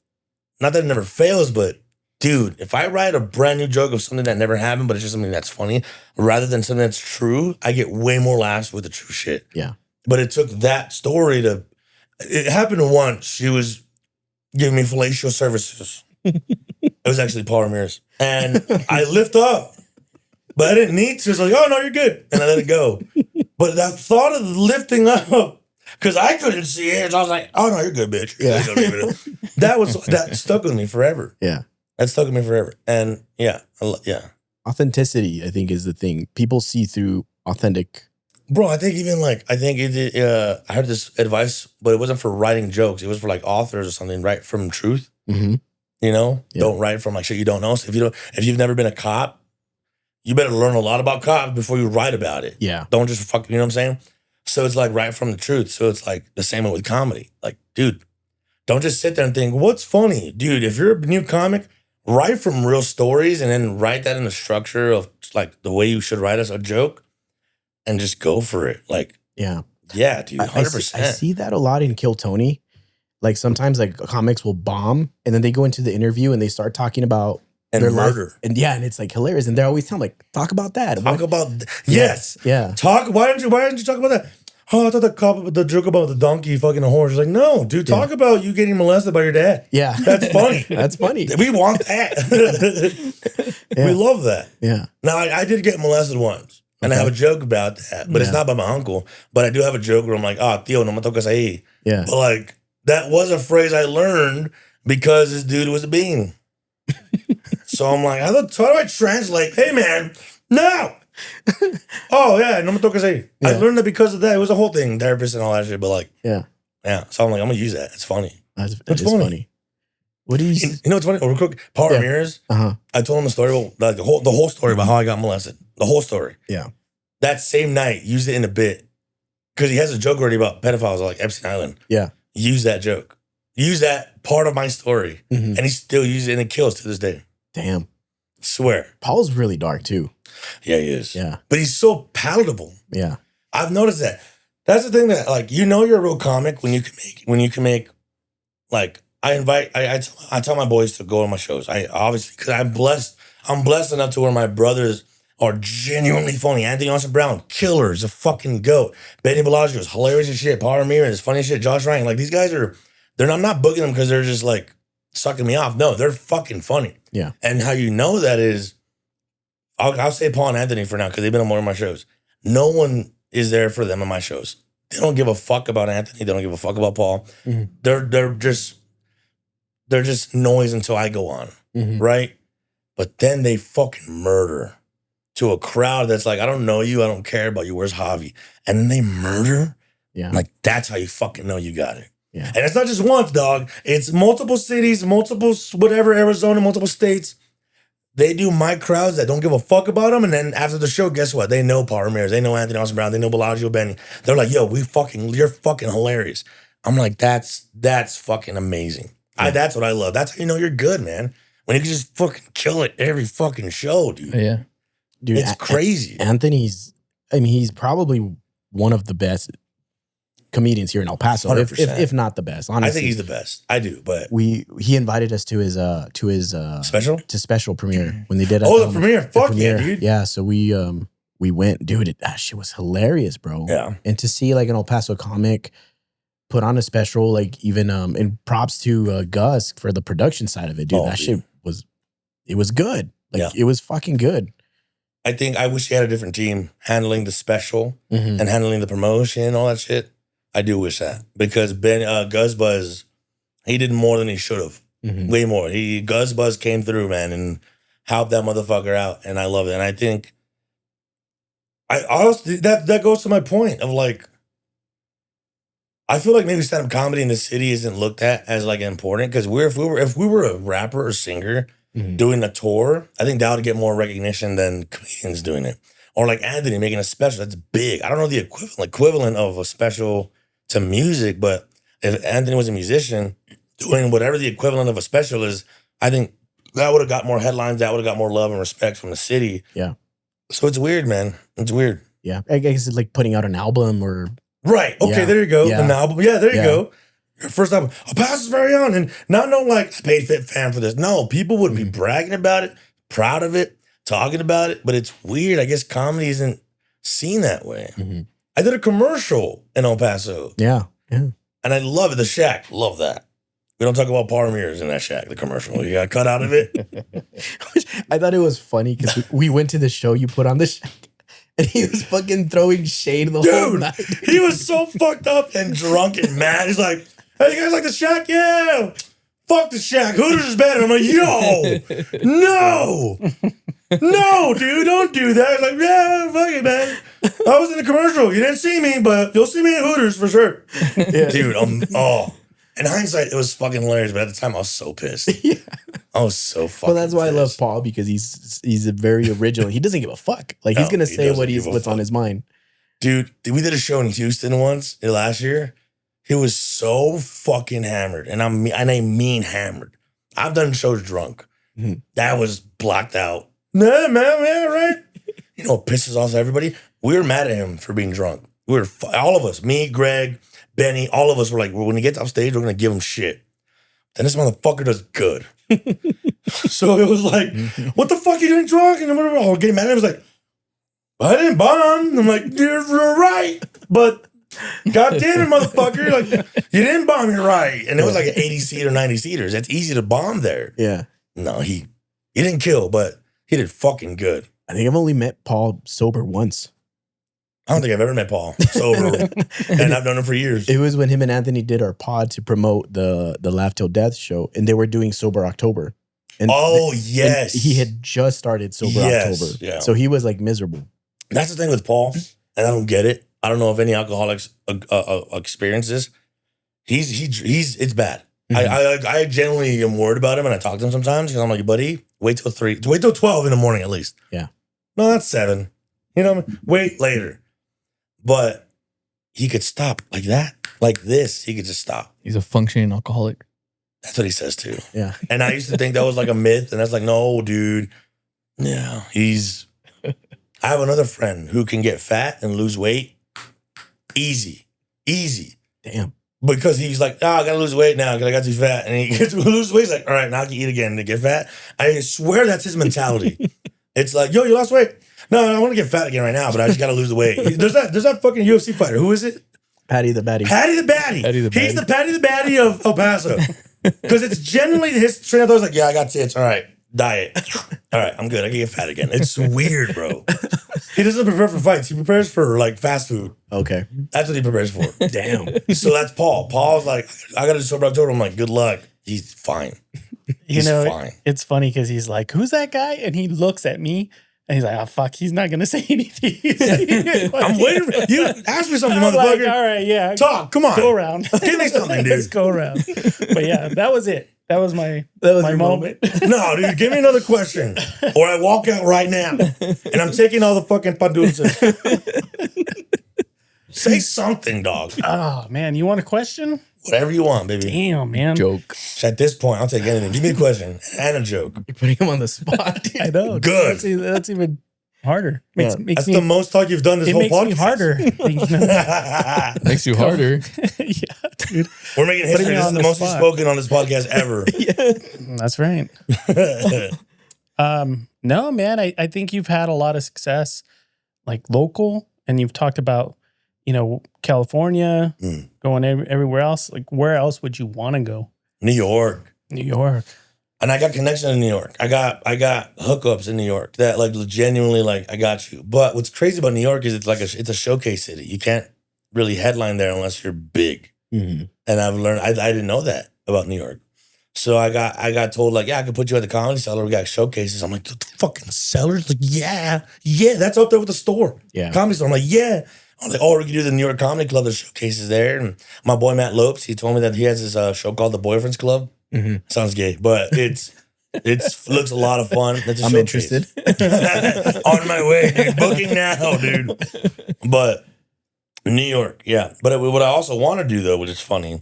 not that it never fails, but dude, if I write a brand new joke of something that never happened, but it's just something that's funny, rather than something that's true, I get way more laughs with the true shit. Yeah. But it took that story it happened once. She was giving me fellatio services. It was actually Paul Ramirez. And I lift up. But I didn't need to. It's like, oh, no, you're good. And I let it go. But that thought of lifting up, because I couldn't see it, so I was like, oh, no, you're good, bitch. Yeah. That stuck with me forever. Yeah. That stuck with me forever. And yeah. Authenticity, I think, is the thing. People see through authentic. Bro, I think even like, I heard this advice, but it wasn't for writing jokes. It was for like authors or something, write from truth. Mm-hmm. You know? Yeah. Don't write from like shit you don't know. So if you've never been a cop, you better learn a lot about cops before you write about it. Yeah. Don't just you know what I'm saying? So it's like right from the truth. So it's like the same way with comedy. Like, dude, don't just sit there and think, what's funny? Dude, if you're a new comic, write from real stories and then write that in the structure of like the way you should write us a joke and just go for it. Like, yeah, dude, 100%. I see that a lot in Kill Tony. Like sometimes like comics will bomb and then they go into the interview and they start talking about their murder. Life. And and it's like hilarious. And they're always telling like, talk about that. Yes. Yeah. Why didn't you talk about that? Oh, I thought the joke about the donkey fucking a horse. Like, no, dude, talk about you getting molested by your dad. Yeah. That's funny. That's funny. We want that. We love that. Yeah. Now, I did get molested once. And I have a joke about that. But it's not by my uncle. But I do have a joke where I'm like, tío, no me tocas ahí. Yeah. But like, that was a phrase I learned because this dude was a bean. So I'm like, how do I translate? Hey, man, no. Oh, yeah, no me tocas ahí. Yeah. I learned that because of that. It was a whole thing, therapist and all that shit. But like, yeah. So I'm like, I'm going to use that. It's funny. That's funny. What do you know what's funny? Real quick, Paul Ramirez, I told him a story about like, the whole story about how I got molested. The whole story. Yeah. That same night, used it in a bit. Because he has a joke already about pedophiles like Epstein Island. Yeah. Use that joke. Use that part of my story. Mm-hmm. And he still uses it and it kills to this day. Damn. Swear. Paul's really dark too. Yeah, he is. Yeah. But he's so palatable. Yeah. I've noticed that. That's the thing that, like, you know you're a real comic when you can make like, I tell my boys to go to my shows. I obviously, because I'm blessed enough to where my brothers are genuinely funny. Anthony Austin Brown, killer, is a fucking goat. Benny Bellagio is hilarious as shit. Paul Ramirez, funny as shit. Josh Ryan, like these guys I'm not booking them because they're just like sucking me off. No, they're fucking funny. Yeah. And how you know that is, I'll say Paul and Anthony for now because they've been on more of my shows. No one is there for them on my shows. They don't give a fuck about Anthony. They don't give a fuck about Paul. Mm-hmm. They're just noise until I go on, right? But then they fucking murder to a crowd that's like, I don't know you, I don't care about you. Where's Javi? And then they murder. Yeah, like that's how you fucking know you got it. Yeah. And it's not just once, dog. It's multiple cities, multiple whatever, Arizona, multiple states. They do mic crowds that don't give a fuck about them. And then after the show, guess what? They know Paul Ramirez. They know Anthony Austin Brown. They know Bellagio Benny. They're like, yo, you're fucking hilarious. I'm like, that's fucking amazing. Yeah. That's what I love. That's how you know you're good, man. When you can just fucking kill it every fucking show, dude. Yeah. Dude, it's crazy. Anthony's, he's probably one of the best comedians here in El Paso, if not the best. Honestly, I think he's the best. I do, but he invited us to his special premiere when they did. The premiere, fuck yeah, dude. Yeah, so we went, dude. That shit was hilarious, bro. Yeah, and to see like an El Paso comic put on a special, like even and props to Gus for the production side of it, dude. Shit was good. Like it was fucking good. I wish he had a different team handling the special and handling the promotion, all that shit. I do wish that because Gus Buzz, he did more than he should have. Way more. Gus Buzz came through, man, and helped that motherfucker out, and I love it. And I think that goes to my point of like, I feel like maybe stand-up comedy in the city isn't looked at as like important because if we were a rapper or singer doing a tour, I think that would get more recognition than comedians doing it. Or like Anthony making a special, that's big. I don't know the equivalent of a special to music, but if Anthony was a musician doing whatever the equivalent of a special is, I think that would have got more headlines. That would have got more love and respect from the city. Yeah. So it's weird, man. It's weird. Yeah. I guess it's like putting out an album or. Right. Okay, there you go. Yeah. An album. Yeah, there you go. Your first album. Paso's very on. And not no like, I paid Fit Fan for this. No, people would be bragging about it, proud of it, talking about it. But it's weird. I guess comedy isn't seen that way. I did a commercial in El Paso. Yeah. Yeah. And I love it. The Shack. Love that. We don't talk about Paul Ramirez in that Shack, the commercial. You got cut out of it. I thought it was funny because we went to the show you put on the Shack and he was fucking throwing shade the whole night. He was so fucked up and drunk and mad. He's like, hey, you guys like the Shack? Yeah. Fuck the Shack. Hooters is better. I'm like, yo, no. No, dude, don't do that. He's like, yeah, fuck it, man. I was in the commercial. You didn't see me, but you'll see me at Hooters for sure. Yeah. Dude, in hindsight, it was fucking hilarious, but at the time, I was so pissed. Yeah. I was so fucking Well, that's why pissed. I love Paul, because he's a very original. He doesn't give a fuck. Like, he's going to say what's on his mind. Dude, we did a show in Houston once last year. He was so fucking hammered, and I mean hammered. I've done shows drunk. That was blacked out. Nah, man, yeah, right. You know, it pisses off everybody. We were mad at him for being drunk. We were all of us, me, Greg, Benny, all of us were like, well, when he gets off stage, we're gonna give him shit. And this motherfucker does good. So it was like, what the fuck are you doing drunk? And we're all getting mad at him. It was like, I didn't bomb. I'm like, you're right, but God damn it, motherfucker. Like, you didn't bomb, you're right. And it was like an 80-seater, 90-seaters. It's easy to bomb there. Yeah. No, he didn't kill, but he did fucking good. I think I've only met Paul sober once. I don't think I've ever met Paul sober. And I've known him for years. It was when him and Anthony did our pod to promote the Laugh Till Death show, and they were doing Sober October. And yes. And he had just started Sober October. Yeah. So he was like miserable. That's the thing with Paul, and I don't get it. I don't know if any alcoholics experience this. It's bad. I genuinely am worried about him, and I talk to him sometimes because I'm like, buddy, wait till 12 in the morning at least. Yeah. No, that's 7. You know what I mean? Wait later. But he could stop like that. Like this, he could just stop. He's a functioning alcoholic. That's what he says too. Yeah. And I used to think that was like a myth, and that's like, no, dude. Yeah, I have another friend who can get fat and lose weight. Easy. Damn. Because he's like, I gotta lose weight now because I got too fat. And he gets to lose weight. He's like, all right, now I can eat again to get fat. I swear that's his mentality. It's like, yo, you lost weight. No, I want to get fat again right now, but I just gotta lose the weight. There's that fucking UFC fighter. Who is it? Patty the Batty. Patty the Batty. He's the Patty the Batty of El Paso. Because it's generally his train of thought is like, yeah, I got tits. All right, diet. All right, I'm good. I can get fat again. It's weird, bro. He doesn't prepare for fights. He prepares for like fast food. Okay. That's what he prepares for. Damn. So that's Paul. Paul's like, I got to do Sober October. I'm like, good luck. He's fine. It's funny because he's like, who's that guy? And he looks at me And he's like, oh, fuck, he's not going to say anything. I'm waiting for you. Ask me something, I'm motherfucker. like, all right, yeah. Talk. Come on. Go around. Give me something, dude. Let's go around. But yeah, that was it. That was my your moment. No, dude, give me another question. Or I walk out right now. And I'm taking all the fucking padulces. Say something, dog. Oh, man. You want a question? Whatever you want, baby. Damn, man. Joke. At this point, I'll take anything. Give me a question and a joke. You're putting him on the spot. Dude. I know. Good. That's even harder. Yeah. That's the most talk you've done this whole makes podcast. me harder. Makes you harder. Yeah, dude. We're making history. Putting me This is on the the most we've spot. spoken on this podcast ever. That's right. No, man, I think you've had a lot of success, like local, and you've talked about, California, going everywhere else. Like, where else would you want to go? New York. New York. And I got connection in New York. I got hookups in New York that like genuinely like I got you. But what's crazy about New York is it's a showcase city. You can't really headline there unless you're big. Mm-hmm. And I've learned I didn't know that about New York. So I got told like, yeah, I could put you at the Comedy Cellar. We got showcases. I'm like, the fucking Cellar's like, yeah, that's up there with the store. Yeah. Comedy Store. I'm like, yeah. I'm like, oh, we could do the New York Comedy Club. There's showcases there. And my boy Matt Lopes, he told me that he has this show called The Boyfriends Club. Mm-hmm. Sounds gay, but it looks a lot of fun. It's a I'm showcase. interested. On my way, dude. Booking now, dude. But New York, yeah. But what I also want to do though, which is funny,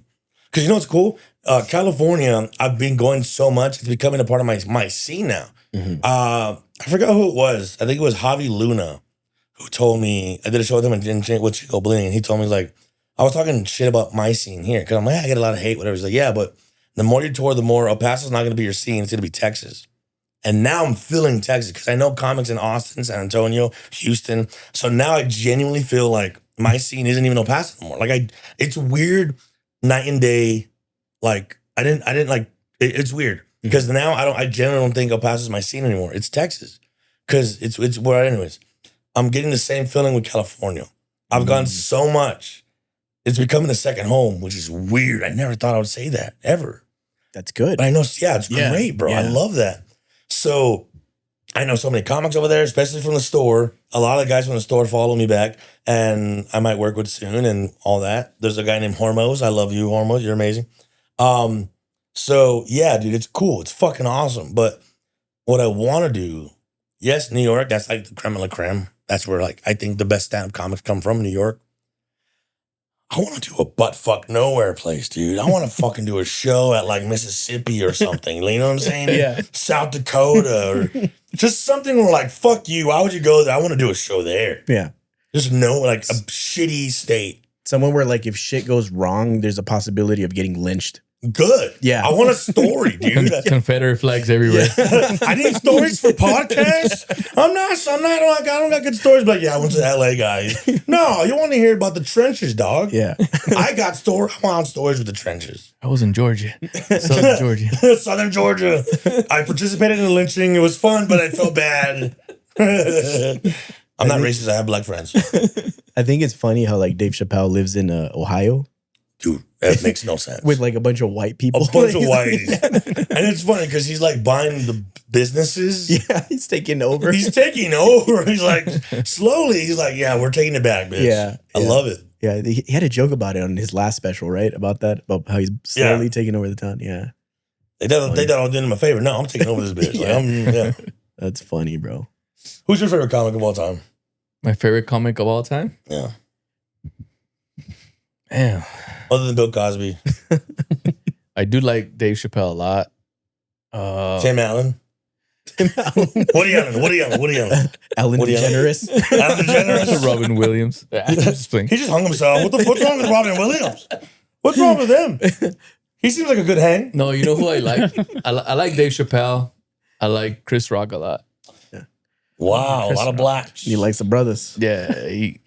because you know what's cool? California, I've been going so much; it's becoming a part of my scene now. Mm-hmm. I forgot who it was. I think it was Javi Luna who told me. I did a show with him with Chico Bling, and he told me like I was talking shit about my scene here because I'm like, I get a lot of hate, whatever. He's like, yeah, but the more you tour, the more El Paso's not going to be your scene. It's going to be Texas. And now I'm feeling Texas because I know comics in Austin, San Antonio, Houston. So now I genuinely feel like my scene isn't even El Paso anymore. Like it's weird, night and day. Like I didn't like. It's weird because now I genuinely don't think El Paso is my scene anymore. It's Texas because it's where anyways. I'm getting the same feeling with California. I've gone so much. It's becoming a second home, which is weird. I never thought I would say that ever. That's good. But I know, yeah, it's great, bro. Yeah. I love that. So I know so many comics over there, especially from the store. A lot of the guys from the store follow me back, and I might work with soon and all that. There's a guy named Hormos. I love you, Hormos. You're amazing. So yeah, dude, it's cool. It's fucking awesome. But what I want to do, yes, New York, that's like the creme de la creme. That's where like I think the best stand-up comics come from, New York. I want to do a butt fuck nowhere place, dude. I want to fucking do a show at like Mississippi or something. You know what I'm saying? Yeah. South Dakota or just something where like, fuck you. Why would you go there? I want to do a show there. Yeah. Just no, like a shitty state. Somewhere where like if shit goes wrong, there's a possibility of getting lynched. Good. Yeah. I want a story, dude. Confederate flags everywhere. I need stories for podcasts. I don't got good stories, but yeah, I went to LA, guys. No, you want to hear about the trenches, dog. Yeah. I want stories with the trenches. I was in Georgia. Southern Georgia. Southern Georgia. I participated in the lynching. It was fun, but I felt bad. I'm not racist. I have black friends. I think it's funny how like Dave Chappelle lives in Ohio. Dude, that makes no sense. With like a bunch of white people. A bunch of whiteys. And it's funny because he's like buying the businesses. Yeah, he's taking over. He's taking over. He's like, slowly, he's like, yeah, we're taking it back, bitch. Yeah. I love it. Yeah, he had a joke about it on his last special, right? About that, about how he's slowly taking over the town. Yeah. They thought I was doing him a favor. No, I'm taking over this bitch. Like, That's funny, bro. Who's your favorite comic of all time? My favorite comic of all time? Yeah. Damn. Other than Bill Cosby. I do like Dave Chappelle a lot. Tim Allen. Woody Allen. Ellen DeGeneres. Ellen DeGeneres. Robin Williams. He just hung himself. What's wrong with Robin Williams? What's wrong with him? He seems like a good hang. No, you know who I like? I like Dave Chappelle. I like Chris Rock a lot. Wow, a lot of blacks. He likes the brothers. Yeah,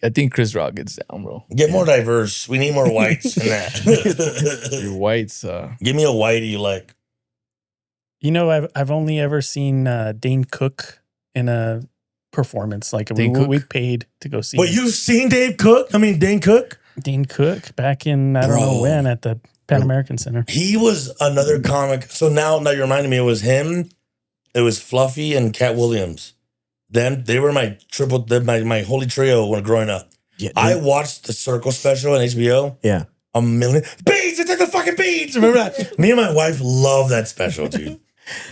I think Chris Rock gets down, bro. Get more diverse. We need more whites in that. Your whites. Give me a whitey you like. You know, I've only ever seen Dane Cook in a performance. Like we paid to go see. Wait, him. you've seen Dane Cook? Dane Cook back in I don't know when at the Pan American Center. He was another comic. So now you're reminding me, it was him, it was Fluffy and Cat Williams. they were my my holy trio when growing up. Yeah, I watched the Circle special on HBO. Yeah. A million beats. It's like the fucking beats. Remember that? Me and my wife love that special, dude.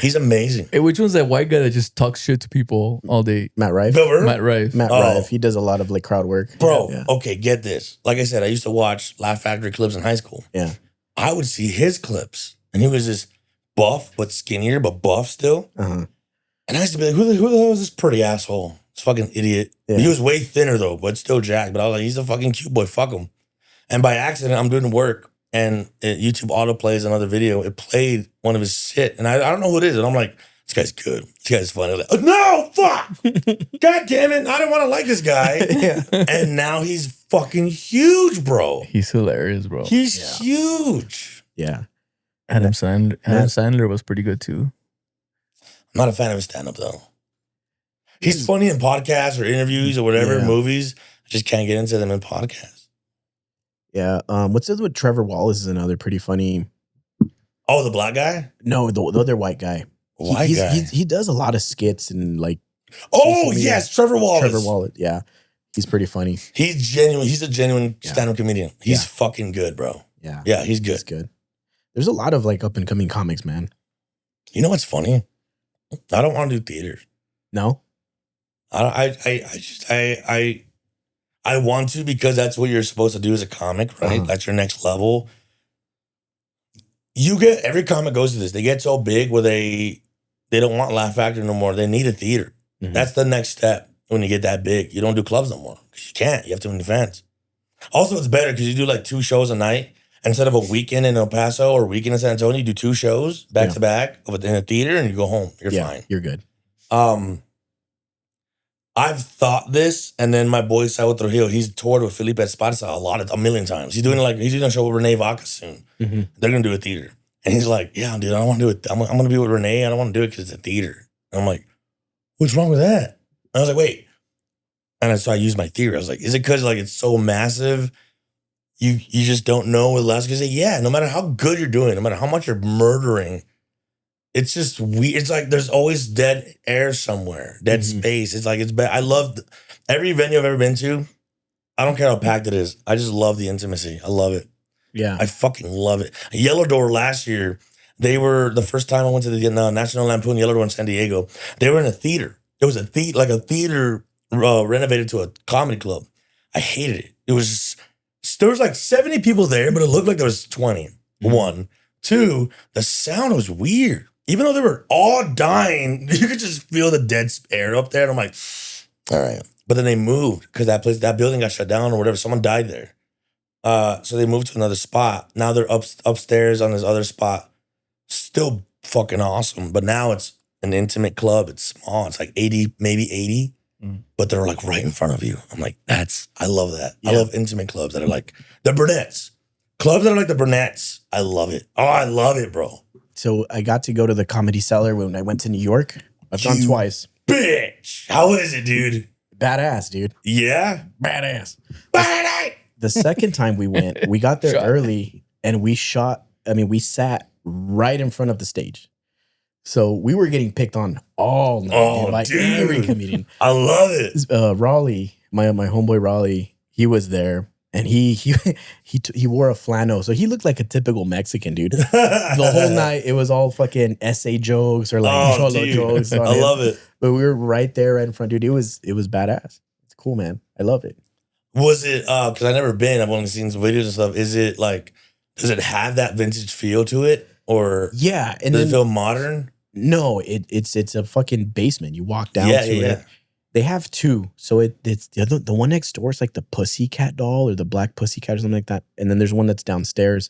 He's amazing. Hey, which one's that white guy that just talks shit to people all day? Matt Rife. Bill Burr? Matt Rife. Matt Rife. He does a lot of like crowd work. Bro, Yeah. okay, get this. Like I said, I used to watch Laugh Factory clips in high school. Yeah. I would see his clips, and he was this buff, but skinnier, but buff still. Uh-huh. And I used to be like, who the hell is this pretty asshole? This fucking idiot. Yeah. He was way thinner though, but still jacked. But I was like, he's a fucking cute boy. Fuck him. And by accident, I'm doing work, and YouTube autoplays another video. It played one of his shit, and I don't know who it is. And I'm like, this guy's good. This guy's funny. I was like, no, fuck. God damn it. I didn't want to like this guy. Yeah. And now he's fucking huge, bro. He's hilarious, bro. He's huge. Yeah. Adam Sandler was pretty good too. I'm not a fan of his stand-up though. He's funny in podcasts or interviews or whatever, Yeah. movies. I just can't get into them in podcasts. Yeah. What's the other with Trevor Wallace is another pretty funny. Oh, the black guy? No, the other white guy. White guy. He does a lot of skits and like. Oh, social media. yes, Trevor Wallace. Trevor Wallace. Yeah. He's pretty funny. He's genuine. He's a genuine Yeah. stand-up comedian. He's Yeah. fucking good, bro. Yeah. Yeah, he's good. He's good. There's a lot of like up and coming comics, man. You know what's funny? I don't want to do theater. No? I want to because that's what you're supposed to do as a comic, right? Uh-huh. That's your next level. Every comic goes to this. They get so big where they don't want Laugh Factory no more. They need a theater. Mhm. That's the next step when you get that big. You don't do clubs no more because you can't. You have too many fans. Also, it's better because you do like 2 shows a night instead of a weekend in El Paso or a weekend in San Antonio. You do 2 shows back to back in a theater and you go home. You're fine. You're good. I've thought this, and then my boy Salvo Trujillo, he's toured with Felipe Esparza a million times. He's doing a show with Renee Vaca soon. Mm-hmm. They're gonna do a theater, and he's like, "Yeah, dude, I don't want to do it. I'm gonna be with Renee. I don't want to do it because it's a theater." And I'm like, "What's wrong with that?" And I was like, "Wait," and so I used my theory. I was like, "Is it because like it's so massive, you just don't know what less?" Because yeah, no matter how good you're doing, no matter how much you're murdering. It's just weird. It's like there's always dead air somewhere, dead space. It's like it's bad. I love every venue I've ever been to. I don't care how packed it is. I just love the intimacy. I love it. Yeah. I fucking love it. Yellow Door last year, they were the first time I went to the National Lampoon Yellow Door in San Diego. They were in a theater. It was a theater renovated to a comedy club. I hated it. There was like 70 people there, but it looked like there was 20. 1, 2, the sound was weird. Even though they were all dying, you could just feel the dead air up there. And I'm like, all right. But then they moved because that building got shut down or whatever. Someone died there. So they moved to another spot. Now they're upstairs on this other spot. Still fucking awesome. But now it's an intimate club. It's small. It's like 80, maybe 80. But they're like right in front of you. I'm like, I love that. Yeah. I love intimate clubs that are like the Burnett's. Clubs that are like the Burnett's. I love it. Oh, I love it, bro. So I got to go to the Comedy Cellar when I went to New York. I've gone twice. Bitch. How is it, dude? Badass, dude. Yeah? Badass. Badass. The second time we went, we got there early and we sat right in front of the stage. So we were getting picked on all night by every comedian. I love it. Raleigh, my homeboy Raleigh, he was there. And he wore a flannel, so he looked like a typical Mexican dude. The whole night, it was all fucking essay jokes or like cholo jokes. I love it. But we were right there in front, dude. It was badass. It's cool, man. I love it. Was it? Because I've never been. I've only seen some videos and stuff. Is it like? Does it have that vintage feel to it, or yeah? And does it feel modern? No, it's a fucking basement. You walk down to it. They have 2. So it's the one next door is like the Pussycat doll or the Black Pussycat or something like that. And then there's one that's downstairs.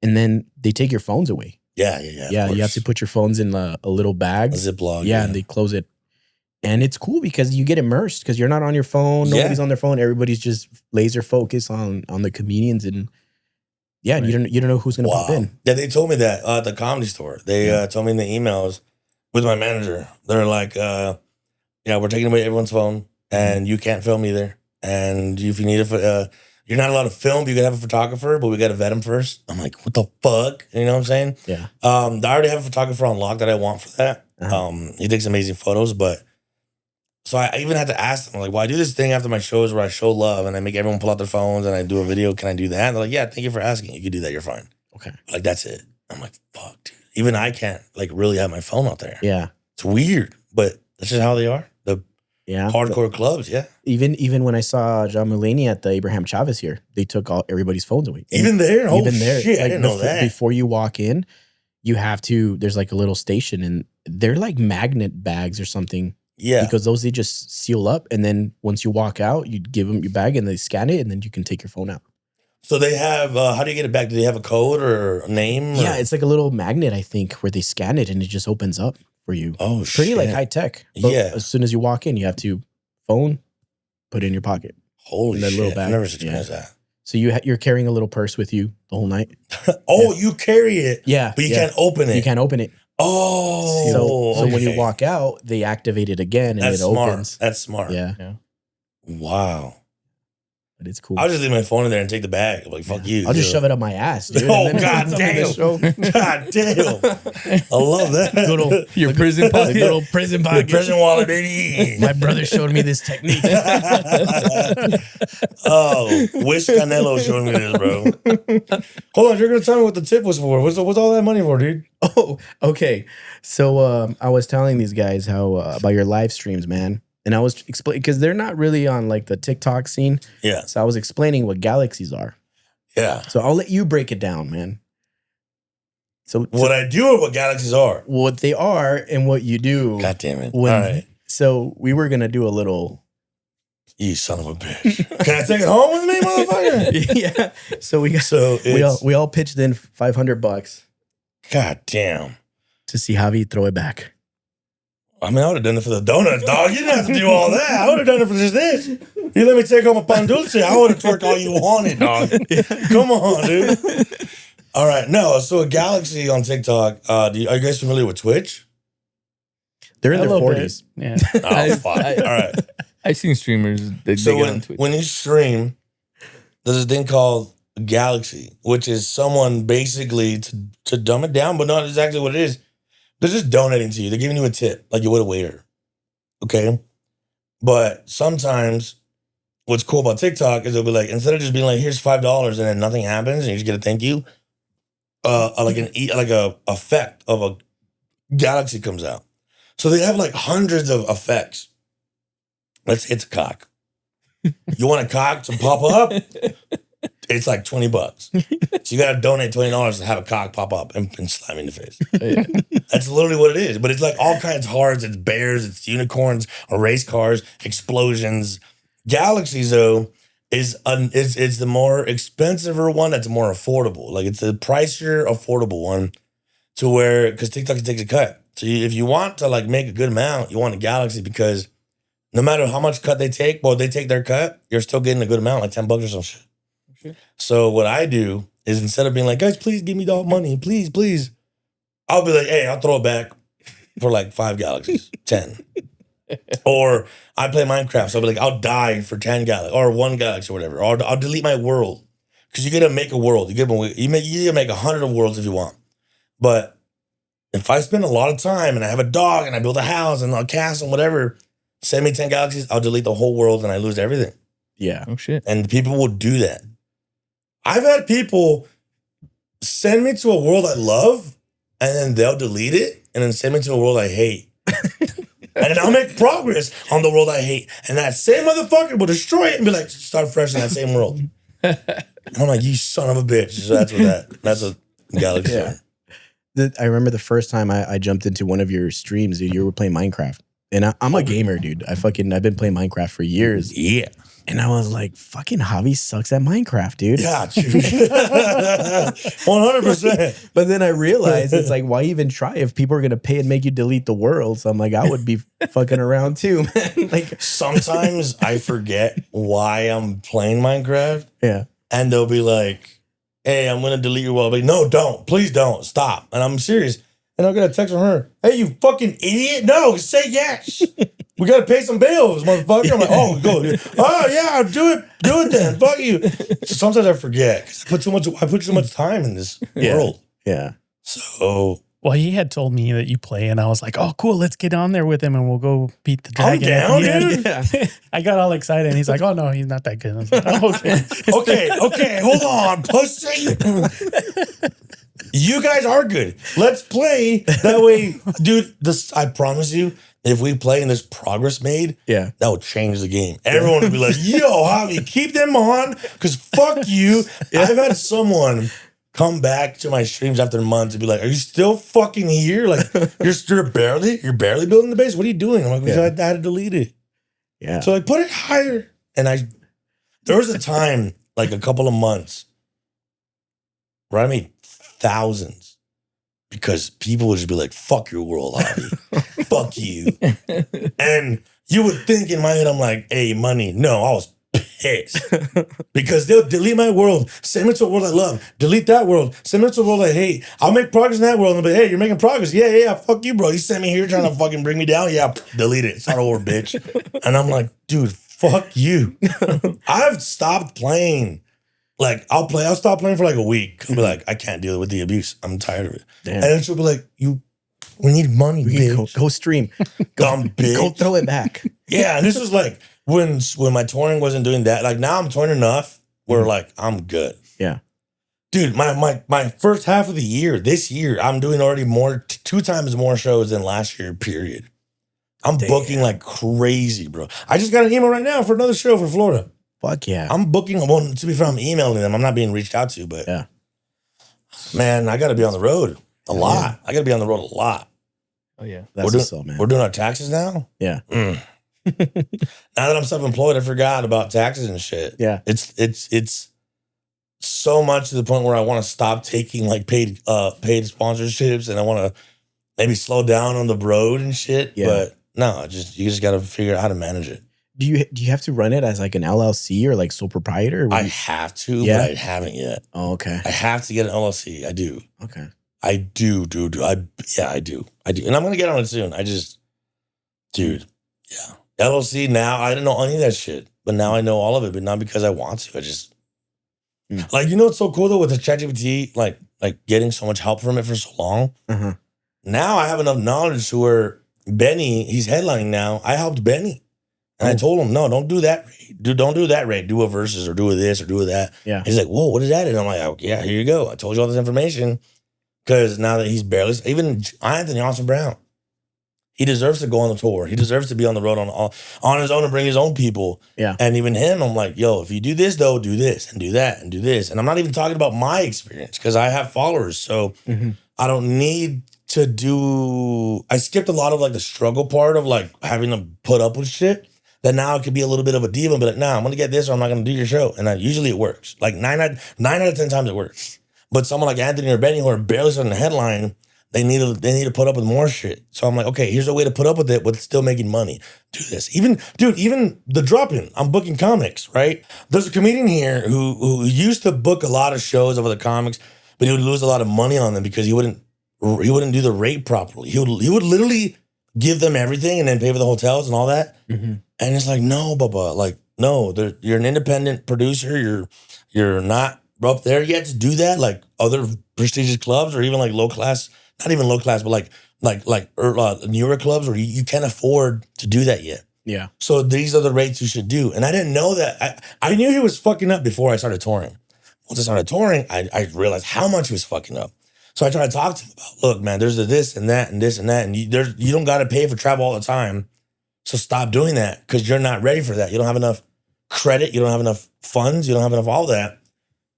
And then they take your phones away. Yeah. Yeah, you have to put your phones in a little bag. A Ziploc. Yeah, and they close it. And it's cool because you get immersed because you're not on your phone. Nobody's on their phone. Everybody's just laser focused on the comedians. And yeah, you don't know who's going to pop in. Yeah, they told me that at the Comedy Store. They told me in the emails with my manager. They're like, yeah, we're taking away everyone's phone, and you can't film either. And if you need you're not allowed to film, but you can have a photographer, but we got to vet him first. I'm like, what the fuck? You know what I'm saying? Yeah. I already have a photographer on lock that I want for that. He takes amazing photos, but So I even had to ask them, like, well, I do this thing after my shows where I show love and I make everyone pull out their phones and I do a video. Can I do that? And they're like, yeah, thank you for asking. You can do that. You're fine. Okay. Like, that's it. I'm like, fuck, dude. Even I can't, like, really have my phone out there. Yeah. It's weird, but that's just how they are. The hardcore clubs, yeah. Even when I saw John Mulaney at the Abraham Chavez here, they took everybody's phones away. Even there? Oh, even there. shit, I didn't know that. Before you walk in, you have to, there's like a little station and they're like magnet bags or something. Yeah. Because those, they just seal up. And then once you walk out, you give them your bag and they scan it and then you can take your phone out. So they have, how do you get it back? Do they have a code or a name? Yeah, it's like a little magnet, I think, where they scan it and it just opens up for you. Oh, Pretty shit. like high tech. But Yeah. as soon as you walk in, you have to phone, put it in your pocket. Holy that shit. little bag. I've never experienced that. So you're carrying a little purse with you the whole night. Oh, you carry it. Yeah. But you can't open it. You can't open it. Oh. So when you walk out, they activate it again and That's it smart. opens. That's smart. Yeah. Wow. But it's cool. I'll just leave my phone in there and take the bag. I'm like, fuck you. I'll just shove it up my ass, dude. Oh, and then God it's up in the damn. show. God damn. I love that. Good old, Your prison pocket. good old prison The pocket. prison wallet, baby. My brother showed me this technique. Oh, Wish Canelo showed me this, bro. Hold on, you're gonna tell me what the tip was for. What's all that money for, dude? Oh, okay. So I was telling these guys how about your live streams, man. And I was explaining, because they're not really on like the TikTok scene. Yeah. So I was explaining what galaxies are. Yeah. So I'll let you break it down, man. So What I do or what galaxies are? what they are and what you do. God damn it. When, All right. So we were going to do a little. You son of a bitch. Can I take it home with me, motherfucker? Yeah. So we got, So we all pitched in $500 God damn. to see Javi throw it back. I mean, I would have done it for the donuts, dog. You didn't have to do all that. I would have done it for just this. You let me take home a pan dulce. I would have twerked all you wanted, dog. Come on, dude. All right. No, so a galaxy on TikTok. Are you guys familiar with Twitch? They're in A their little 40s. bit. Yeah. Oh, fuck. All right. I've seen streamers that So they get on Twitch. when you stream, there's this thing called Galaxy, which is someone basically to dumb it down, but not exactly what it is. They're just donating to you. They're giving you a tip like you would a waiter. Okay? But sometimes what's cool about TikTok is they'll be like, instead of just being like, here's $5 and then nothing happens and you just get a thank you, like a effect of a galaxy comes out. So they have like hundreds of effects. Let's hit a cock. You want a cock to pop up? It's like $20. So you got to donate $20 to have a cock pop up and slam you in the face. That's literally what it is. But it's like all kinds of hearts. It's bears, it's unicorns, or race cars, explosions. Galaxies, though, is the more expensive one that's more affordable. Like it's the pricier, affordable one to where, because TikTok takes a cut. So if you want to like make a good amount, you want a Galaxy because no matter how much cut they take, well, they take their cut, you're still getting a good amount, like $10 or some shit. Sure. So what I do is instead of being like, guys, please give me the money, please, please. I'll be like, hey, I'll throw it back for like 5 galaxies, 10. Or I play Minecraft, so I'll be like, I'll die for 10 galaxies or 1 galaxy or whatever. Or I'll delete my world. Because you gotta make a world. You gotta make 100 of worlds if you want. But if I spend a lot of time and I have a dog and I build a house and a castle and whatever, send me 10 galaxies, I'll delete the whole world and I lose everything. Yeah. Oh shit. And people will do that. I've had people send me to a world I love and then they'll delete it and then send me to a world I hate. And then I'll make progress on the world I hate. And that same motherfucker will destroy it and be like, start fresh in that same world. And I'm like, you son of a bitch. So that's a galaxy. Yeah. I remember the first time I jumped into one of your streams, dude, you were playing Minecraft. And I'm a gamer, dude. I've been playing Minecraft for years. Yeah. And I was like, fucking Javi sucks at Minecraft, dude. Yeah, dude. 100%. But then I realized it's like, why even try if people are going to pay and make you delete the world? So I'm like, I would be fucking around too, man. Like sometimes I forget why I'm playing Minecraft. Yeah. And they'll be like, hey, I'm going to delete your world. I'll be like, no, don't. Please don't. Stop. And I'm serious. And I'll get a text from her. Hey, you fucking idiot. No, say yes. We got to pay some bills, motherfucker. I'm like, oh, go. Oh, yeah, do it. Do it then. Fuck you. So sometimes I forget. 'Cause I put too much time in this world. Yeah. So. Well, he had told me that you play, and I was like, "Oh, cool! Let's get on there with him, and we'll go beat the I'm dragon." down, Dude. Yeah. I got all excited, and he's like, "Oh no, he's not that good." I was like, "Oh, okay." Okay, hold on, pussy. You guys are good. Let's play. That way, dude, I promise you, if we play and there's progress made, Yeah. that will change the game. Everyone will be like, yo, Javi, keep them on, because fuck you. I've had someone come back to my streams after months and be like, are you still fucking here? Like, you're barely building the base. What are you doing? I'm like, because I had to delete it. Yeah. So like, put it higher. And there was a time, like a couple of months, where I made thousands because people would just be like, fuck your world, Javi. Fuck you. And you would think in my head, I'm like, hey, money. No, I was pissed. Because they'll delete my world, send me to a world I love, delete that world, send me to a world I hate. I'll make progress in that world and be, hey, you're making progress. Yeah, fuck you, bro. You sent me here trying to fucking bring me down. Yeah, delete it. Start over, bitch. And I'm like, dude, fuck you. I've stopped playing. Like, I'll stop playing for like a week. I'll be like, I can't deal with the abuse. I'm tired of it. Damn. And then she'll be like, we need money, bitch. Go stream. Dumb bitch. Go throw it back. Yeah, and this is like when my touring wasn't doing that. Like, now I'm touring enough where like I'm good. Yeah. Dude, my first half of the year, this year, I'm doing already two times more shows than last year, period. I'm booking like crazy, bro. I just got an email right now for another show for Florida. Fuck yeah. I'm booking, well, to be fair, I'm emailing them. I'm not being reached out to, but yeah. Man, I got to be on the road a lot. Yeah. I got to be on the road a lot. Oh, yeah. That's what's up, man. We're doing our taxes now? Yeah. Now that I'm self-employed, I forgot about taxes and shit. Yeah. It's so much to the point where I want to stop taking like paid sponsorships, and I want to maybe slow down on the road and shit. Yeah. But no, you just got to figure out how to manage it. Do you have to run it as like an LLC or like sole proprietor? I have to, but I haven't yet. Oh, okay. I have to get an LLC. I do. Okay. I do. I do. And I'm going to get on it soon. Dude, yeah. LLC now, I didn't know any of that shit, but now I know all of it, but not because I want to. I just, like, you know what's so cool though with the ChatGPT, like getting so much help from it for so long? Uh-huh. Now I have enough knowledge to where Benny, he's headlining now. I helped Benny. And I told him, no, don't do that. Don't do that, Ray. Do a versus or do a this or do a that. Yeah. He's like, whoa, what is that? And I'm like, oh, yeah, here you go. I told you all this information. Because now that he's barely, even Anthony Austin Brown, he deserves to go on the tour. He deserves to be on the road on his own and bring his own people. Yeah. And even him, I'm like, yo, if you do this, though, do this and do that and do this. And I'm not even talking about my experience because I have followers. So I don't need to do, I skipped a lot of like the struggle part of like having to put up with shit. That now it could be a little bit of a diva, but like, nah, I'm gonna get this or I'm not gonna do your show. And usually it works. Like 9 out of 10 times it works. But someone like Anthony or Benny who are barely starting the headline, they need to put up with more shit. So I'm like, okay, here's a way to put up with it, but still making money. Do this. Even the drop-in, I'm booking comics, right? There's a comedian here who used to book a lot of shows over the comics, but he would lose a lot of money on them because he wouldn't do the rate properly. He would literally give them everything and then pay for the hotels and all that. And it's like, no, Bubba, like, no, you're an independent producer. You're not up there yet to do that. Like other prestigious clubs or even like low class, not even low class, but like newer clubs where you can't afford to do that yet. Yeah. So these are the rates you should do. And I didn't know that. I knew he was fucking up before I started touring. Once I started touring, I realized how much he was fucking up. So I tried to talk to him about, look, man, there's this and that and this and that. And you don't got to pay for travel all the time. So stop doing that because you're not ready for that. You don't have enough credit. You don't have enough funds. You don't have enough all that.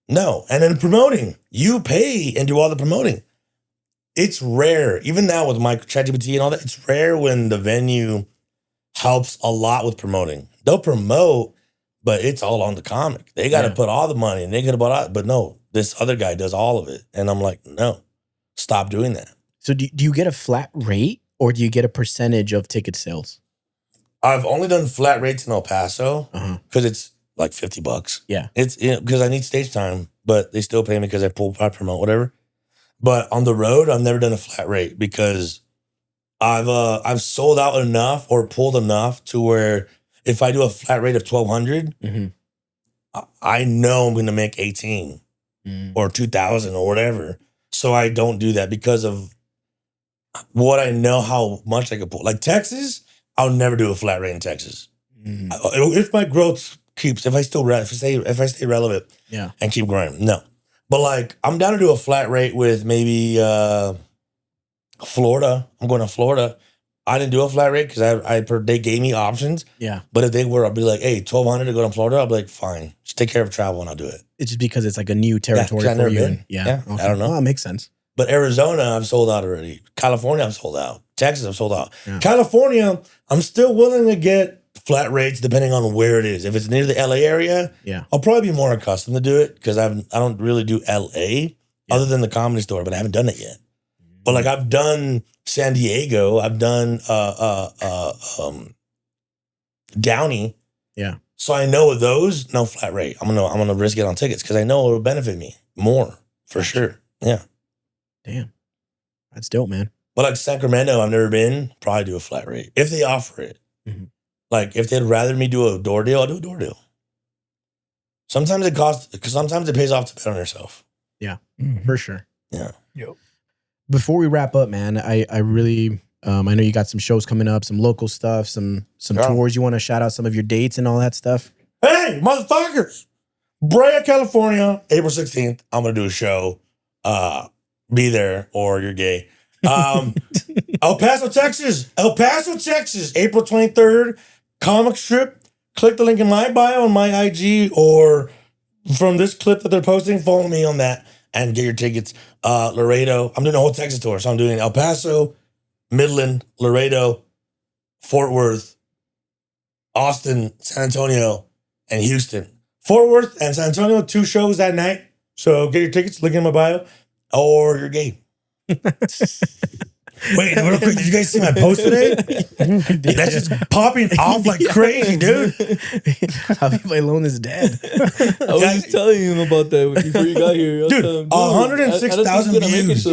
No. And then promoting, you pay and do all the promoting. It's rare. Even now with my ChatGPT and all that, it's rare when the venue helps a lot with promoting. They'll promote, but it's all on the comic. They got to put all the money and they got to put all, but no, this other guy does all of it. And I'm like, no, stop doing that. So do you get a flat rate or do you get a percentage of ticket sales? I've only done flat rates in El Paso because it's like $50. Yeah. It's because I need stage time, but they still pay me because I promote, whatever. But on the road, I've never done a flat rate because I've sold out enough or pulled enough to where if I do a flat rate of $1,200, I know I'm going to make 18 or 2,000 or whatever. So I don't do that because of what I know how much I could pull. Like Texas, I'll never do a flat rate in Texas. If my growth keeps, if I stay relevant, and keep growing, no. But like, I'm down to do a flat rate with maybe Florida. I'm going to Florida. I didn't do a flat rate because they gave me options. Yeah. But if they were, I'll be like, hey, $1,200 to go to Florida. I'll be like, fine, just take care of travel and I'll do it. It's just because it's like a new territory I've for never you. been. Yeah. I don't know. Oh, it makes sense. But Arizona, I've sold out already. California, I've sold out. Texas, I've sold out. Yeah. California, I'm still willing to get flat rates depending on where it is. If it's near the LA area, I'll probably be more accustomed to do it because I don't really do LA other than the Comedy Store, but I haven't done it yet. But like I've done San Diego, I've done Downey. Yeah. So I know with those, no flat rate. I'm gonna risk it on tickets because I know it will benefit me more for sure. Yeah. Damn. That's dope, man. But like Sacramento, I've never been, probably do a flat rate. If they offer it. Like if they'd rather me do a door deal, I'll do a door deal. Sometimes it costs, because sometimes it pays off to bet on yourself. Yeah, for sure. Yeah. Yep. Before we wrap up, man, I really, I know you got some shows coming up, some local stuff, some tours. You want to shout out some of your dates and all that stuff? Hey, motherfuckers. Brea, California, April 16th. I'm going to do a show. Be there or you're gay. El Paso, Texas, April 23rd, comic strip. Click the link in my bio on my IG or from this clip that they're posting, follow me on that and get your tickets. Laredo, I'm doing a whole Texas tour. So I'm doing El Paso, Midland, Laredo, Fort Worth, Austin, San Antonio, and Houston. Fort Worth and San Antonio, 2 shows that night. So get your tickets, link in my bio, or you're gay. Wait, real quick, did you guys see my post today? That's just popping off like crazy, dude. Javi Bailon is dead. I was just telling him about that before you got here. Dude, 106,000 views.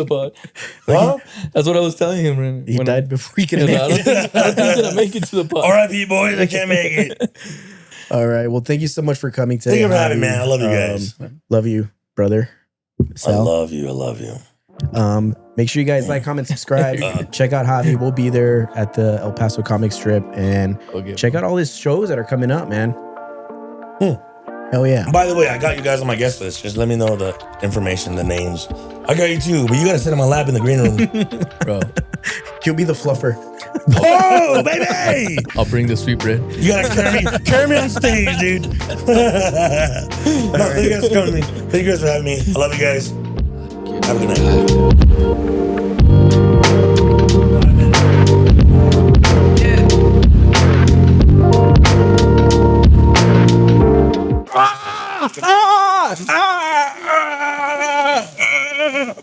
Huh? That's what I was telling him. He died before he could make I don't think he's going to make it to the pod. R.I.P. boys, I can't make it. All right. Well, thank you so much for coming today. Thank you for having me, man. I love you guys. Love you, brother. Sal. I love you. Make sure you guys like, comment, subscribe. Check out Javi. We'll be there at the El Paso comic strip and check out all his shows that are coming up, man. Hell yeah. By the way, I got you guys on my guest list. Just let me know the information, the names. I got you too, but you gotta sit in my lap in the green room. Bro. He'll be the fluffer. Oh, baby! I'll bring the sweet bread. You gotta carry me on stage, dude. Thank you guys for coming to me. Thank you guys for having me. I love you guys. Have a good night.